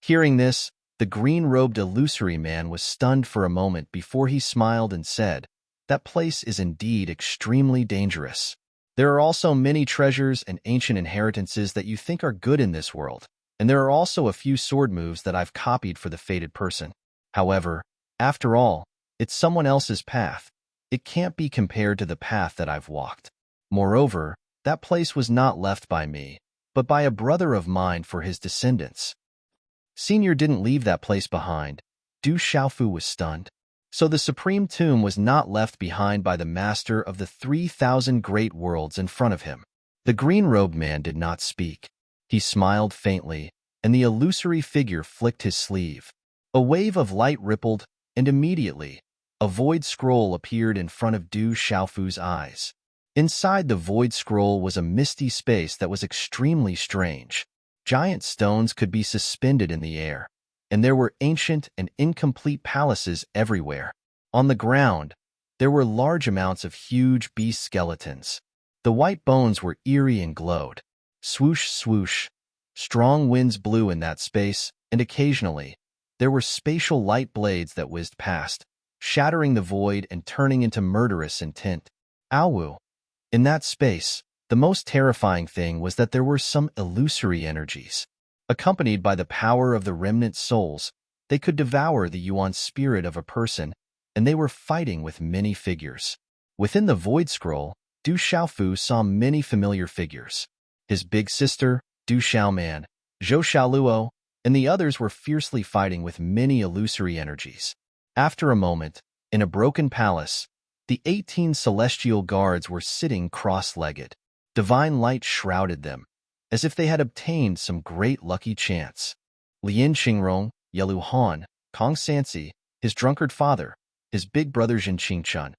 Hearing this, the green-robed illusory man was stunned for a moment before he smiled and said, "That place is indeed extremely dangerous. There are also many treasures and ancient inheritances that you think are good in this world, and there are also a few sword moves that I've copied for the fated person. However, after all, it's someone else's path. It can't be compared to the path that I've walked. Moreover, that place was not left by me, but by a brother of mine for his descendants." Senior didn't leave that place behind. Du Xiaofu was stunned. So the Supreme Tomb was not left behind by the master of the 3,000 great worlds in front of him. The green-robed man did not speak. He smiled faintly, and the illusory figure flicked his sleeve. A wave of light rippled, and immediately, a void scroll appeared in front of Du Xiaofu's eyes. Inside the void scroll was a misty space that was extremely strange. Giant stones could be suspended in the air, and there were ancient and incomplete palaces everywhere. On the ground, there were large amounts of huge beast skeletons. The white bones were eerie and glowed. Swoosh, swoosh. Strong winds blew in that space, and occasionally, there were spatial light blades that whizzed past, shattering the void and turning into murderous intent. Awu. In that space, the most terrifying thing was that there were some illusory energies. Accompanied by the power of the remnant souls, they could devour the yuan spirit of a person, and they were fighting with many figures. Within the void scroll, Du Xiaofu saw many familiar figures. His big sister, Du Xiaoman, Zhou Xiaoluo, and the others were fiercely fighting with many illusory energies. After a moment, in a broken palace, the 18 celestial guards were sitting cross-legged. Divine light shrouded them, as if they had obtained some great lucky chance. Lian Qingrong, Yelu Han, Kong Sansi, his drunkard father, his big brother Jin Qingchun,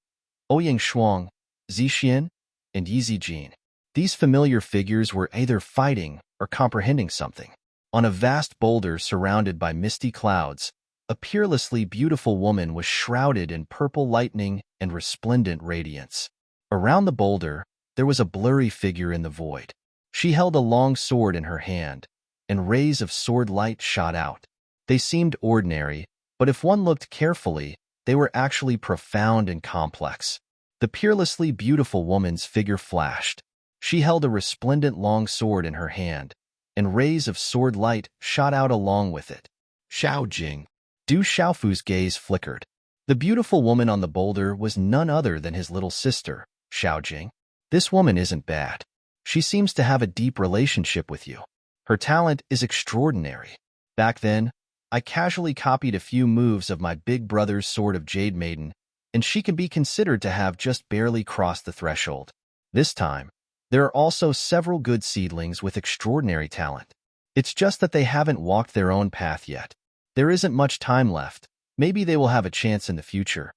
Ouyang Shuang, Zixian, and Yi Zijin. These familiar figures were either fighting or comprehending something. On a vast boulder surrounded by misty clouds, a peerlessly beautiful woman was shrouded in purple lightning and resplendent radiance. Around the boulder, there was a blurry figure in the void. She held a long sword in her hand, and rays of sword light shot out. They seemed ordinary, but if one looked carefully, they were actually profound and complex. The peerlessly beautiful woman's figure flashed. She held a resplendent long sword in her hand, and rays of sword light shot out along with it. Xiao Jing. Du Xiaofu's gaze flickered. The beautiful woman on the boulder was none other than his little sister, Xiao Jing. This woman isn't bad. She seems to have a deep relationship with you. Her talent is extraordinary. Back then, I casually copied a few moves of my big brother's Sword of Jade Maiden, and she can be considered to have just barely crossed the threshold. This time, there are also several good seedlings with extraordinary talent. It's just that they haven't walked their own path yet. There isn't much time left. Maybe they will have a chance in the future.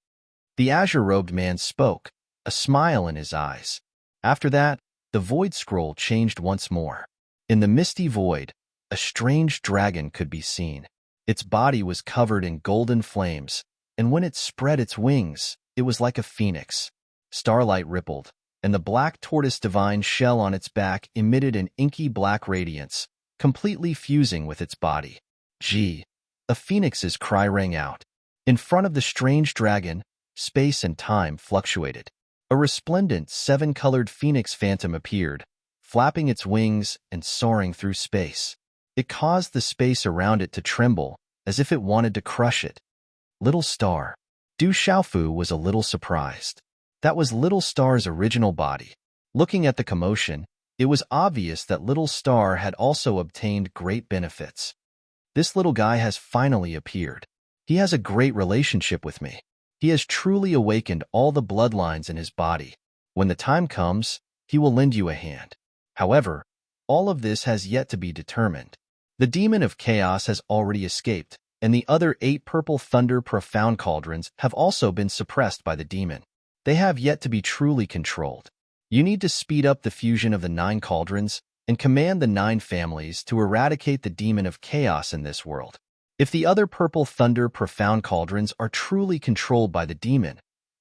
The azure-robed man spoke, a smile in his eyes. After that, the void scroll changed once more. In the misty void, a strange dragon could be seen. Its body was covered in golden flames, and when it spread its wings, it was like a phoenix. Starlight rippled, and the black tortoise divine shell on its back emitted an inky black radiance, completely fusing with its body. Gee! A phoenix's cry rang out. In front of the strange dragon, space and time fluctuated. A resplendent, seven-colored phoenix phantom appeared, flapping its wings and soaring through space. It caused the space around it to tremble, as if it wanted to crush it. Little Star. Du Xiaofu was a little surprised. That was Little Star's original body. Looking at the commotion, it was obvious that Little Star had also obtained great benefits. This little guy has finally appeared. He has a great relationship with me. He has truly awakened all the bloodlines in his body. When the time comes, he will lend you a hand. However, all of this has yet to be determined. The demon of chaos has already escaped, and the other 8 purple thunder profound cauldrons have also been suppressed by the demon. They have yet to be truly controlled. You need to speed up the fusion of the 9 cauldrons and command the 9 families to eradicate the demon of chaos in this world. If the other purple thunder profound cauldrons are truly controlled by the demon,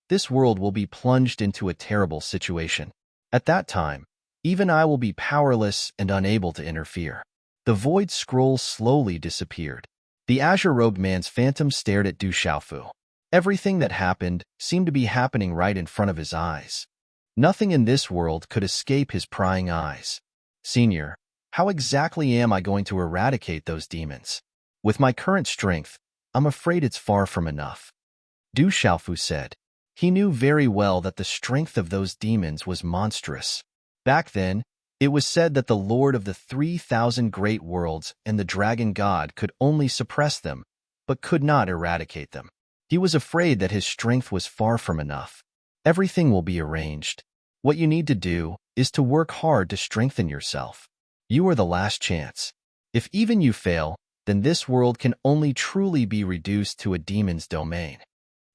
this world will be plunged into a terrible situation. At that time, even I will be powerless and unable to interfere. The void scroll slowly disappeared. The azure-robed man's phantom stared at Du Xiaofu. Everything that happened seemed to be happening right in front of his eyes. Nothing in this world could escape his prying eyes. Senior, how exactly am I going to eradicate those demons? With my current strength, I'm afraid it's far from enough. Du Xiaofu said. He knew very well that the strength of those demons was monstrous. Back then, it was said that the Lord of the 3,000 great worlds and the Dragon God could only suppress them, but could not eradicate them. He was afraid that his strength was far from enough. Everything will be arranged. What you need to do is to work hard to strengthen yourself. You are the last chance. If even you fail, then this world can only truly be reduced to a demon's domain.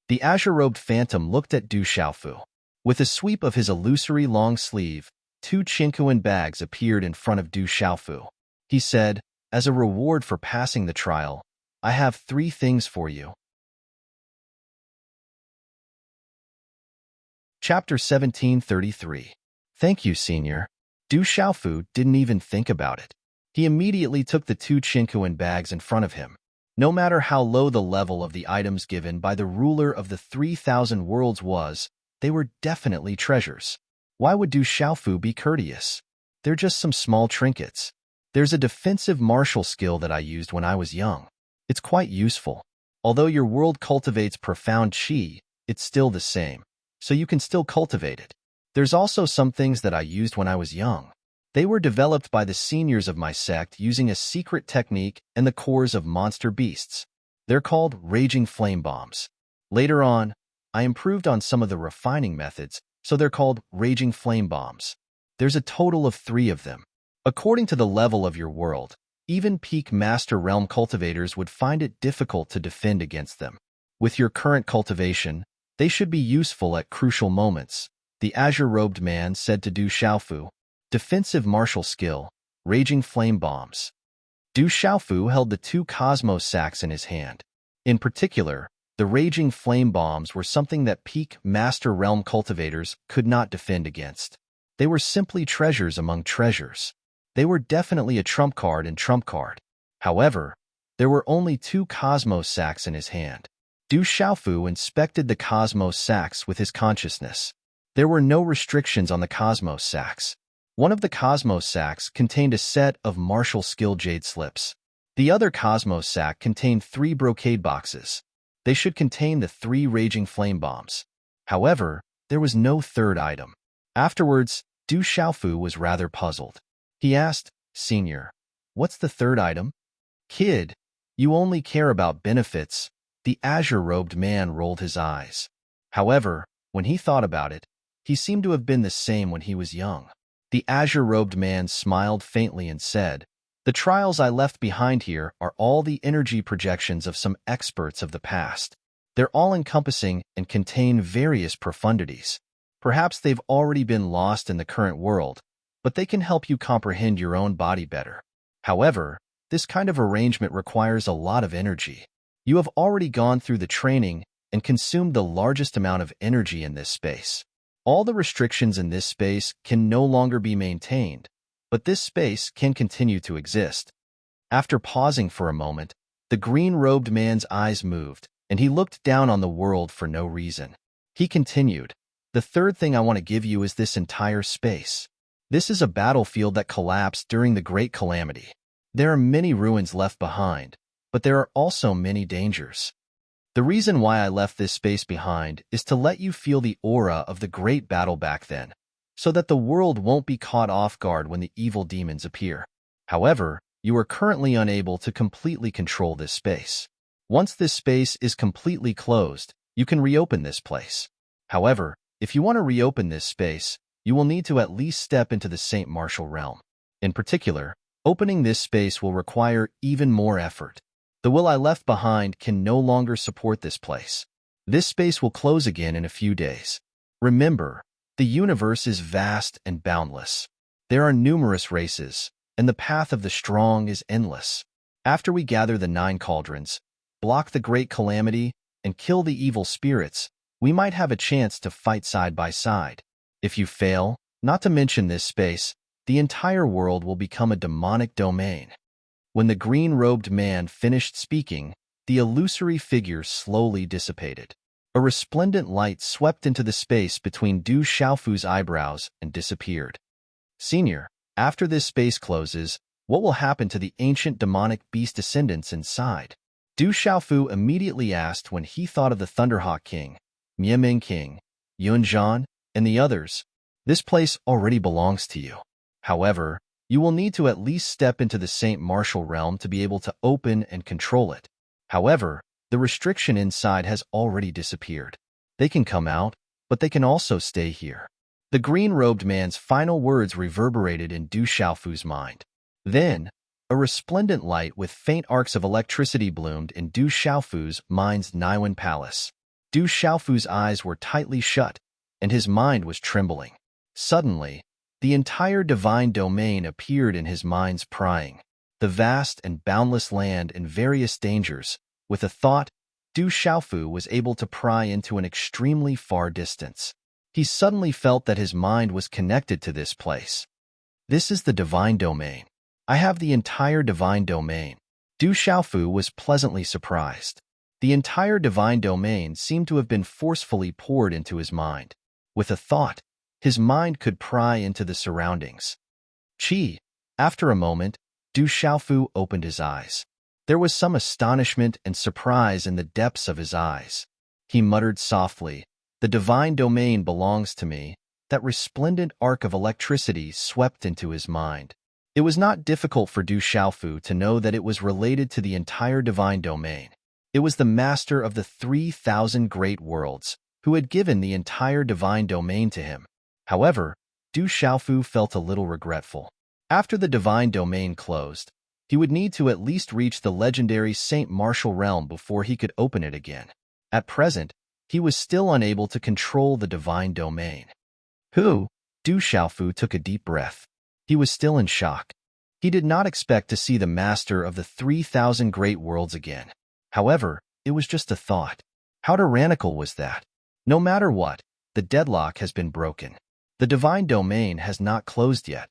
The azure-robed phantom looked at Du Xiaofu. With a sweep of his illusory long sleeve, 2 chinquin bags appeared in front of Du Xiaofu. He said, "As a reward for passing the trial, I have 3 things for you." Chapter 1733. Thank you, Senior. Du Xiaofu didn't even think about it. He immediately took the 2 chinquin bags in front of him. No matter how low the level of the items given by the ruler of the 3,000 worlds was, they were definitely treasures. Why would Du Xiaofu be courteous? They're just some small trinkets. There's a defensive martial skill that I used when I was young. It's quite useful. Although your world cultivates profound qi, it's still the same, so you can still cultivate it. There's also some things that I used when I was young. They were developed by the seniors of my sect using a secret technique and the cores of monster beasts. They're called raging flame bombs. Later on, I improved on some of the refining methods, so they're called raging flame bombs. There's a total of 3 of them. According to the level of your world, even peak Master Realm cultivators would find it difficult to defend against them. With your current cultivation, they should be useful at crucial moments, the azure-robed man said to Du Xiaofu. Defensive martial skill, raging flame bombs. Du Xiaofu held the 2 cosmos sacks in his hand. In particular, the raging flame bombs were something that peak Master Realm cultivators could not defend against. They were simply treasures among treasures. They were definitely a trump card and trump card. However, there were only 2 cosmos sacks in his hand. Du Xiaofu inspected the cosmos sacks with his consciousness. There were no restrictions on the cosmos sacks. One of the cosmos sacks contained a set of martial skill jade slips. The other cosmos sack contained 3 brocade boxes. They should contain the 3 raging flame bombs. However, there was no third item. Afterwards, Du Xiaofu was rather puzzled. He asked, "Senior, what's the third item?" "Kid, you only care about benefits." The azure-robed man rolled his eyes. However, when he thought about it, he seemed to have been the same when he was young. The azure-robed man smiled faintly and said, "The trials I left behind here are all the energy projections of some experts of the past. They're all-encompassing and contain various profundities. Perhaps they've already been lost in the current world, but they can help you comprehend your own body better. However, this kind of arrangement requires a lot of energy. You have already gone through the training and consumed the largest amount of energy in this space. All the restrictions in this space can no longer be maintained, but this space can continue to exist." After pausing for a moment, the green-robed man's eyes moved, and he looked down on the world for no reason. He continued, "The third thing I want to give you is this entire space. This is a battlefield that collapsed during the Great Calamity. There are many ruins left behind, but there are also many dangers. The reason why I left this space behind is to let you feel the aura of the great battle back then, so that the world won't be caught off guard when the evil demons appear. However, you are currently unable to completely control this space. Once this space is completely closed, you can reopen this place. However, if you want to reopen this space, you will need to at least step into the Saint Martial realm. In particular, opening this space will require even more effort. The will I left behind can no longer support this place. This space will close again in a few days. Remember, the universe is vast and boundless. There are numerous races, and the path of the strong is endless. After we gather the 9 cauldrons, block the great calamity, and kill the evil spirits, we might have a chance to fight side by side. If you fail, not to mention this space, the entire world will become a demonic domain." When the green-robed man finished speaking, the illusory figure slowly dissipated. A resplendent light swept into the space between Du Xiaofu's eyebrows and disappeared. "Senior, after this space closes, what will happen to the ancient demonic beast descendants inside?" Du Xiaofu immediately asked when he thought of the Thunderhawk King, Miaming King, Yunzhan, and the others. "This place already belongs to you. However, you will need to at least step into the Saint Martial realm to be able to open and control it. However, the restriction inside has already disappeared. They can come out, but they can also stay here. The green-robed man's final words reverberated in Du Xiaofu's mind. Then, a resplendent light with faint arcs of electricity bloomed in Du Xiaofu's mind's Niwen palace. Du Xiaofu's eyes were tightly shut, and his mind was trembling. Suddenly, the entire divine domain appeared in his mind's prying. The vast and boundless land and various dangers. With a thought, Du Xiaofu was able to pry into an extremely far distance. He suddenly felt that his mind was connected to this place. This is the divine domain. I have the entire divine domain. Du Xiaofu was pleasantly surprised. The entire divine domain seemed to have been forcefully poured into his mind. With a thought, his mind could pry into the surroundings. Qi. After a moment, Du Xiaofu opened his eyes. There was some astonishment and surprise in the depths of his eyes. He muttered softly, "The divine domain belongs to me." That resplendent arc of electricity swept into his mind. It was not difficult for Du Xiaofu to know that it was related to the entire divine domain. It was the master of the 3,000 great worlds, who had given the entire divine domain to him. However, Du Xiaofu felt a little regretful. After the divine domain closed, he would need to at least reach the legendary Saint Martial realm before he could open it again. At present, he was still unable to control the divine domain. Du Xiaofu took a deep breath. He was still in shock. He did not expect to see the master of the 3,000 great worlds again. However, it was just a thought. How tyrannical was that? No matter what, the deadlock has been broken. The divine domain has not closed yet.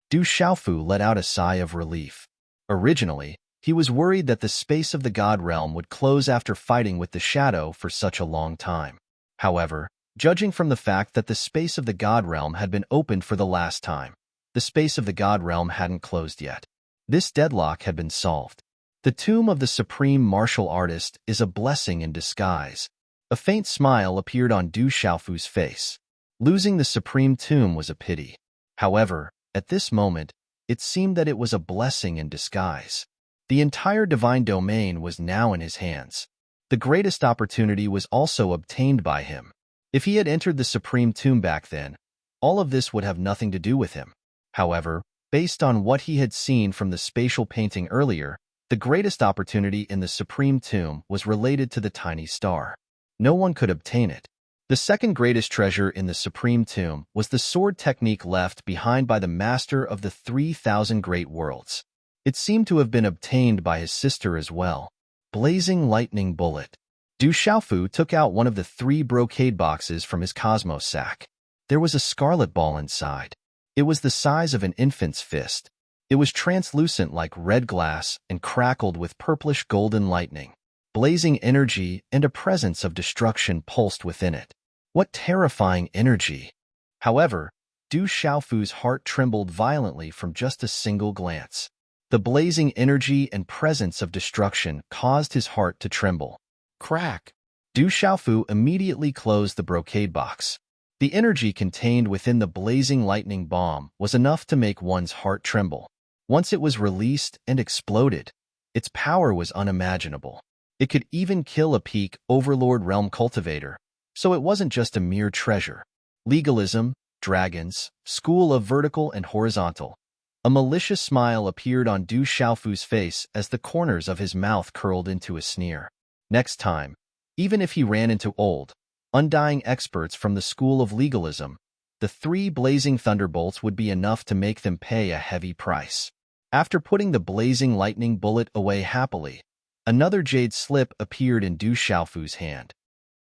Du Xiaofu let out a sigh of relief. Originally, he was worried that the space of the God realm would close after fighting with the shadow for such a long time. However, judging from the fact that the space of the God realm had been opened for the last time, the space of the God realm hadn't closed yet. This deadlock had been solved. The tomb of the supreme martial artist is a blessing in disguise. A faint smile appeared on Du Xiaofu's face. Losing the supreme tomb was a pity. However, at this moment, it seemed that it was a blessing in disguise. The entire divine domain was now in his hands. The greatest opportunity was also obtained by him. If he had entered the supreme tomb back then, all of this would have nothing to do with him. However, based on what he had seen from the spatial painting earlier, the greatest opportunity in the supreme tomb was related to the tiny star. No one could obtain it. The second greatest treasure in the supreme tomb was the sword technique left behind by the master of the 3,000 great worlds. It seemed to have been obtained by his sister as well. Blazing lightning bullet. Du Xiaofu took out one of the 3 brocade boxes from his cosmos sack. There was a scarlet ball inside. It was the size of an infant's fist. It was translucent like red glass and crackled with purplish golden lightning. Blazing energy and a presence of destruction pulsed within it. What terrifying energy! However, Du Xiaofu's heart trembled violently from just a single glance. The blazing energy and presence of destruction caused his heart to tremble. Crack! Du Xiaofu immediately closed the brocade box. The energy contained within the blazing lightning bomb was enough to make one's heart tremble. Once it was released and exploded, its power was unimaginable. It could even kill a peak overlord realm cultivator, so it wasn't just a mere treasure. Legalism, dragons, school of vertical and horizontal. A malicious smile appeared on Du Xiaofu's face as the corners of his mouth curled into a sneer. Next time, even if he ran into old, undying experts from the school of legalism, the 3 blazing thunderbolts would be enough to make them pay a heavy price. After putting the blazing lightning bullet away happily, another jade slip appeared in Du Xiaofu's hand.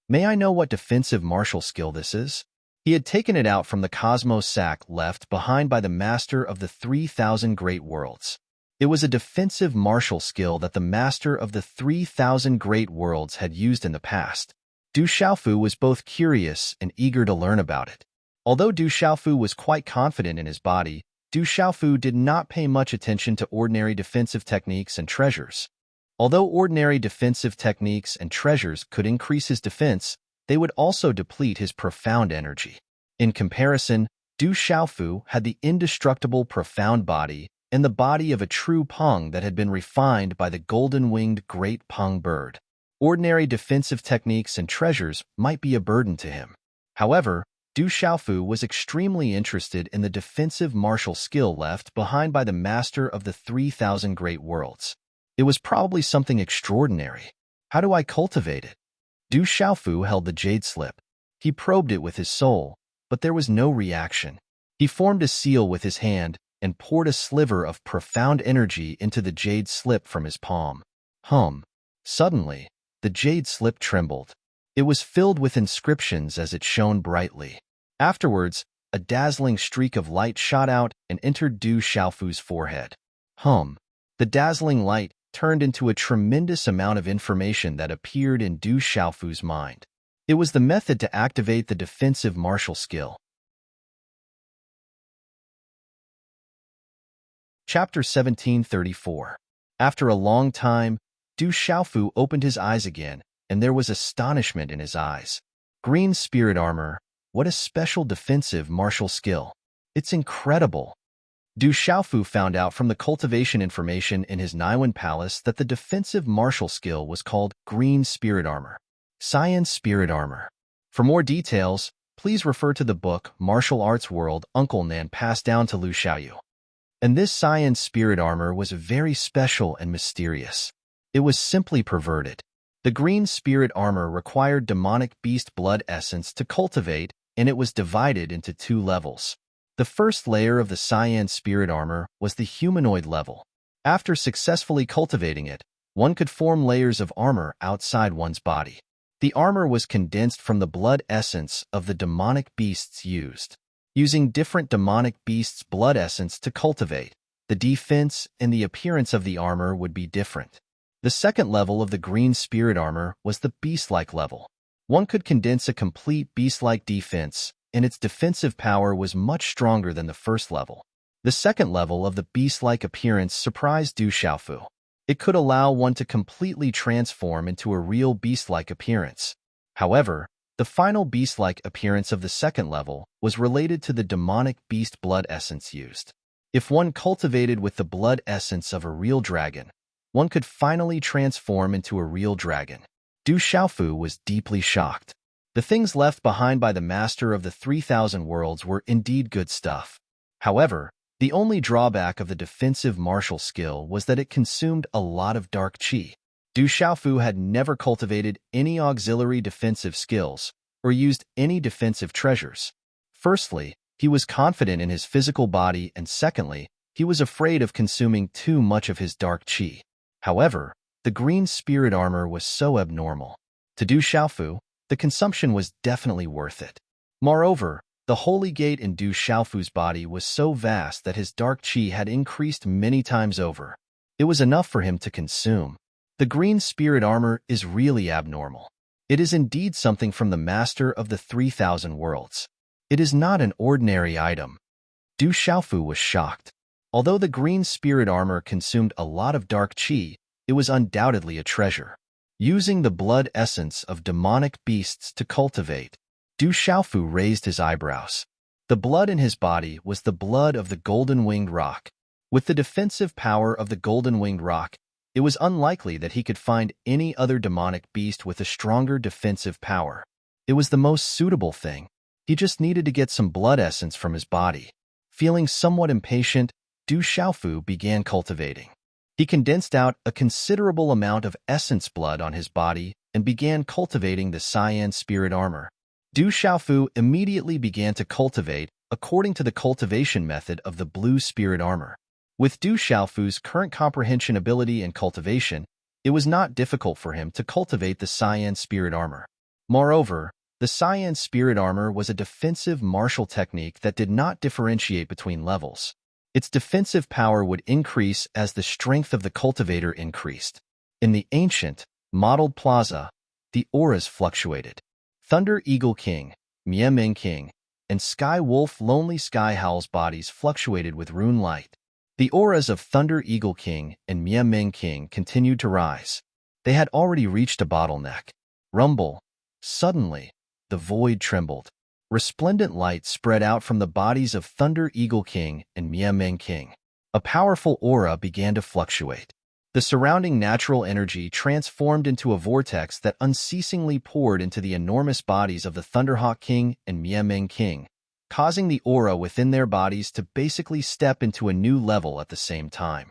May I know what defensive martial skill this is? He had taken it out from the cosmos sack left behind by the master of the 3,000 great worlds. It was a defensive martial skill that the master of the 3,000 great worlds had used in the past. Du Xiaofu was both curious and eager to learn about it. Although Du Xiaofu was quite confident in his body, Du Xiaofu did not pay much attention to ordinary defensive techniques and treasures. Although ordinary defensive techniques and treasures could increase his defense, they would also deplete his profound energy. In comparison, Du Xiaofu had the indestructible profound body and the body of a true Peng that had been refined by the golden-winged great Peng bird. Ordinary defensive techniques and treasures might be a burden to him. However, Du Xiaofu was extremely interested in the defensive martial skill left behind by the master of the 3,000 great worlds. It was probably something extraordinary. How do I cultivate it? Du Xiaofu held the jade slip. He probed it with his soul, but there was no reaction. He formed a seal with his hand and poured a sliver of profound energy into the jade slip from his palm. Suddenly, the jade slip trembled. It was filled with inscriptions as it shone brightly. Afterwards, a dazzling streak of light shot out and entered Du Xiaofu's forehead. The dazzling light turned into a tremendous amount of information that appeared in Du Xiaofu's mind. It was the method to activate the defensive martial skill. Chapter 1734. After a long time, Du Xiaofu opened his eyes again, and there was astonishment in his eyes. Green spirit armor. What a special defensive martial skill. It's incredible. Du Xiaofu found out from the cultivation information in his Naiwan palace that the defensive martial skill was called green spirit armor. Cyan spirit armor. For more details, please refer to the book Martial Arts World Uncle Nan passed down to Lu Xiaoyu. And this cyan spirit armor was very special and mysterious. It was simply perverted. The green spirit armor required demonic beast blood essence to cultivate, and it was divided into 2 levels. The first layer of the cyan spirit armor was the humanoid level. After successfully cultivating it, one could form layers of armor outside one's body. The armor was condensed from the blood essence of the demonic beasts used. Using different demonic beasts' blood essence to cultivate, the defense and the appearance of the armor would be different. The second level of the green spirit armor was the beast-like level. One could condense a complete beast-like defense, and its defensive power was much stronger than the first level. The second level of the beast-like appearance surprised Du Xiaofu. It could allow one to completely transform into a real beast-like appearance. However, the final beast-like appearance of the second level was related to the demonic beast blood essence used. If one cultivated with the blood essence of a real dragon, one could finally transform into a real dragon. Du Xiaofu was deeply shocked. The things left behind by the master of the 3,000 worlds were indeed good stuff. However, the only drawback of the defensive martial skill was that it consumed a lot of dark qi. Du Xiaofu had never cultivated any auxiliary defensive skills or used any defensive treasures. Firstly, he was confident in his physical body, and secondly, he was afraid of consuming too much of his dark qi. However, the green spirit armor was so abnormal. To Du Xiaofu, the consumption was definitely worth it. Moreover, the holy gate in Du Xiaofu's body was so vast that his dark qi had increased many times over. It was enough for him to consume. The green spirit armor is really abnormal. It is indeed something from the master of the 3,000 worlds. It is not an ordinary item. Du Xiaofu was shocked. Although the green spirit armor consumed a lot of dark qi, it was undoubtedly a treasure. Using the blood essence of demonic beasts to cultivate, Du Xiaofu raised his eyebrows. The blood in his body was the blood of the golden-winged roc. With the defensive power of the golden-winged roc, it was unlikely that he could find any other demonic beast with a stronger defensive power. It was the most suitable thing. He just needed to get some blood essence from his body. Feeling somewhat impatient, Du Xiaofu began cultivating. He condensed out a considerable amount of essence blood on his body and began cultivating the cyan spirit armor. Du Xiaofu immediately began to cultivate according to the cultivation method of the blue spirit armor. With Du Xiaofu's current comprehension ability and cultivation, it was not difficult for him to cultivate the cyan spirit armor. Moreover, the cyan spirit armor was a defensive martial technique that did not differentiate between levels. Its defensive power would increase as the strength of the cultivator increased. In the ancient, modeled plaza, the auras fluctuated. Thunder Eagle King, Mia Ming King, and Sky Wolf Lonely Sky Howl's bodies fluctuated with rune light. The auras of Thunder Eagle King and Mia Ming King continued to rise. They had already reached a bottleneck. Rumble. Suddenly, the void trembled. Resplendent light spread out from the bodies of Thunder Eagle King and Mia Ming King. A powerful aura began to fluctuate. The surrounding natural energy transformed into a vortex that unceasingly poured into the enormous bodies of the Thunderhawk King and Miameng King, causing the aura within their bodies to basically step into a new level at the same time.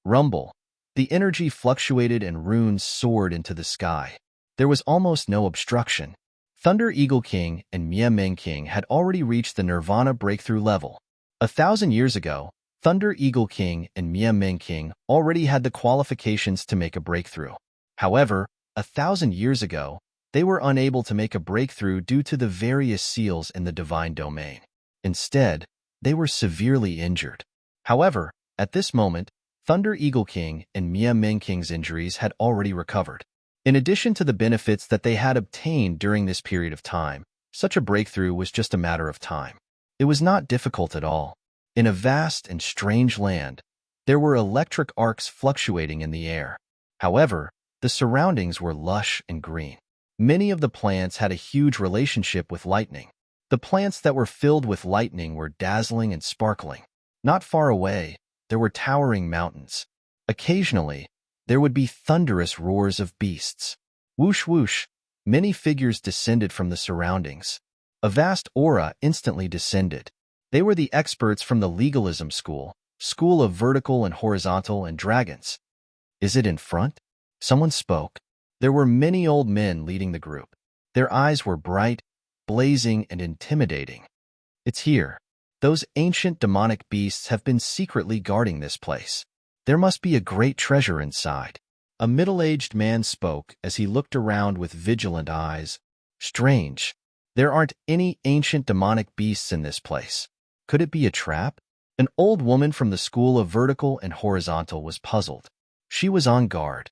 Rumble. The energy fluctuated and runes soared into the sky. There was almost no obstruction. Thunder Eagle King and Miameng King had already reached the Nirvana breakthrough level. 1,000 years ago, Thunder Eagle King and Miameng King already had the qualifications to make a breakthrough. However, 1,000 years ago, they were unable to make a breakthrough due to the various seals in the divine domain. Instead, they were severely injured. However, at this moment, Thunder Eagle King and Miameng King's injuries had already recovered. In addition to the benefits that they had obtained during this period of time, such a breakthrough was just a matter of time. It was not difficult at all. In a vast and strange land, there were electric arcs fluctuating in the air. However, the surroundings were lush and green. Many of the plants had a huge relationship with lightning. The plants that were filled with lightning were dazzling and sparkling. Not far away, there were towering mountains. Occasionally, there would be thunderous roars of beasts. Whoosh whoosh, many figures descended from the surroundings. A vast aura instantly descended. They were the experts from the legalism school of vertical and horizontal and dragons. Is it in front? Someone spoke. There were many old men leading the group. Their eyes were bright, blazing, and intimidating. It's here. Those ancient demonic beasts have been secretly guarding this place. There must be a great treasure inside. A middle-aged man spoke as he looked around with vigilant eyes. Strange. There aren't any ancient demonic beasts in this place. Could it be a trap? An old woman from the school of vertical and horizontal was puzzled. She was on guard.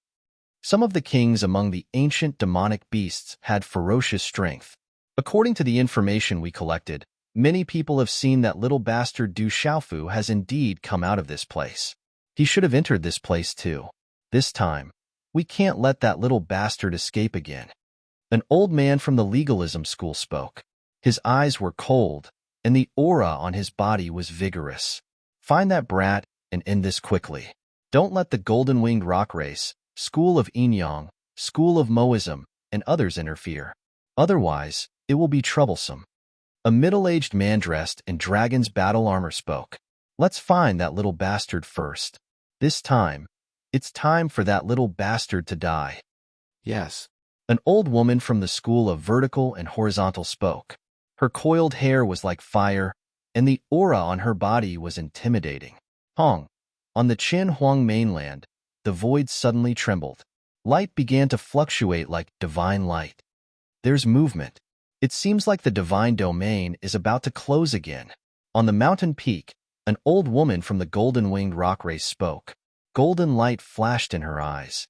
Some of the kings among the ancient demonic beasts had ferocious strength. According to the information we collected, many people have seen that little bastard Du Xiaofu has indeed come out of this place. He should have entered this place too. This time, we can't let that little bastard escape again. An old man from the legalism school spoke. His eyes were cold, and the aura on his body was vigorous. Find that brat and end this quickly. Don't let the golden-winged rock race, school of Inyang, school of Moism, and others interfere. Otherwise, it will be troublesome. A middle-aged man dressed in dragon's battle armor spoke. Let's find that little bastard first. This time, it's time for that little bastard to die. Yes. An old woman from the school of vertical and horizontal spoke. Her coiled hair was like fire, and the aura on her body was intimidating. Hong. On the Qin Huang mainland, the void suddenly trembled. Light began to fluctuate like divine light. There's movement. It seems like the divine domain is about to close again. On the mountain peak, an old woman from the golden-winged rock race spoke. Golden light flashed in her eyes.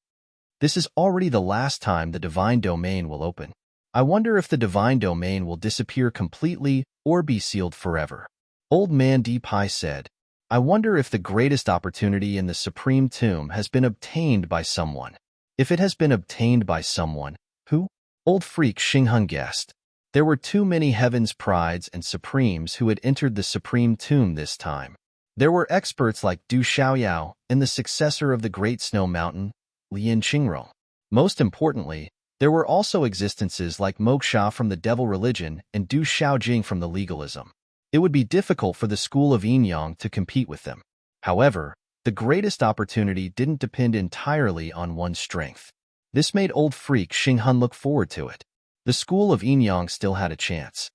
This is already the last time the divine domain will open. I wonder if the divine domain will disappear completely or be sealed forever. Old man Di Pai said, I wonder if the greatest opportunity in the supreme tomb has been obtained by someone. If it has been obtained by someone, who? Old freak Xinghun guessed. There were too many heaven's prides and supremes who had entered the supreme tomb this time. There were experts like Du Xiaoyao and the successor of the Great Snow Mountain, Lian Qingrong. Most importantly, there were also existences like Moksha from the devil religion and Du Xiaojing from the legalism. It would be difficult for the school of Yinyang to compete with them. However, the greatest opportunity didn't depend entirely on one's strength. This made old freak Xinghun look forward to it. The school of Yinyang still had a chance.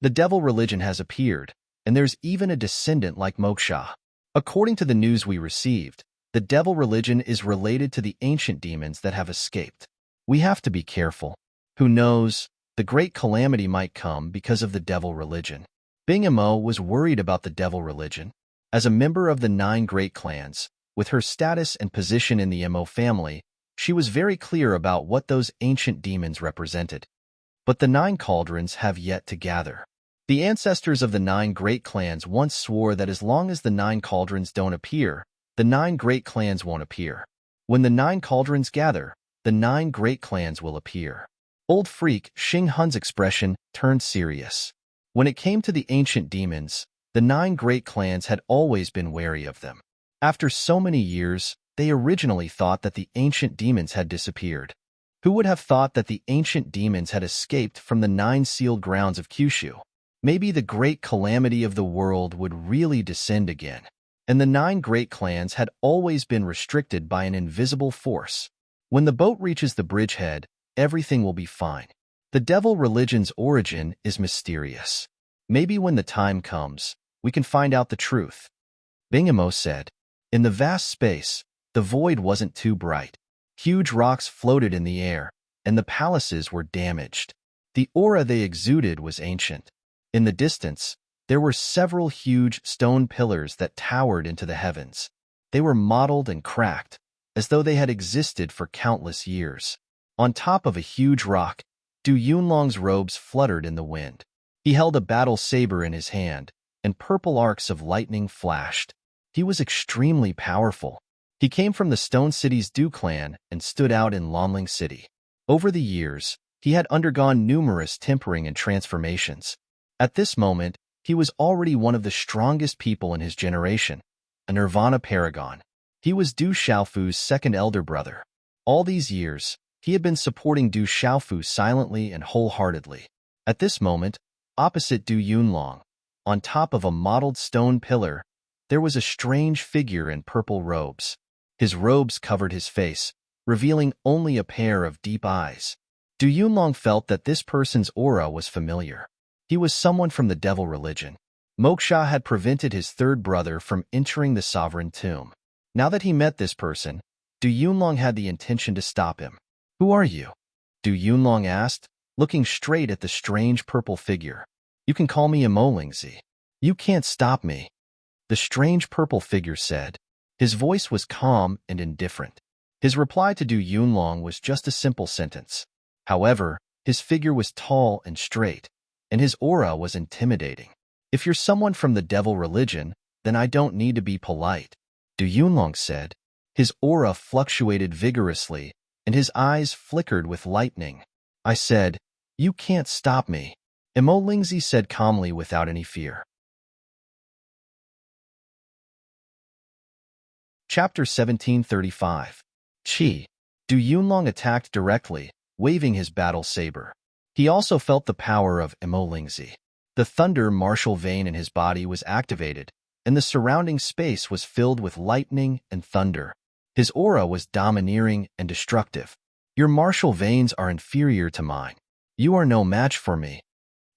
The devil religion has appeared, and there's even a descendant like Moksha. According to the news we received, the devil religion is related to the ancient demons that have escaped. We have to be careful. Who knows, the great calamity might come because of the devil religion. Bing Mo was worried about the devil religion. As a member of the 9 great clans, with her status and position in the Mo family, she was very clear about what those ancient demons represented. But the 9 cauldrons have yet to gather. The ancestors of the 9 great clans once swore that as long as the 9 cauldrons don't appear, the 9 great clans won't appear. When the 9 cauldrons gather, the 9 great clans will appear. Old freak Xinghun's expression turned serious. When it came to the ancient demons, the 9 great clans had always been wary of them. After so many years, They originally thought that the ancient demons had disappeared. Who would have thought that the ancient demons had escaped from the 9 sealed grounds of Kyushu? Maybe the great calamity of the world would really descend again. And the 9 great clans had always been restricted by an invisible force. When the boat reaches the bridgehead, everything will be fine. The devil religion's origin is mysterious. Maybe when the time comes, we can find out the truth. Bingamo said. In the vast space, the void wasn't too bright. Huge rocks floated in the air, and the palaces were damaged. The aura they exuded was ancient. In the distance, there were several huge stone pillars that towered into the heavens. They were mottled and cracked, as though they had existed for countless years. On top of a huge rock, Du Yunlong's robes fluttered in the wind. He held a battle saber in his hand, and purple arcs of lightning flashed. He was extremely powerful. He came from the Stone City's Du clan and stood out in Lonling City. Over the years, he had undergone numerous tempering and transformations. At this moment, he was already one of the strongest people in his generation, a Nirvana paragon. He was Du Xiaofu's second elder brother. All these years, he had been supporting Du Xiaofu silently and wholeheartedly. At this moment, opposite Du Yunlong, on top of a mottled stone pillar, there was a strange figure in purple robes. His robes covered his face, revealing only a pair of deep eyes. Du Yunlong felt that this person's aura was familiar. He was someone from the devil religion. Moksha had prevented his third brother from entering the sovereign tomb. Now that he met this person, Du Yunlong had the intention to stop him. Who are you? Du Yunlong asked, looking straight at the strange purple figure. You can call me Emolingzi. You can't stop me, the strange purple figure said. His voice was calm and indifferent. His reply to Du Yunlong was just a simple sentence. However, his figure was tall and straight, and his aura was intimidating. If you're someone from the devil religion, then I don't need to be polite, Du Yunlong said. His aura fluctuated vigorously, and his eyes flickered with lightning. I said, you can't stop me, Emolingzi said calmly without any fear. Chapter 1735. Qi. Du Yunlong attacked directly, waving his battle saber. He also felt the power of Emolingzi. The thunder martial vein in his body was activated, and the surrounding space was filled with lightning and thunder. His aura was domineering and destructive. Your martial veins are inferior to mine. You are no match for me.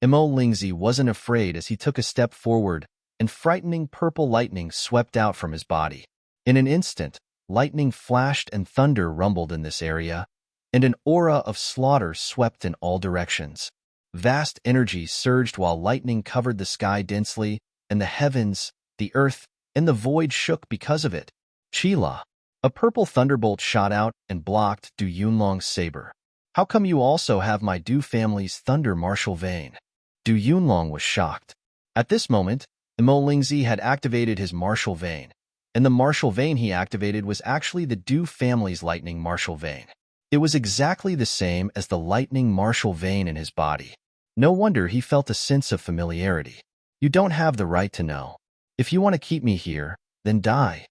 Emolingzi wasn't afraid as he took a step forward, and frightening purple lightning swept out from his body. In an instant, lightning flashed and thunder rumbled in this area, and an aura of slaughter swept in all directions. Vast energy surged while lightning covered the sky densely, and the heavens, the earth, and the void shook because of it. Chila. A purple thunderbolt shot out and blocked Du Yunlong's saber. How come you also have my Du family's thunder martial vein? Du Yunlong was shocked. At this moment, Emolingzi had activated his martial vein, and the martial vein he activated was actually the Du family's lightning martial vein. It was exactly the same as the lightning martial vein in his body. No wonder he felt a sense of familiarity. You don't have the right to know. If you want to keep me here, then die.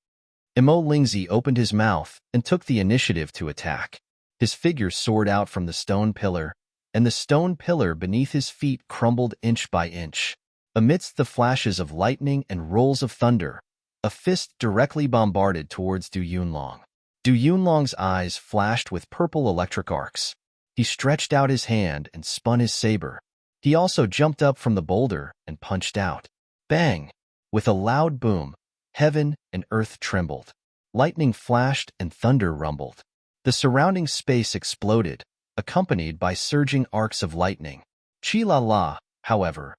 Emolingzi opened his mouth and took the initiative to attack. His figure soared out from the stone pillar, and the stone pillar beneath his feet crumbled inch by inch. Amidst the flashes of lightning and rolls of thunder, a fist directly bombarded towards Du Yunlong. Du Yunlong's eyes flashed with purple electric arcs. He stretched out his hand and spun his saber. He also jumped up from the boulder and punched out. Bang! With a loud boom, heaven and earth trembled. Lightning flashed and thunder rumbled. The surrounding space exploded, accompanied by surging arcs of lightning. Chi-la-la, however.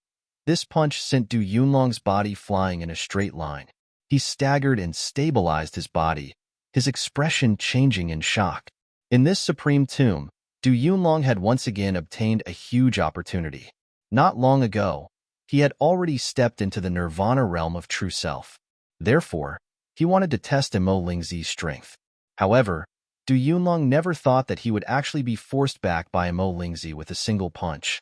This punch sent Du Yunlong's body flying in a straight line. He staggered and stabilized his body, his expression changing in shock. In this supreme tomb, Du Yunlong had once again obtained a huge opportunity. Not long ago, he had already stepped into the nirvana realm of true self. Therefore, he wanted to test Emolingzi's strength. However, Du Yunlong never thought that he would actually be forced back by Emolingzi with a single punch.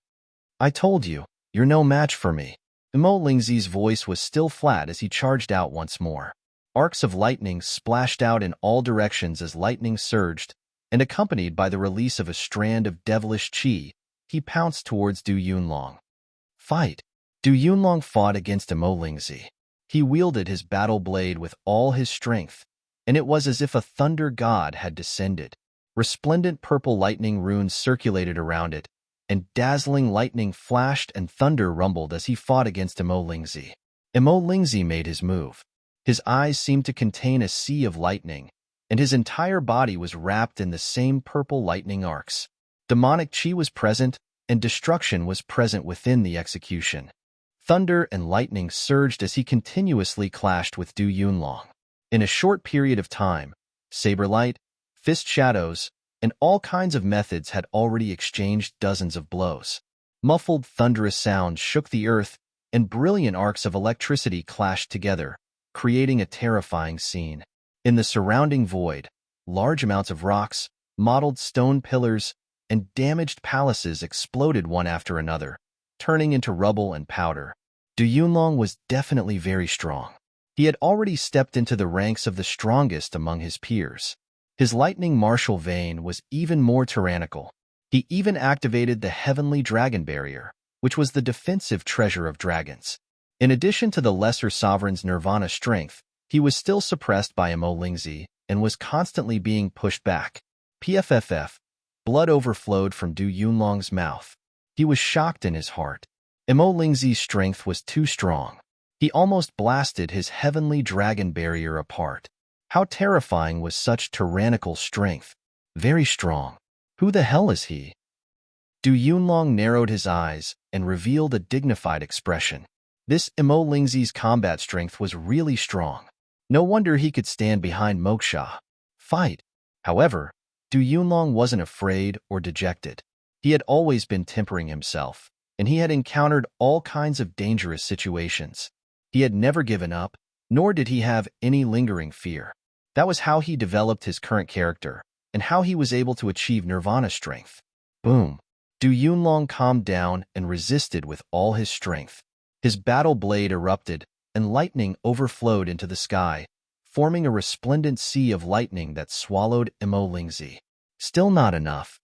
I told you, you're no match for me. Emolingzi's voice was still flat as he charged out once more. Arcs of lightning splashed out in all directions as lightning surged, and accompanied by the release of a strand of devilish chi, he pounced towards Du Yunlong. Fight! Du Yunlong fought against Lingzi. He wielded his battle blade with all his strength, and it was as if a thunder god had descended. Resplendent purple lightning runes circulated around it, and dazzling lightning flashed and thunder rumbled as he fought against Lingzi. Lingzi made his move. His eyes seemed to contain a sea of lightning, and his entire body was wrapped in the same purple lightning arcs. Demonic chi was present, and destruction was present within the execution. Thunder and lightning surged as he continuously clashed with Du Yunlong. In a short period of time, saber light, fist shadows, and all kinds of methods had already exchanged dozens of blows. Muffled, thunderous sounds shook the earth, and brilliant arcs of electricity clashed together, creating a terrifying scene. In the surrounding void, large amounts of rocks, mottled stone pillars, and damaged palaces exploded one after another, turning into rubble and powder. Du Yunlong was definitely very strong. He had already stepped into the ranks of the strongest among his peers. His lightning martial vein was even more tyrannical. He even activated the heavenly dragon barrier, which was the defensive treasure of dragons. In addition to the lesser sovereign's nirvana strength, he was still suppressed by Lingzi and was constantly being pushed back. PFFF. Blood overflowed from Du Yunlong's mouth. He was shocked in his heart. Lingzi's strength was too strong. He almost blasted his heavenly dragon barrier apart. How terrifying was such tyrannical strength? Very strong. Who the hell is he? Du Yunlong narrowed his eyes and revealed a dignified expression. This Lingzi's combat strength was really strong. No wonder he could stand behind Moksha. Fight. However, Du Yunlong wasn't afraid or dejected. He had always been tempering himself, and he had encountered all kinds of dangerous situations. He had never given up, nor did he have any lingering fear. That was how he developed his current character, and how he was able to achieve nirvana strength. Boom. Du Yunlong calmed down and resisted with all his strength. His battle blade erupted, and lightning overflowed into the sky, forming a resplendent sea of lightning that swallowed Lingzi. Still not enough.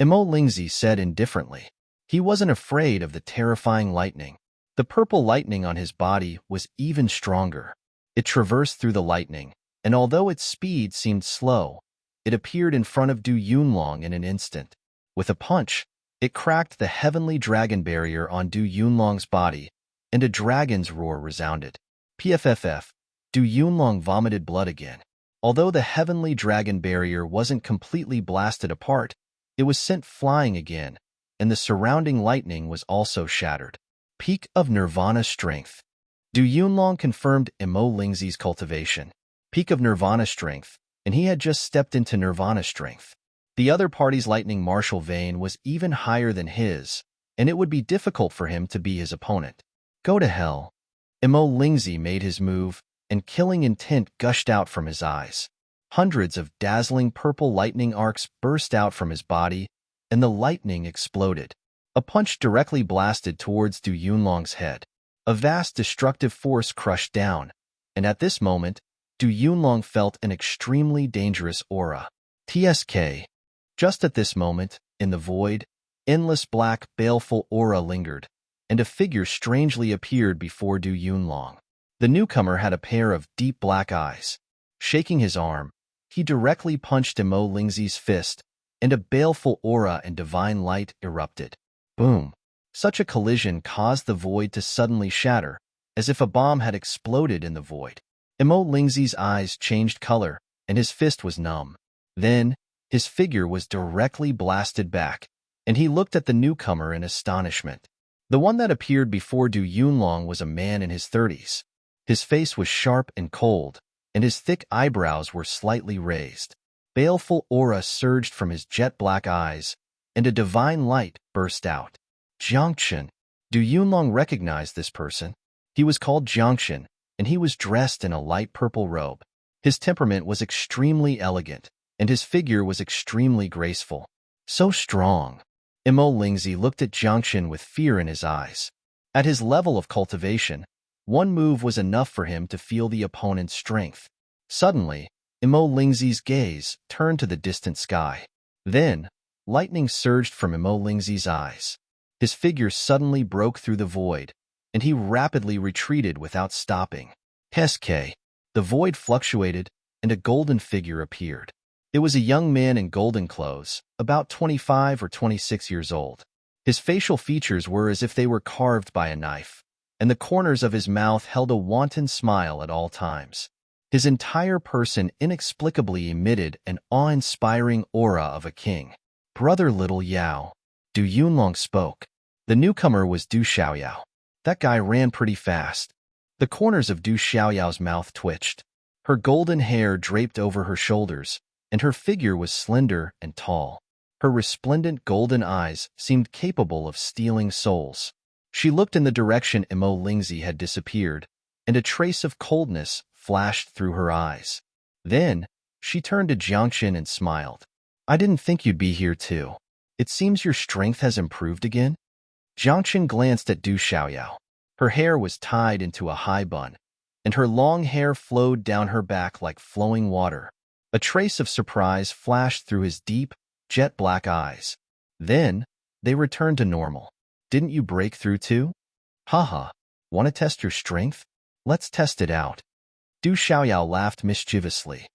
Lingzi said indifferently. He wasn't afraid of the terrifying lightning. The purple lightning on his body was even stronger. It traversed through the lightning, and although its speed seemed slow, it appeared in front of Du Yunlong in an instant. With a punch, it cracked the heavenly dragon barrier on Du Yunlong's body, and a dragon's roar resounded. PFFF. Du Yunlong vomited blood again. Although the heavenly dragon barrier wasn't completely blasted apart, it was sent flying again, and the surrounding lightning was also shattered. Peak of Nirvana Strength. Du Yunlong confirmed Lingzi's cultivation. Peak of Nirvana Strength, and he had just stepped into Nirvana Strength. The other party's lightning martial vein was even higher than his, and it would be difficult for him to be his opponent. Go to hell. Lingzi made his move, and killing intent gushed out from his eyes. Hundreds of dazzling purple lightning arcs burst out from his body, and the lightning exploded. A punch directly blasted towards Du Yunlong's head. A vast destructive force crushed down, and at this moment, Du Yunlong felt an extremely dangerous aura. TSK. Just at this moment, in the void, endless black, baleful aura lingered, and a figure strangely appeared before Du Yunlong. The newcomer had a pair of deep black eyes. Shaking his arm, he directly punched Lingzi's fist, and a baleful aura and divine light erupted. Boom. Such a collision caused the void to suddenly shatter, as if a bomb had exploded in the void. Lingzi's eyes changed color, and his fist was numb. Then, his figure was directly blasted back, and he looked at the newcomer in astonishment. The one that appeared before Du Yunlong was a man in his 30s. His face was sharp and cold, and his thick eyebrows were slightly raised. Baleful aura surged from his jet-black eyes, and a divine light burst out. Jiangchen. Du Yunlong recognized this person. He was called Jiangchen, and he was dressed in a light purple robe. His temperament was extremely elegant, and his figure was extremely graceful. So strong. Lingzi looked at Jiangchen with fear in his eyes. At his level of cultivation, One move was enough for him to feel the opponent's strength. Suddenly, Imo Lingzi's gaze turned to the distant sky. Then, lightning surged from Imo Lingzi's eyes. His figure suddenly broke through the void, and he rapidly retreated without stopping. Heske. The void fluctuated, and a golden figure appeared. It was a young man in golden clothes, about 25 or 26 years old. His facial features were as if they were carved by a knife, and the corners of his mouth held a wanton smile at all times. His entire person inexplicably emitted an awe-inspiring aura of a king. "Brother Little Yao," Du Yunlong spoke. The newcomer was Du Xiaoyao. That guy ran pretty fast. The corners of Du Xiaoyao's mouth twitched. Her golden hair draped over her shoulders, and her figure was slender and tall. Her resplendent golden eyes seemed capable of stealing souls. She looked in the direction Imo Lingzi had disappeared, and a trace of coldness flashed through her eyes. Then, she turned to Jiangxin and smiled. "I didn't think you'd be here too. It seems your strength has improved again?" Jiangxin glanced at Du Xiaoyao. Her hair was tied into a high bun, and her long hair flowed down her back like flowing water. A trace of surprise flashed through his deep, jet-black eyes. Then, they returned to normal. "Didn't you break through too? Haha, want to test your strength? Let's test it out." Du Xiaoyao laughed mischievously.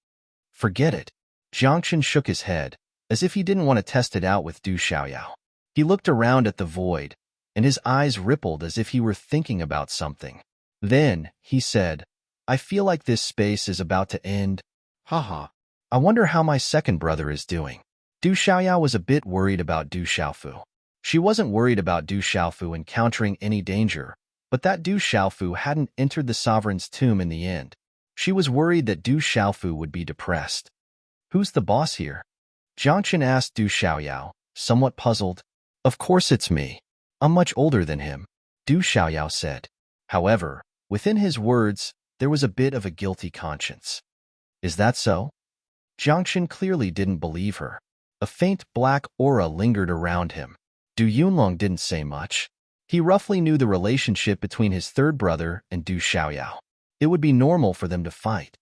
"Forget it." Jiangxin shook his head, as if he didn't want to test it out with Du Xiaoyao. He looked around at the void, and his eyes rippled as if he were thinking about something. Then, he said, "I feel like this space is about to end. Haha. I wonder how my second brother is doing." Du Xiaoyao was a bit worried about Du Xiaofu. She wasn't worried about Du Xiaofu encountering any danger, but that Du Xiaofu hadn't entered the sovereign's tomb in the end. She was worried that Du Xiaofu would be depressed. "Who's the boss here?" Jiangxin asked Du Xiaoyao, somewhat puzzled. "Of course it's me. I'm much older than him," Du Xiaoyao said. However, within his words, there was a bit of a guilty conscience. "Is that so?" Jiangxin clearly didn't believe her. A faint black aura lingered around him. Du Yunlong didn't say much. He roughly knew the relationship between his third brother and Du Xiaoyao. It would be normal for them to fight.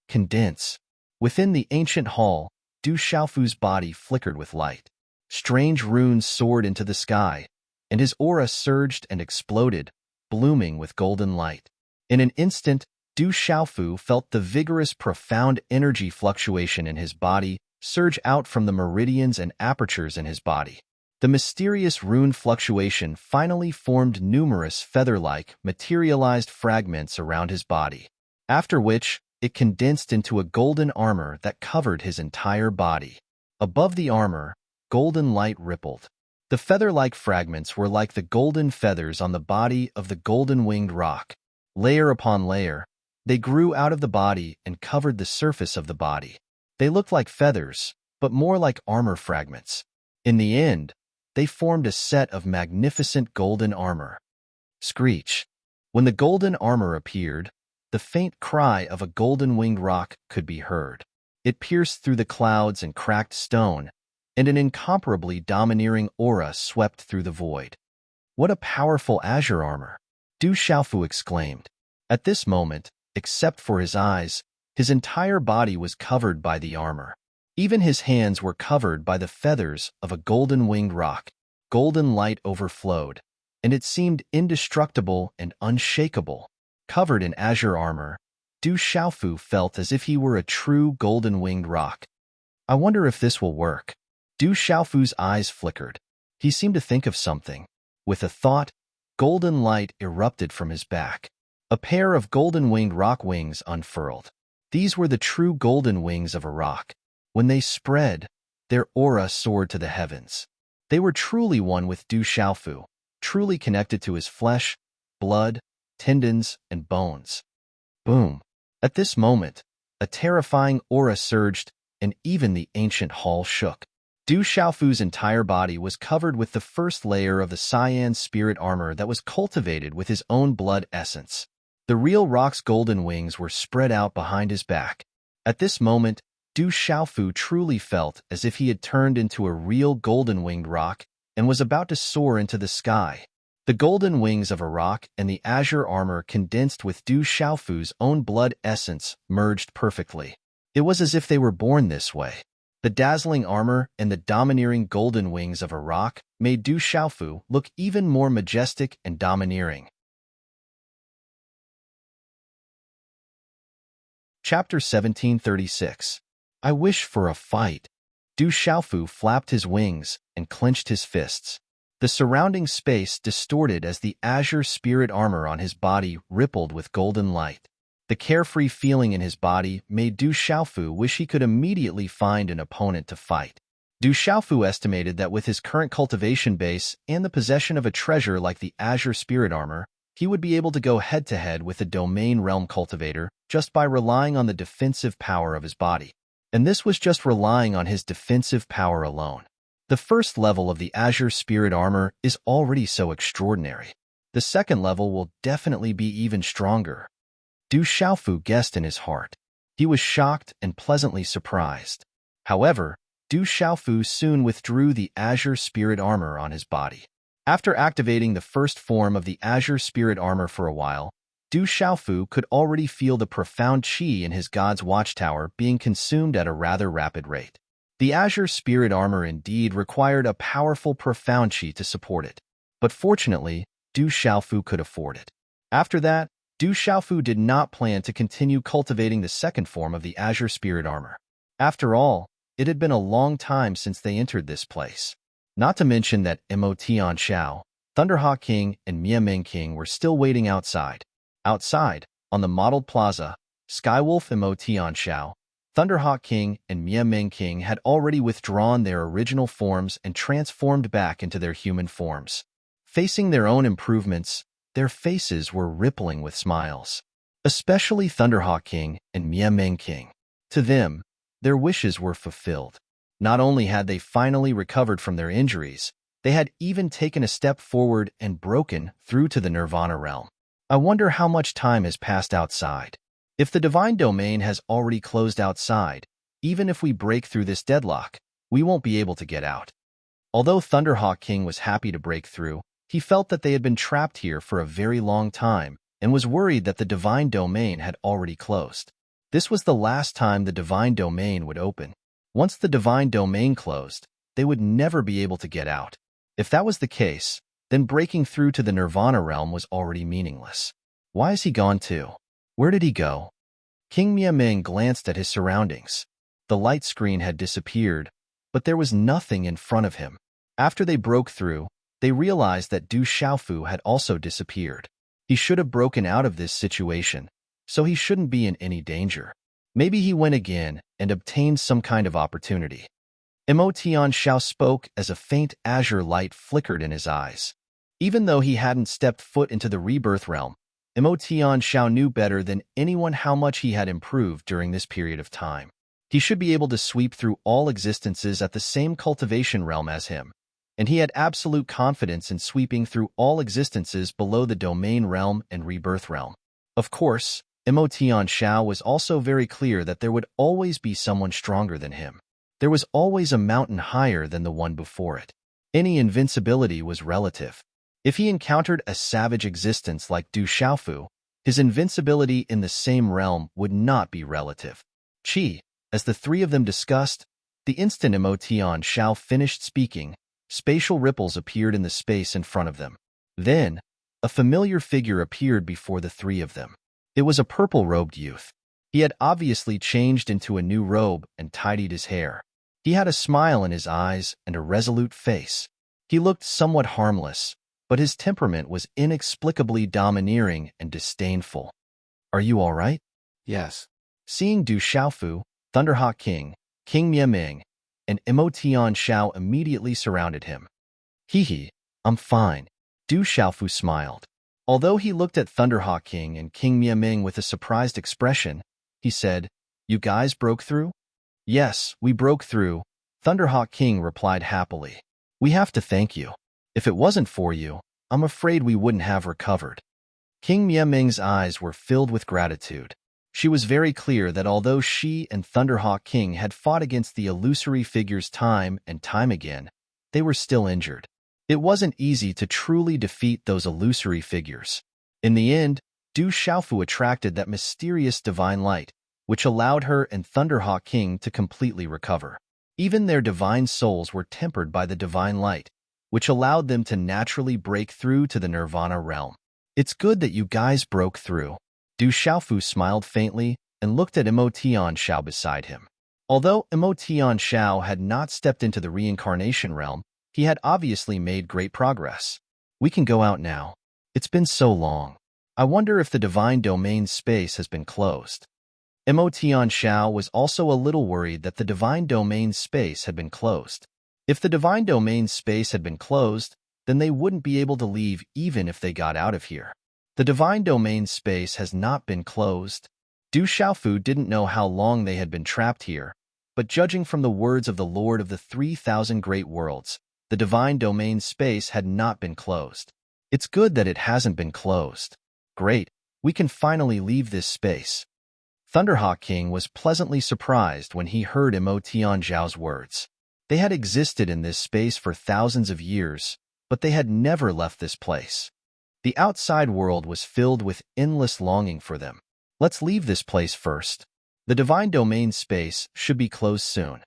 Condense. Within the ancient hall, Du Xiaofu's body flickered with light. Strange runes soared into the sky, and his aura surged and exploded, blooming with golden light. In an instant, Du Xiaofu felt the vigorous, profound energy fluctuation in his body surge out from the meridians and apertures in his body. The mysterious rune fluctuation finally formed numerous feather-like, materialized fragments around his body, after which it condensed into a golden armor that covered his entire body. Above the armor, golden light rippled. The feather-like fragments were like the golden feathers on the body of the golden-winged rock. Layer upon layer, they grew out of the body and covered the surface of the body. They looked like feathers, but more like armor fragments. In the end, they formed a set of magnificent golden armor. Screech. When the golden armor appeared, the faint cry of a golden-winged rock could be heard. It pierced through the clouds and cracked stone, and an incomparably domineering aura swept through the void. "What a powerful azure armor!" Du Xiaofu exclaimed. At this moment, except for his eyes, his entire body was covered by the armor. Even his hands were covered by the feathers of a golden-winged rock. Golden light overflowed, and it seemed indestructible and unshakable. Covered in azure armor, Du Xiaofu felt as if he were a true golden-winged rock. "I wonder if this will work." Du Xiaofu's eyes flickered. He seemed to think of something. With a thought, golden light erupted from his back. A pair of golden-winged rock wings unfurled. These were the true golden wings of a rock. When they spread, their aura soared to the heavens. They were truly one with Du Xiaofu, truly connected to his flesh, blood, tendons, and bones. Boom! At this moment, a terrifying aura surged, and even the ancient hall shook. Du Xiaofu's entire body was covered with the first layer of the cyan spirit armor that was cultivated with his own blood essence. The real rock's golden wings were spread out behind his back. At this moment, Du Xiaofu truly felt as if he had turned into a real golden-winged rock and was about to soar into the sky. The golden wings of a rock and the azure armor condensed with Du Xiaofu's own blood essence merged perfectly. It was as if they were born this way. The dazzling armor and the domineering golden wings of a rock made Du Xiaofu look even more majestic and domineering. Chapter 1736. I wish for a fight. Du Xiaofu flapped his wings and clenched his fists. The surrounding space distorted as the azure spirit armor on his body rippled with golden light. The carefree feeling in his body made Du Xiaofu wish he could immediately find an opponent to fight. Du Xiaofu estimated that with his current cultivation base and the possession of a treasure like the azure spirit armor, he would be able to go head-to-head with a domain realm cultivator just by relying on the defensive power of his body. And this was just relying on his defensive power alone. The first level of the azure spirit armor is already so extraordinary. The second level will definitely be even stronger. Du Xiaofu guessed in his heart. He was shocked and pleasantly surprised. However, Du Xiaofu soon withdrew the azure spirit armor on his body. After activating the first form of the azure spirit armor for a while, Du Xiaofu could already feel the profound qi in his god's watchtower being consumed at a rather rapid rate. The azure spirit armor indeed required a powerful profound qi to support it, but fortunately, Du Xiaofu could afford it. After that, Du Xiaofu did not plan to continue cultivating the second form of the azure spirit armor. After all, it had been a long time since they entered this place. Not to mention that Mo Tianxiao, Thunderhawk King, and Mia Ming King were still waiting outside. Outside, on the modeled plaza, Skywolf, Mo Tianxiao, Thunderhawk King, and Mia Ming King had already withdrawn their original forms and transformed back into their human forms. Facing their own improvements, their faces were rippling with smiles. Especially Thunderhawk King and Mia Ming King. To them, their wishes were fulfilled. Not only had they finally recovered from their injuries, they had even taken a step forward and broken through to the Nirvana realm. I wonder how much time has passed outside. If the divine domain has already closed outside, even if we break through this deadlock, we won't be able to get out. Although Thunderhawk King was happy to break through, he felt that they had been trapped here for a very long time and was worried that the divine domain had already closed. This was the last time the divine domain would open. Once the divine domain closed, they would never be able to get out. If that was the case, then breaking through to the Nirvana realm was already meaningless. Why is he gone too? Where did he go? King Mia Ming glanced at his surroundings. The light screen had disappeared, but there was nothing in front of him. After they broke through, they realized that Du Xiaofu had also disappeared. He should have broken out of this situation, so he shouldn't be in any danger. Maybe he went again and obtained some kind of opportunity. Mo Tianxiao spoke as a faint azure light flickered in his eyes. Even though he hadn't stepped foot into the rebirth realm, Mo Tianxiao knew better than anyone how much he had improved during this period of time. He should be able to sweep through all existences at the same cultivation realm as him, and he had absolute confidence in sweeping through all existences below the domain realm and rebirth realm. Of course, Mo Tianxiao was also very clear that there would always be someone stronger than him. There was always a mountain higher than the one before it. Any invincibility was relative. If he encountered a savage existence like Du Xiaofu, his invincibility in the same realm would not be relative. Qi, as the three of them discussed, the instant Mo Tianxiao finished speaking, spatial ripples appeared in the space in front of them. Then, a familiar figure appeared before the three of them. It was a purple-robed youth. He had obviously changed into a new robe and tidied his hair. He had a smile in his eyes and a resolute face. He looked somewhat harmless, but his temperament was inexplicably domineering and disdainful. "Are you all right?" Yes. Seeing Du Xiaofu, Thunderhawk King, King Mia Ming, and Mo Tianxiao immediately surrounded him. "Hee, I'm fine." Du Xiaofu smiled. Although he looked at Thunderhawk King and King Mia Ming with a surprised expression, he said, "You guys broke through?" "Yes, we broke through," Thunderhawk King replied happily. "We have to thank you. If it wasn't for you, I'm afraid we wouldn't have recovered." King Mia Ming's eyes were filled with gratitude. She was very clear that although she and Thunderhawk King had fought against the illusory figures time and time again, they were still injured. It wasn't easy to truly defeat those illusory figures. In the end, Du Xiaofu attracted that mysterious divine light, which allowed her and Thunderhawk King to completely recover. Even their divine souls were tempered by the divine light, which allowed them to naturally break through to the Nirvana realm. It's good that you guys broke through. Du Xiaofu smiled faintly and looked at Imo Tianxiao beside him. Although Imo Tianxiao had not stepped into the reincarnation realm, he had obviously made great progress. We can go out now. It's been so long. I wonder if the divine domain space has been closed. Imo Tianxiao was also a little worried that the divine domain space had been closed. If the divine domain space had been closed, then they wouldn't be able to leave even if they got out of here. The divine domain space has not been closed. Du Xiaofu didn't know how long they had been trapped here, but judging from the words of the Lord of the 3,000 Great Worlds, the divine domain space had not been closed. It's good that it hasn't been closed. Great, we can finally leave this space. Thunderhawk King was pleasantly surprised when he heard Imo Tianxiao's words. They had existed in this space for thousands of years, but they had never left this place. The outside world was filled with endless longing for them. Let's leave this place first. The divine domain space should be closed soon.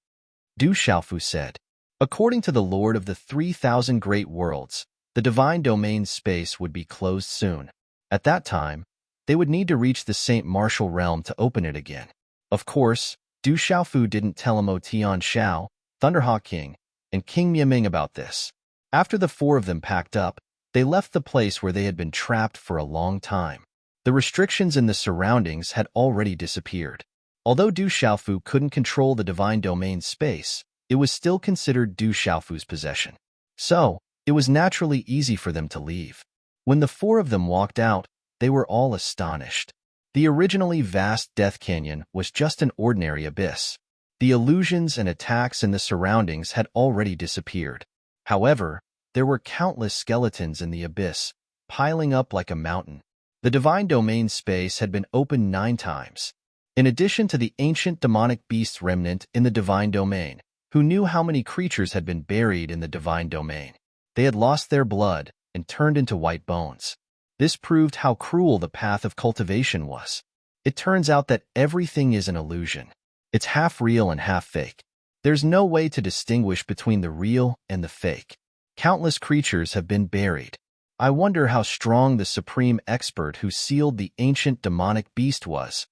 Du Xiaofu said. According to the Lord of the 3,000 Great Worlds, the divine domain space would be closed soon. At that time, they would need to reach the Saint Martial realm to open it again. Of course, Du Xiaofu didn't tell Imo Tianxiao, Thunderhawk King, and King Miaming about this. After the four of them packed up, they left the place where they had been trapped for a long time. The restrictions in the surroundings had already disappeared. Although Du Xiaofu couldn't control the divine domain space, it was still considered Du Xiaofu's possession. So, it was naturally easy for them to leave. When the four of them walked out, they were all astonished. The originally vast Death Canyon was just an ordinary abyss. The illusions and attacks in the surroundings had already disappeared. However, there were countless skeletons in the abyss, piling up like a mountain. The divine domain space had been opened 9 times. In addition to the ancient demonic beast remnant in the divine domain, who knew how many creatures had been buried in the divine domain. They had lost their blood and turned into white bones. This proved how cruel the path of cultivation was. It turns out that everything is an illusion. It's half real and half fake. There's no way to distinguish between the real and the fake. Countless creatures have been buried. I wonder how strong the supreme expert who sealed the ancient demonic beast was.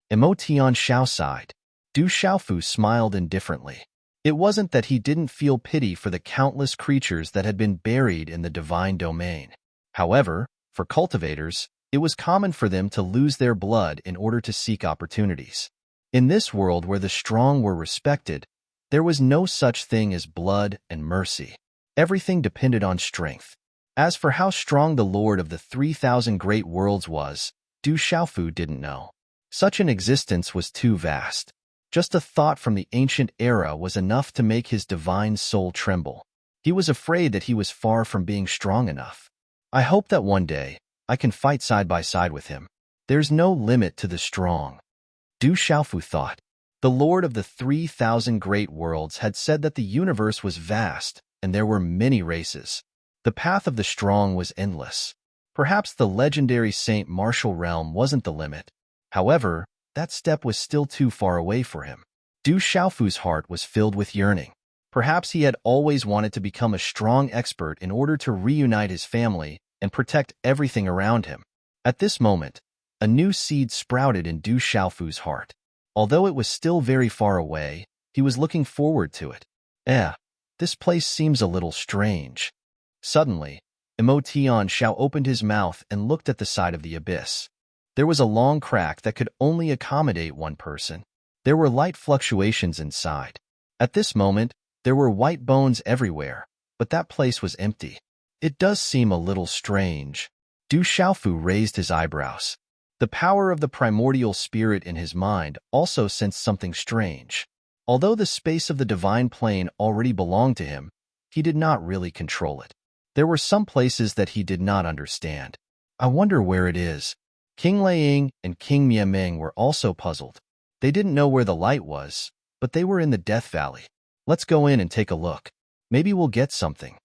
Imo Tianxiao sighed. Du Xiaofu smiled indifferently. It wasn't that he didn't feel pity for the countless creatures that had been buried in the divine domain. However, for cultivators, it was common for them to lose their blood in order to seek opportunities. In this world where the strong were respected, there was no such thing as blood and mercy. Everything depended on strength. As for how strong the Lord of the 3,000 Great Worlds was, Du Xiaofu didn't know. Such an existence was too vast. Just a thought from the ancient era was enough to make his divine soul tremble. He was afraid that he was far from being strong enough. I hope that one day, I can fight side by side with him. There's no limit to the strong. Du Xiaofu thought. The Lord of the 3,000 Great Worlds had said that the universe was vast, and there were many races. The path of the strong was endless. Perhaps the legendary Saint Martial realm wasn't the limit. However, that step was still too far away for him. Du Xiaofu's heart was filled with yearning. Perhaps he had always wanted to become a strong expert in order to reunite his family and protect everything around him. At this moment, a new seed sprouted in Du Xiaofu's heart. Although it was still very far away, he was looking forward to it. This place seems a little strange. Suddenly, Imo Tianxiao opened his mouth and looked at the side of the abyss. There was a long crack that could only accommodate one person. There were light fluctuations inside. At this moment, there were white bones everywhere, but that place was empty. It does seem a little strange. Du Xiaofu raised his eyebrows. The power of the primordial spirit in his mind also sensed something strange. Although the space of the divine plane already belonged to him, he did not really control it. There were some places that he did not understand. I wonder where it is. King Liang and King Miaming were also puzzled. They didn't know where the light was, but they were in the Death Valley. Let's go in and take a look. Maybe we'll get something.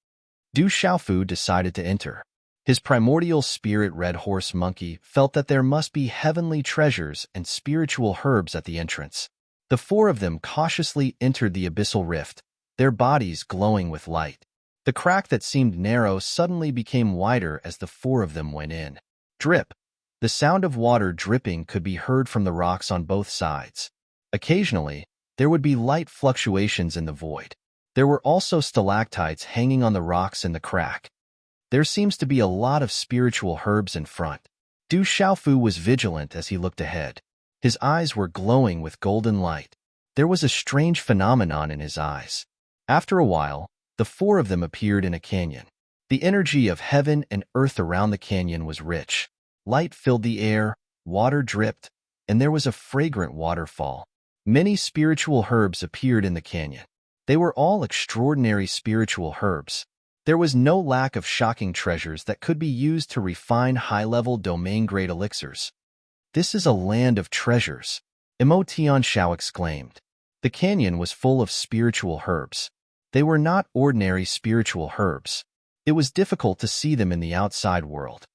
Du Xiaofu decided to enter. His primordial spirit red horse monkey felt that there must be heavenly treasures and spiritual herbs at the entrance. The four of them cautiously entered the abyssal rift, their bodies glowing with light. The crack that seemed narrow suddenly became wider as the four of them went in. Drip. The sound of water dripping could be heard from the rocks on both sides. Occasionally, there would be light fluctuations in the void. There were also stalactites hanging on the rocks in the crack. There seems to be a lot of spiritual herbs in front. Du Xiaofu was vigilant as he looked ahead. His eyes were glowing with golden light. There was a strange phenomenon in his eyes. After a while, the four of them appeared in a canyon. The energy of heaven and earth around the canyon was rich. Light filled the air, water dripped, and there was a fragrant waterfall. Many spiritual herbs appeared in the canyon. They were all extraordinary spiritual herbs. There was no lack of shocking treasures that could be used to refine high-level domain-grade elixirs. "This is a land of treasures," Emo Tianxiao exclaimed. The canyon was full of spiritual herbs. They were not ordinary spiritual herbs. It was difficult to see them in the outside world.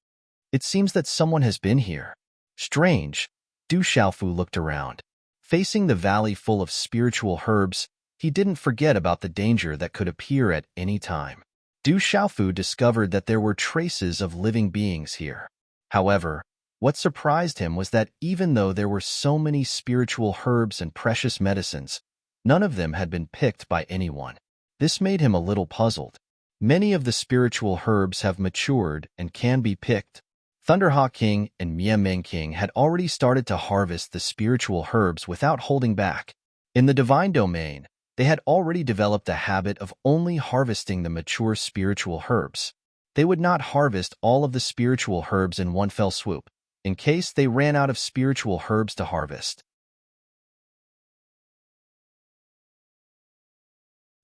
"It seems that someone has been here." Strange. Du Xiaofu looked around. Facing the valley full of spiritual herbs, he didn't forget about the danger that could appear at any time. Du Xiaofu discovered that there were traces of living beings here. However, what surprised him was that even though there were so many spiritual herbs and precious medicines, none of them had been picked by anyone. This made him a little puzzled. Many of the spiritual herbs have matured and can be picked. Thunderhawk King and Mianmeng King had already started to harvest the spiritual herbs without holding back. In the divine domain, they had already developed a habit of only harvesting the mature spiritual herbs. They would not harvest all of the spiritual herbs in one fell swoop, in case they ran out of spiritual herbs to harvest.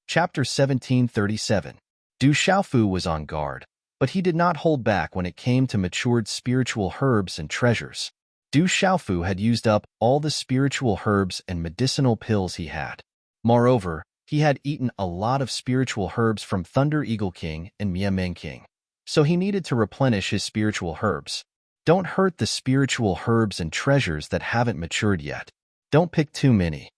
Chapter 1737. Du Xiaofu was on guard, but he did not hold back when it came to matured spiritual herbs and treasures. Du Xiaofu had used up all the spiritual herbs and medicinal pills he had. Moreover, he had eaten a lot of spiritual herbs from Thunder Eagle King and Mianmeng King, so he needed to replenish his spiritual herbs. Don't hurt the spiritual herbs and treasures that haven't matured yet. Don't pick too many.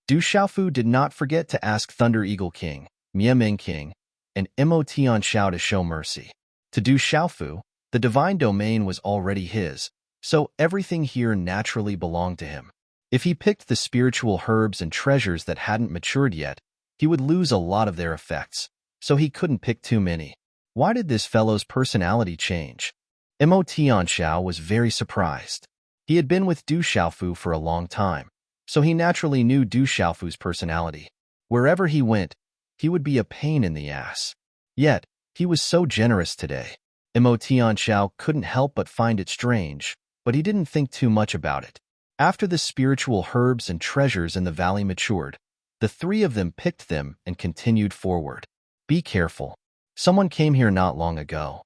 Du Xiaofu did not forget to ask Thunder Eagle King, Mianmeng King, and Emo Tianxiao to show mercy. To Du Xiaofu, the divine domain was already his, so everything here naturally belonged to him. If he picked the spiritual herbs and treasures that hadn't matured yet, he would lose a lot of their effects, so he couldn't pick too many. Why did this fellow's personality change? Emo Tianxiao was very surprised. He had been with Du Xiaofu for a long time, so he naturally knew Du Xiaofu's personality. Wherever he went, he would be a pain in the ass. Yet, he was so generous today. Emo Tianxiao couldn't help but find it strange, but he didn't think too much about it. After the spiritual herbs and treasures in the valley matured, the three of them picked them and continued forward. Be careful. Someone came here not long ago.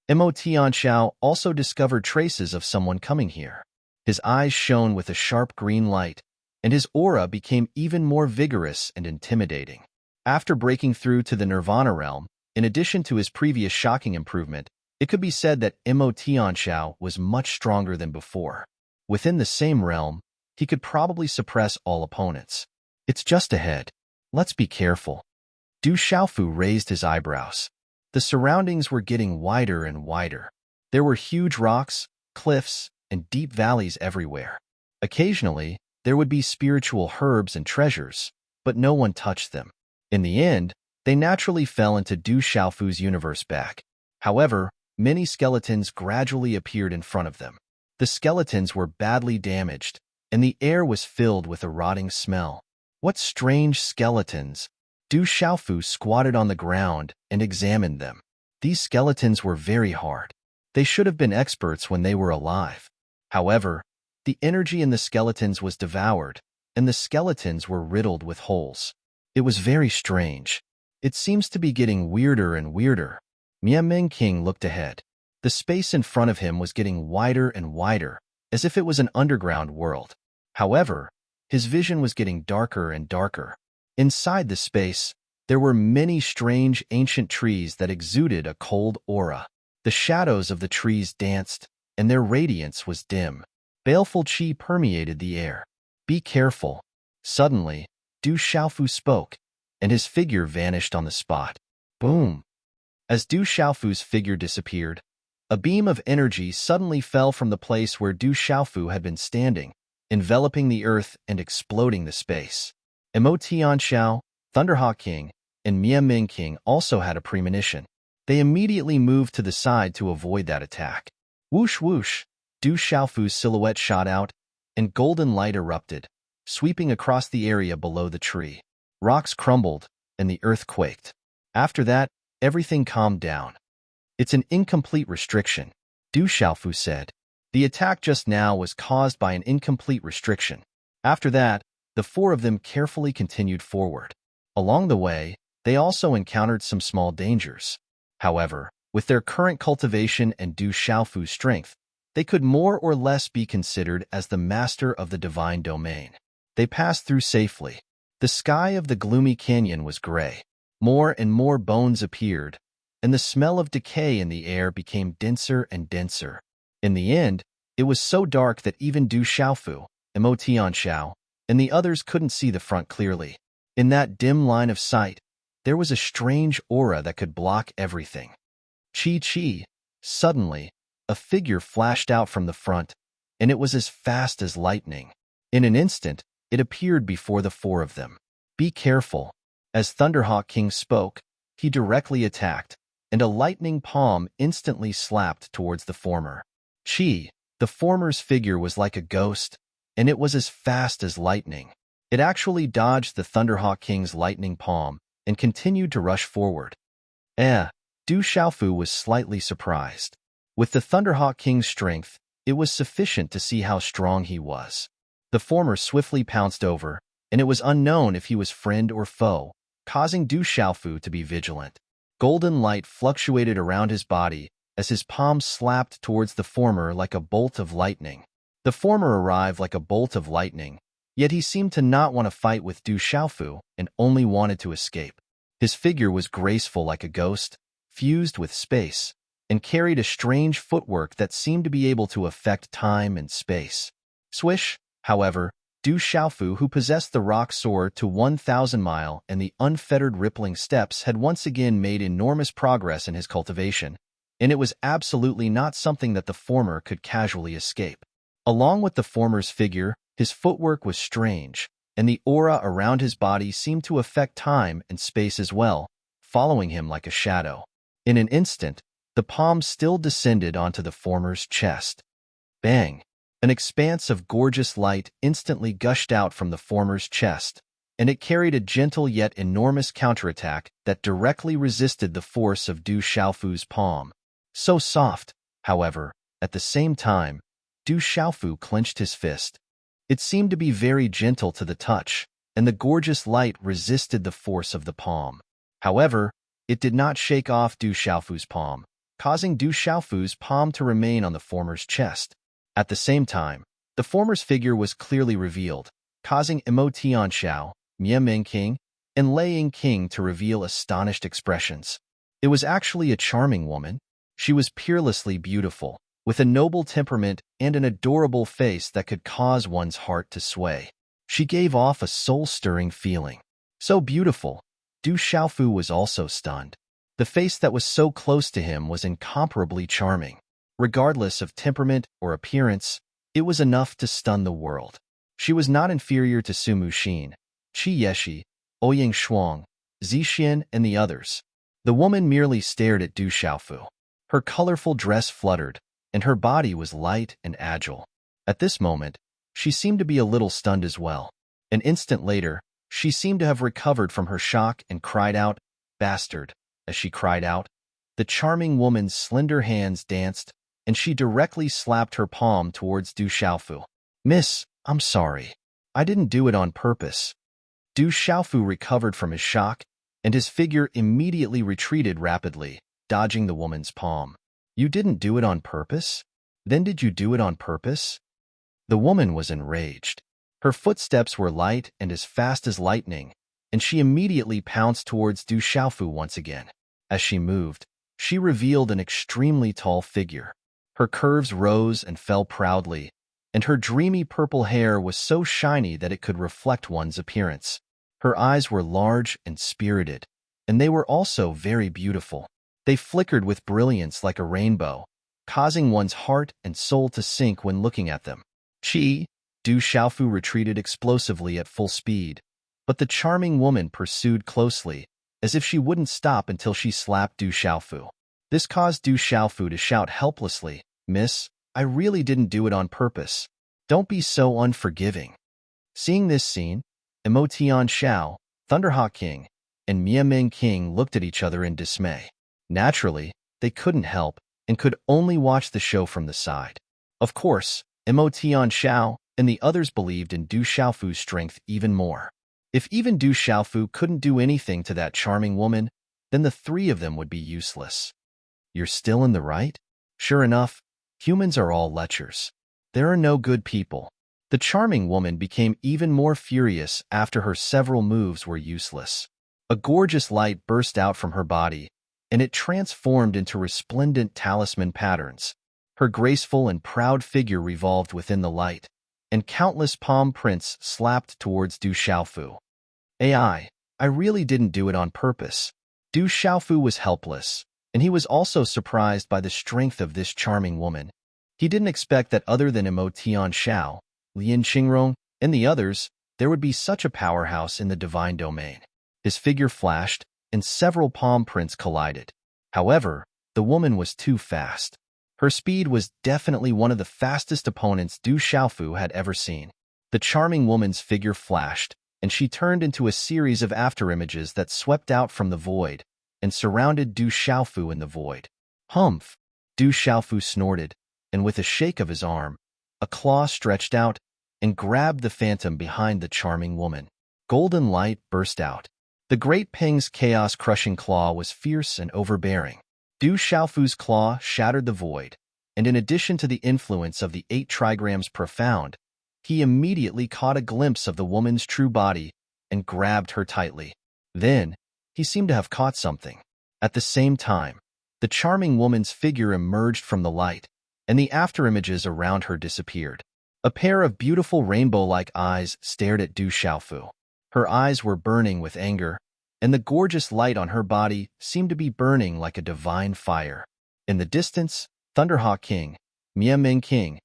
Emo Tianxiao also discovered traces of someone coming here. His eyes shone with a sharp green light, and his aura became even more vigorous and intimidating. After breaking through to the Nirvana realm, in addition to his previous shocking improvement, it could be said that Emo Tianxiao was much stronger than before. Within the same realm, he could probably suppress all opponents. It's just ahead. Let's be careful. Du Xiaofu raised his eyebrows. The surroundings were getting wider and wider. There were huge rocks, cliffs, and deep valleys everywhere. Occasionally, there would be spiritual herbs and treasures, but no one touched them. In the end, they naturally fell into Du Xiaofu's universe back. However, many skeletons gradually appeared in front of them. The skeletons were badly damaged, and the air was filled with a rotting smell. What strange skeletons! Du Xiaofu squatted on the ground and examined them. These skeletons were very hard. They should have been experts when they were alive. However, the energy in the skeletons was devoured, and the skeletons were riddled with holes. It was very strange. It seems to be getting weirder and weirder. Mianmeng King looked ahead. The space in front of him was getting wider and wider, as if it was an underground world. However, his vision was getting darker and darker. Inside the space, There were many strange ancient trees that exuded a cold aura. The shadows of the trees danced, and their radiance was dim. Baleful qi permeated the air. Be careful. Suddenly, Du Xiaofu spoke, and his figure vanished on the spot. Boom! As Du Xiaofu's figure disappeared, a beam of energy suddenly fell from the place where Du Xiaofu had been standing, enveloping the earth and exploding the space. Mo Tianxiao, Thunderhawk King, and Mia Ming King also had a premonition. They immediately moved to the side to avoid that attack. Whoosh whoosh, Du Xiaofu's silhouette shot out, and golden light erupted, sweeping across the area below the tree. Rocks crumbled, and the earth quaked. After that, everything calmed down. It's an incomplete restriction, Du Xiaofu said. The attack just now was caused by an incomplete restriction. After that, the four of them carefully continued forward. Along the way, they also encountered some small dangers. However, with their current cultivation and Du Xiaofu's strength, they could more or less be considered as the master of the divine domain. They passed through safely. The sky of the gloomy canyon was gray. More and more bones appeared, and the smell of decay in the air became denser and denser. In the end, it was so dark that even Du Xiaofu, Mo Tianxiao, and the others couldn't see the front clearly. In that dim line of sight, there was a strange aura that could block everything. Chi. Suddenly, a figure flashed out from the front, and it was as fast as lightning. In an instant, it appeared before the four of them. Be careful. As Thunderhawk King spoke, he directly attacked, and a lightning palm instantly slapped towards the former. Chi, the former's figure was like a ghost, and it was as fast as lightning. It actually dodged the Thunderhawk King's lightning palm and continued to rush forward. Du Xiaofu was slightly surprised. With the Thunderhawk King's strength, it was sufficient to see how strong he was. The former swiftly pounced over, and it was unknown if he was friend or foe, causing Du Xiaofu to be vigilant. Golden light fluctuated around his body as his palm slapped towards the former like a bolt of lightning. The former arrived like a bolt of lightning, yet he seemed to not want to fight with Du Xiaofu and only wanted to escape. His figure was graceful like a ghost, fused with space, and carried a strange footwork that seemed to be able to affect time and space. Swish, however, Du Xiaofu, who possessed the rock sword to 1,000 mile and the unfettered rippling steps, had once again made enormous progress in his cultivation, and it was absolutely not something that the former could casually escape. Along with the former's figure, his footwork was strange, and the aura around his body seemed to affect time and space as well, following him like a shadow. In an instant, the palm still descended onto the former's chest. Bang! An expanse of gorgeous light instantly gushed out from the former's chest, and it carried a gentle yet enormous counterattack that directly resisted the force of Du Xiaofu's palm. So soft, however, at the same time, Du Xiaofu clenched his fist. It seemed to be very gentle to the touch, and the gorgeous light resisted the force of the palm. However, it did not shake off Du Xiaofu's palm, causing Du Xiaofu's palm to remain on the former's chest. At the same time, the former's figure was clearly revealed, causing Mo Tianxiao, Mia Ming King, and Lei Ying King to reveal astonished expressions. It was actually a charming woman. She was peerlessly beautiful, with a noble temperament and an adorable face that could cause one's heart to sway. She gave off a soul-stirring feeling. So beautiful, Du Xiaofu was also stunned. The face that was so close to him was incomparably charming. Regardless of temperament or appearance, it was enough to stun the world. She was not inferior to Su Muxin, Qi Yeshi, Ouying Shuang, Zixin, and the others. The woman merely stared at Du Xiaofu. Her colorful dress fluttered, and her body was light and agile. At this moment, she seemed to be a little stunned as well. An instant later, she seemed to have recovered from her shock and cried out, "Bastard!" As she cried out, the charming woman's slender hands danced, and she directly slapped her palm towards Du Xiaofu. "Miss, I'm sorry. I didn't do it on purpose." Du Xiaofu recovered from his shock, and his figure immediately retreated rapidly, dodging the woman's palm. "You didn't do it on purpose? Then did you do it on purpose?" The woman was enraged. Her footsteps were light and as fast as lightning, and she immediately pounced towards Du Xiaofu once again. As she moved, she revealed an extremely tall figure. Her curves rose and fell proudly, and her dreamy purple hair was so shiny that it could reflect one's appearance. Her eyes were large and spirited, and they were also very beautiful. They flickered with brilliance like a rainbow, causing one's heart and soul to sink when looking at them. Du Xiaofu retreated explosively at full speed, but the charming woman pursued closely, as if she wouldn't stop until she slapped Du Xiaofu. This caused Du Xiaofu to shout helplessly, "Miss, I really didn't do it on purpose. Don't be so unforgiving." Seeing this scene, Emotian Xiao, Thunderhawk King, and Miaming King looked at each other in dismay. Naturally, they couldn't help and could only watch the show from the side. Of course, Emotian Xiao and the others believed in Du Xiaofu's strength even more. If even Du Xiaofu couldn't do anything to that charming woman, then the three of them would be useless. You're still in the right? Sure enough, humans are all lechers. There are no good people. The charming woman became even more furious after her several moves were useless. A gorgeous light burst out from her body, and it transformed into resplendent talisman patterns. Her graceful and proud figure revolved within the light, and countless palm prints slapped towards Du Xiaofu. I really didn't do it on purpose. Du Xiaofu was helpless, and he was also surprised by the strength of this charming woman. He didn't expect that other than Emotian Xiao, Lin Qingrong, and the others, there would be such a powerhouse in the divine domain. His figure flashed, and several palm prints collided. However, the woman was too fast. Her speed was definitely one of the fastest opponents Du Xiaofu had ever seen. The charming woman's figure flashed, and she turned into a series of afterimages that swept out from the void and surrounded Du Xiaofu in the void. Humph! Du Xiaofu snorted, and with a shake of his arm, a claw stretched out and grabbed the phantom behind the charming woman. Golden light burst out. The Great Ping's chaos-crushing claw was fierce and overbearing. Du Xiaofu's claw shattered the void, and in addition to the influence of the 8 trigrams profound, he immediately caught a glimpse of the woman's true body and grabbed her tightly. Then, he seemed to have caught something. At the same time, the charming woman's figure emerged from the light, and the afterimages around her disappeared. A pair of beautiful rainbow-like eyes stared at Du Xiaofu. Her eyes were burning with anger, and the gorgeous light on her body seemed to be burning like a divine fire. In the distance, Thunderhawk King, Miaming King,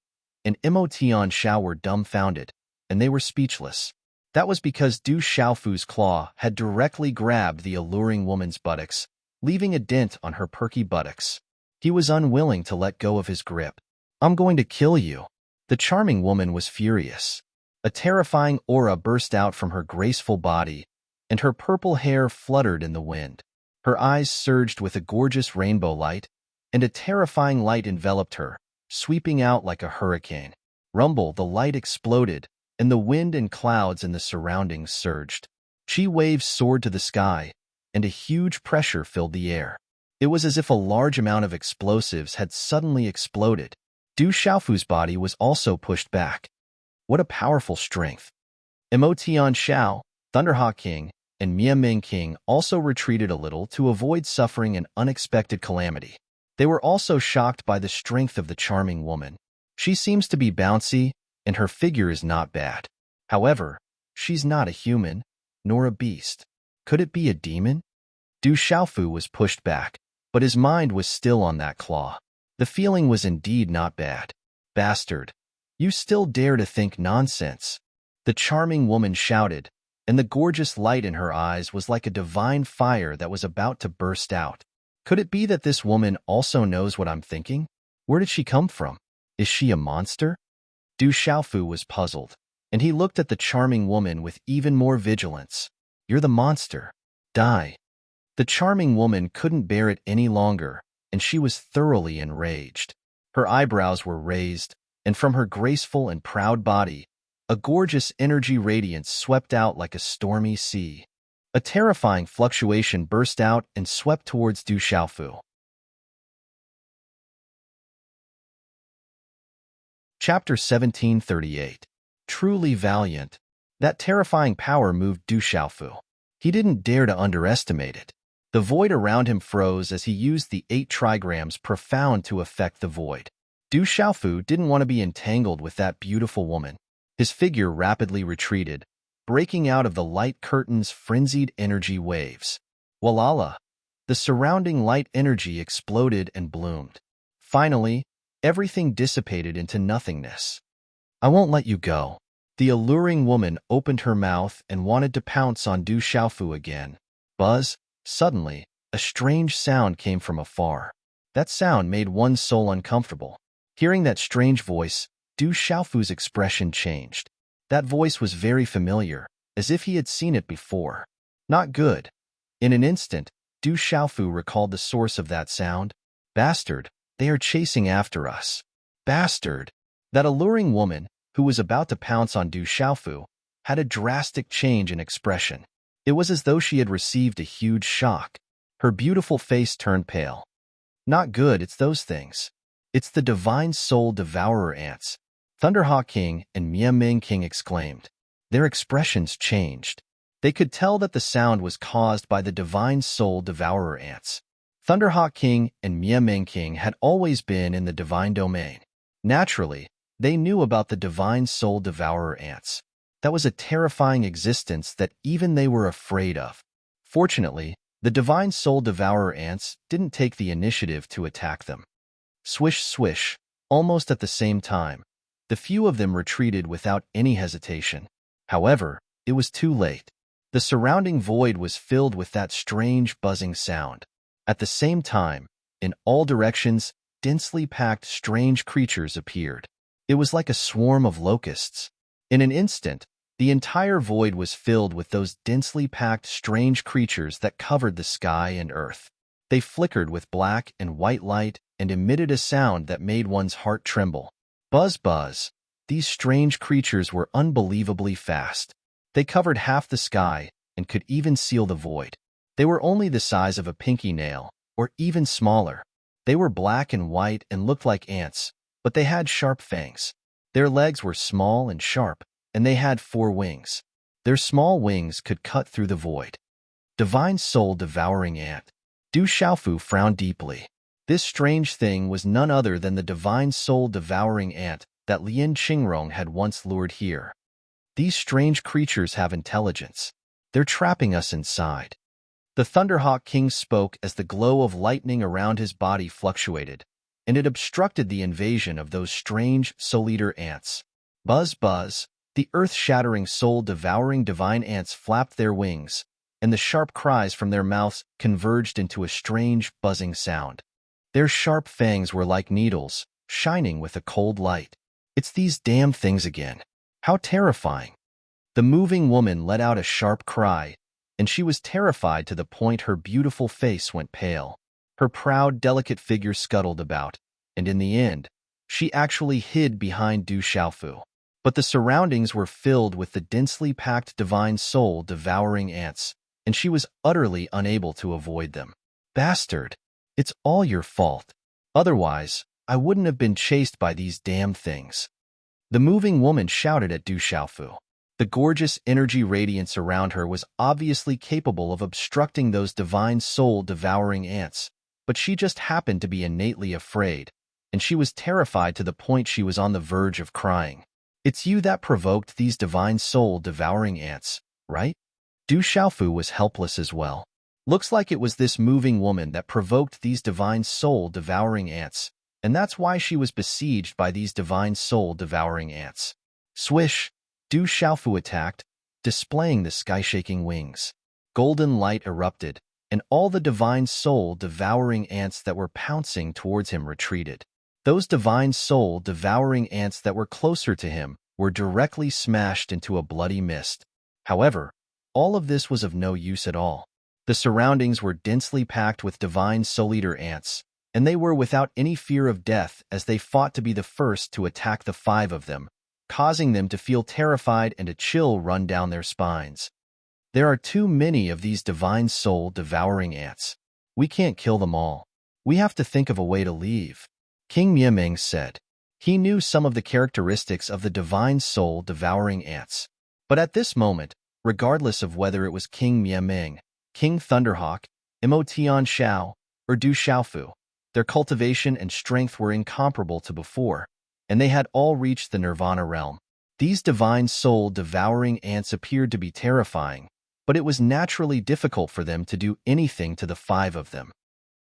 and Emotian Xiao were dumbfounded, and they were speechless. That was because Du Xiaofu's claw had directly grabbed the alluring woman's buttocks, leaving a dent on her perky buttocks. He was unwilling to let go of his grip. "I'm going to kill you." The charming woman was furious. A terrifying aura burst out from her graceful body, and her purple hair fluttered in the wind. Her eyes surged with a gorgeous rainbow light, and a terrifying light enveloped her, sweeping out like a hurricane. Rumble, the light exploded, and the wind and clouds in the surroundings surged. Chi waves soared to the sky, and a huge pressure filled the air. It was as if a large amount of explosives had suddenly exploded. Du Xiaofu's body was also pushed back. What a powerful strength! Emotian Xiao, Thunderhawk King, and Miaming King also retreated a little to avoid suffering an unexpected calamity. They were also shocked by the strength of the charming woman. She seems to be bouncy, and her figure is not bad. However, she's not a human, nor a beast. Could it be a demon? Du Xiaofu was pushed back, but his mind was still on that claw. The feeling was indeed not bad. Bastard, you still dare to think nonsense? The charming woman shouted, and the gorgeous light in her eyes was like a divine fire that was about to burst out. Could it be that this woman also knows what I'm thinking? Where did she come from? Is she a monster? Du Xiaofu was puzzled, and he looked at the charming woman with even more vigilance. You're the monster. Die. The charming woman couldn't bear it any longer, and she was thoroughly enraged. Her eyebrows were raised, and from her graceful and proud body, a gorgeous energy radiance swept out like a stormy sea. A terrifying fluctuation burst out and swept towards Du Xiaofu. Chapter 1738. Truly valiant. That terrifying power moved Du Xiaofu. He didn't dare to underestimate it. The void around him froze as he used the 8 trigrams profound to affect the void. Du Xiaofu didn't want to be entangled with that beautiful woman. His figure rapidly retreated, breaking out of the light curtain's frenzied energy waves. Walala! The surrounding light energy exploded and bloomed. Finally, everything dissipated into nothingness. I won't let you go. The alluring woman opened her mouth and wanted to pounce on Du Xiaofu again. Buzz! Suddenly, a strange sound came from afar. That sound made one's soul uncomfortable. Hearing that strange voice, Du Xiaofu's expression changed. That voice was very familiar, as if he had seen it before. Not good. In an instant, Du Xiaofu recalled the source of that sound. Bastard, they are chasing after us. Bastard! That alluring woman, who was about to pounce on Du Xiaofu, had a drastic change in expression. It was as though she had received a huge shock. Her beautiful face turned pale. Not good, it's those things. It's the divine soul devourer ants. Thunderhawk King and Miaming King exclaimed. Their expressions changed. They could tell that the sound was caused by the divine soul devourer ants. Thunderhawk King and Miaming King had always been in the divine domain. Naturally, they knew about the divine soul devourer ants. That was a terrifying existence that even they were afraid of. Fortunately, the divine soul devourer ants didn't take the initiative to attack them. Swish, swish, almost at the same time, the few of them retreated without any hesitation. However, it was too late. The surrounding void was filled with that strange buzzing sound. At the same time, in all directions, densely packed strange creatures appeared. It was like a swarm of locusts. In an instant, the entire void was filled with those densely packed strange creatures that covered the sky and earth. They flickered with black and white light and emitted a sound that made one's heart tremble. Buzz, buzz. These strange creatures were unbelievably fast. They covered half the sky and could even seal the void. They were only the size of a pinky nail, or even smaller. They were black and white and looked like ants, but they had sharp fangs. Their legs were small and sharp, and they had 4 wings. Their small wings could cut through the void. Divine soul devouring ant. Du Xiaofu frowned deeply. This strange thing was none other than the divine soul devouring ant that Lin Qingrong had once lured here. These strange creatures have intelligence. They're trapping us inside. The Thunderhawk King spoke as the glow of lightning around his body fluctuated, and it obstructed the invasion of those strange soul-eater ants. Buzz, buzz. The earth-shattering, soul-devouring divine ants flapped their wings, and the sharp cries from their mouths converged into a strange, buzzing sound. Their sharp fangs were like needles, shining with a cold light. It's these damned things again. How terrifying. The moving woman let out a sharp cry, and she was terrified to the point her beautiful face went pale. Her proud, delicate figure scuttled about, and in the end, she actually hid behind Du Xiaofu. But the surroundings were filled with the densely packed divine soul devouring ants, and she was utterly unable to avoid them. Bastard! It's all your fault. Otherwise, I wouldn't have been chased by these damned things. The moving woman shouted at Du Xiaofu. The gorgeous energy radiance around her was obviously capable of obstructing those divine soul-devouring ants, but she just happened to be innately afraid, and she was terrified to the point she was on the verge of crying. It's you that provoked these divine soul-devouring ants, right? Du Xiaofu was helpless as well. Looks like it was this moving woman that provoked these divine soul-devouring ants, and that's why she was besieged by these divine soul-devouring ants. Swish! Du Xiaofu attacked, displaying the sky-shaking wings. Golden light erupted, and all the divine soul-devouring ants that were pouncing towards him retreated. Those divine soul-devouring ants that were closer to him were directly smashed into a bloody mist. However, all of this was of no use at all. The surroundings were densely packed with divine soul-eater ants, and they were without any fear of death as they fought to be the first to attack the 5 of them, causing them to feel terrified and a chill run down their spines. There are too many of these divine soul-devouring ants. We can't kill them all. We have to think of a way to leave. King Miaming said. He knew some of the characteristics of the divine soul-devouring ants. But at this moment, regardless of whether it was King Ming, King Thunderhawk, Emotian Shao, or Du Xiaofu. Their cultivation and strength were incomparable to before, and they had all reached the Nirvana realm. These divine soul-devouring ants appeared to be terrifying, but it was naturally difficult for them to do anything to the 5 of them.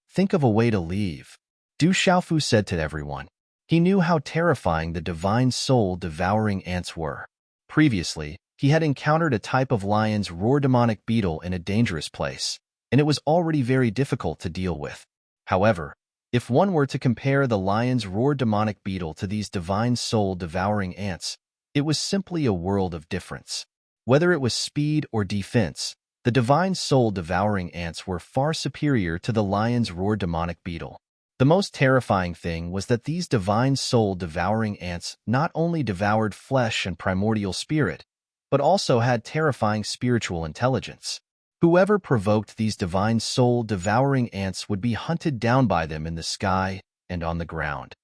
Think of a way to leave, Du Xiaofu said to everyone. He knew how terrifying the divine soul-devouring ants were. Previously, he had encountered a type of lion's roar demonic beetle in a dangerous place, and it was already very difficult to deal with. However, if one were to compare the lion's roar demonic beetle to these divine soul-devouring ants, it was simply a world of difference. Whether it was speed or defense, the divine soul-devouring ants were far superior to the lion's roar demonic beetle. The most terrifying thing was that these divine soul-devouring ants not only devoured flesh and primordial spirit, but also had terrifying spiritual intelligence. Whoever provoked these divine soul-devouring ants would be hunted down by them in the sky and on the ground.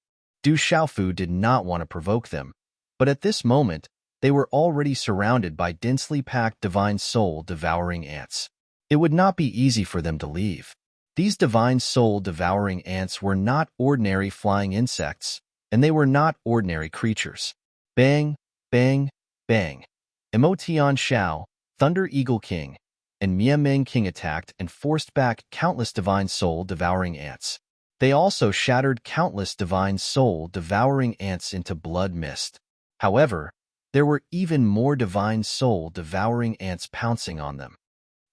Du Xiaofu did not want to provoke them, but at this moment, they were already surrounded by densely packed divine soul-devouring ants. It would not be easy for them to leave. These divine soul-devouring ants were not ordinary flying insects, and they were not ordinary creatures. Bang, bang, bang. Emotian Shao, Thunder Eagle King, and Ming King attacked and forced back countless divine soul-devouring ants. They also shattered countless divine soul-devouring ants into blood mist. However, there were even more divine soul-devouring ants pouncing on them.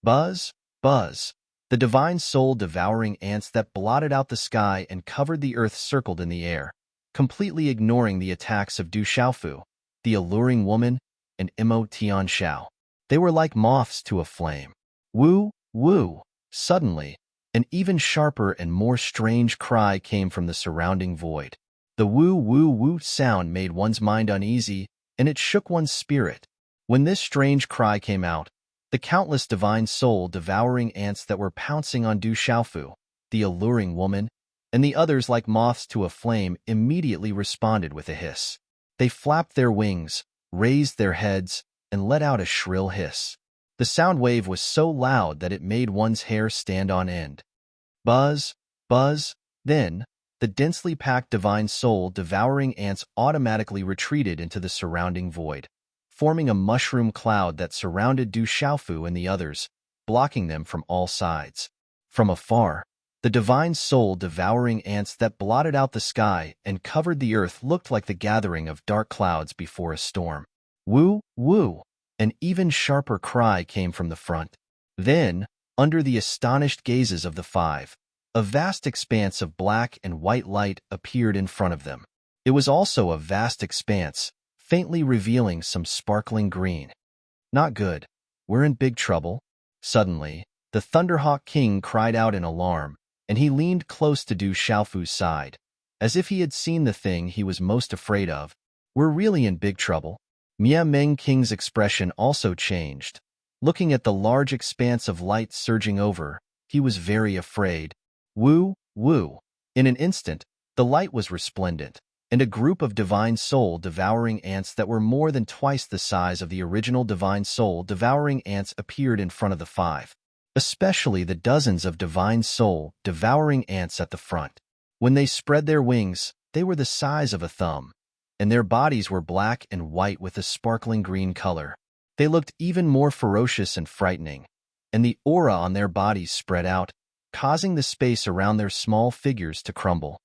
Buzz, buzz. The divine soul-devouring ants that blotted out the sky and covered the earth circled in the air, completely ignoring the attacks of Du Xiaofu, the alluring woman, and Emotian Shao. They were like moths to a flame. Woo, woo. Suddenly, an even sharper and more strange cry came from the surrounding void. The woo, woo, woo sound made one's mind uneasy, and it shook one's spirit. When this strange cry came out, the countless divine soul-devouring ants that were pouncing on Du Xiaofu, the alluring woman, and the others like moths to a flame immediately responded with a hiss. They flapped their wings, raised their heads, and let out a shrill hiss. The sound wave was so loud that it made one's hair stand on end. Buzz, buzz. Then, the densely packed divine soul-devouring ants automatically retreated into the surrounding void, forming a mushroom cloud that surrounded Du Xiaofu and the others, blocking them from all sides. From afar, the divine soul-devouring ants that blotted out the sky and covered the earth looked like the gathering of dark clouds before a storm. Woo, woo! An even sharper cry came from the front. Then, under the astonished gazes of the 5, a vast expanse of black and white light appeared in front of them. It was also a vast expanse, faintly revealing some sparkling green. Not good. We're in big trouble. Suddenly, the Thunderhawk King cried out in alarm, and he leaned close to Du Xiaofu's side, as if he had seen the thing he was most afraid of. We're really in big trouble. Ming King's expression also changed. Looking at the large expanse of light surging over, he was very afraid. Woo, woo. In an instant, the light was resplendent, and a group of divine soul-devouring ants that were more than twice the size of the original divine soul-devouring ants appeared in front of the 5, especially the dozens of divine soul-devouring ants at the front. When they spread their wings, they were the size of a thumb, and their bodies were black and white with a sparkling green color. They looked even more ferocious and frightening, and the aura on their bodies spread out, causing the space around their small figures to crumble.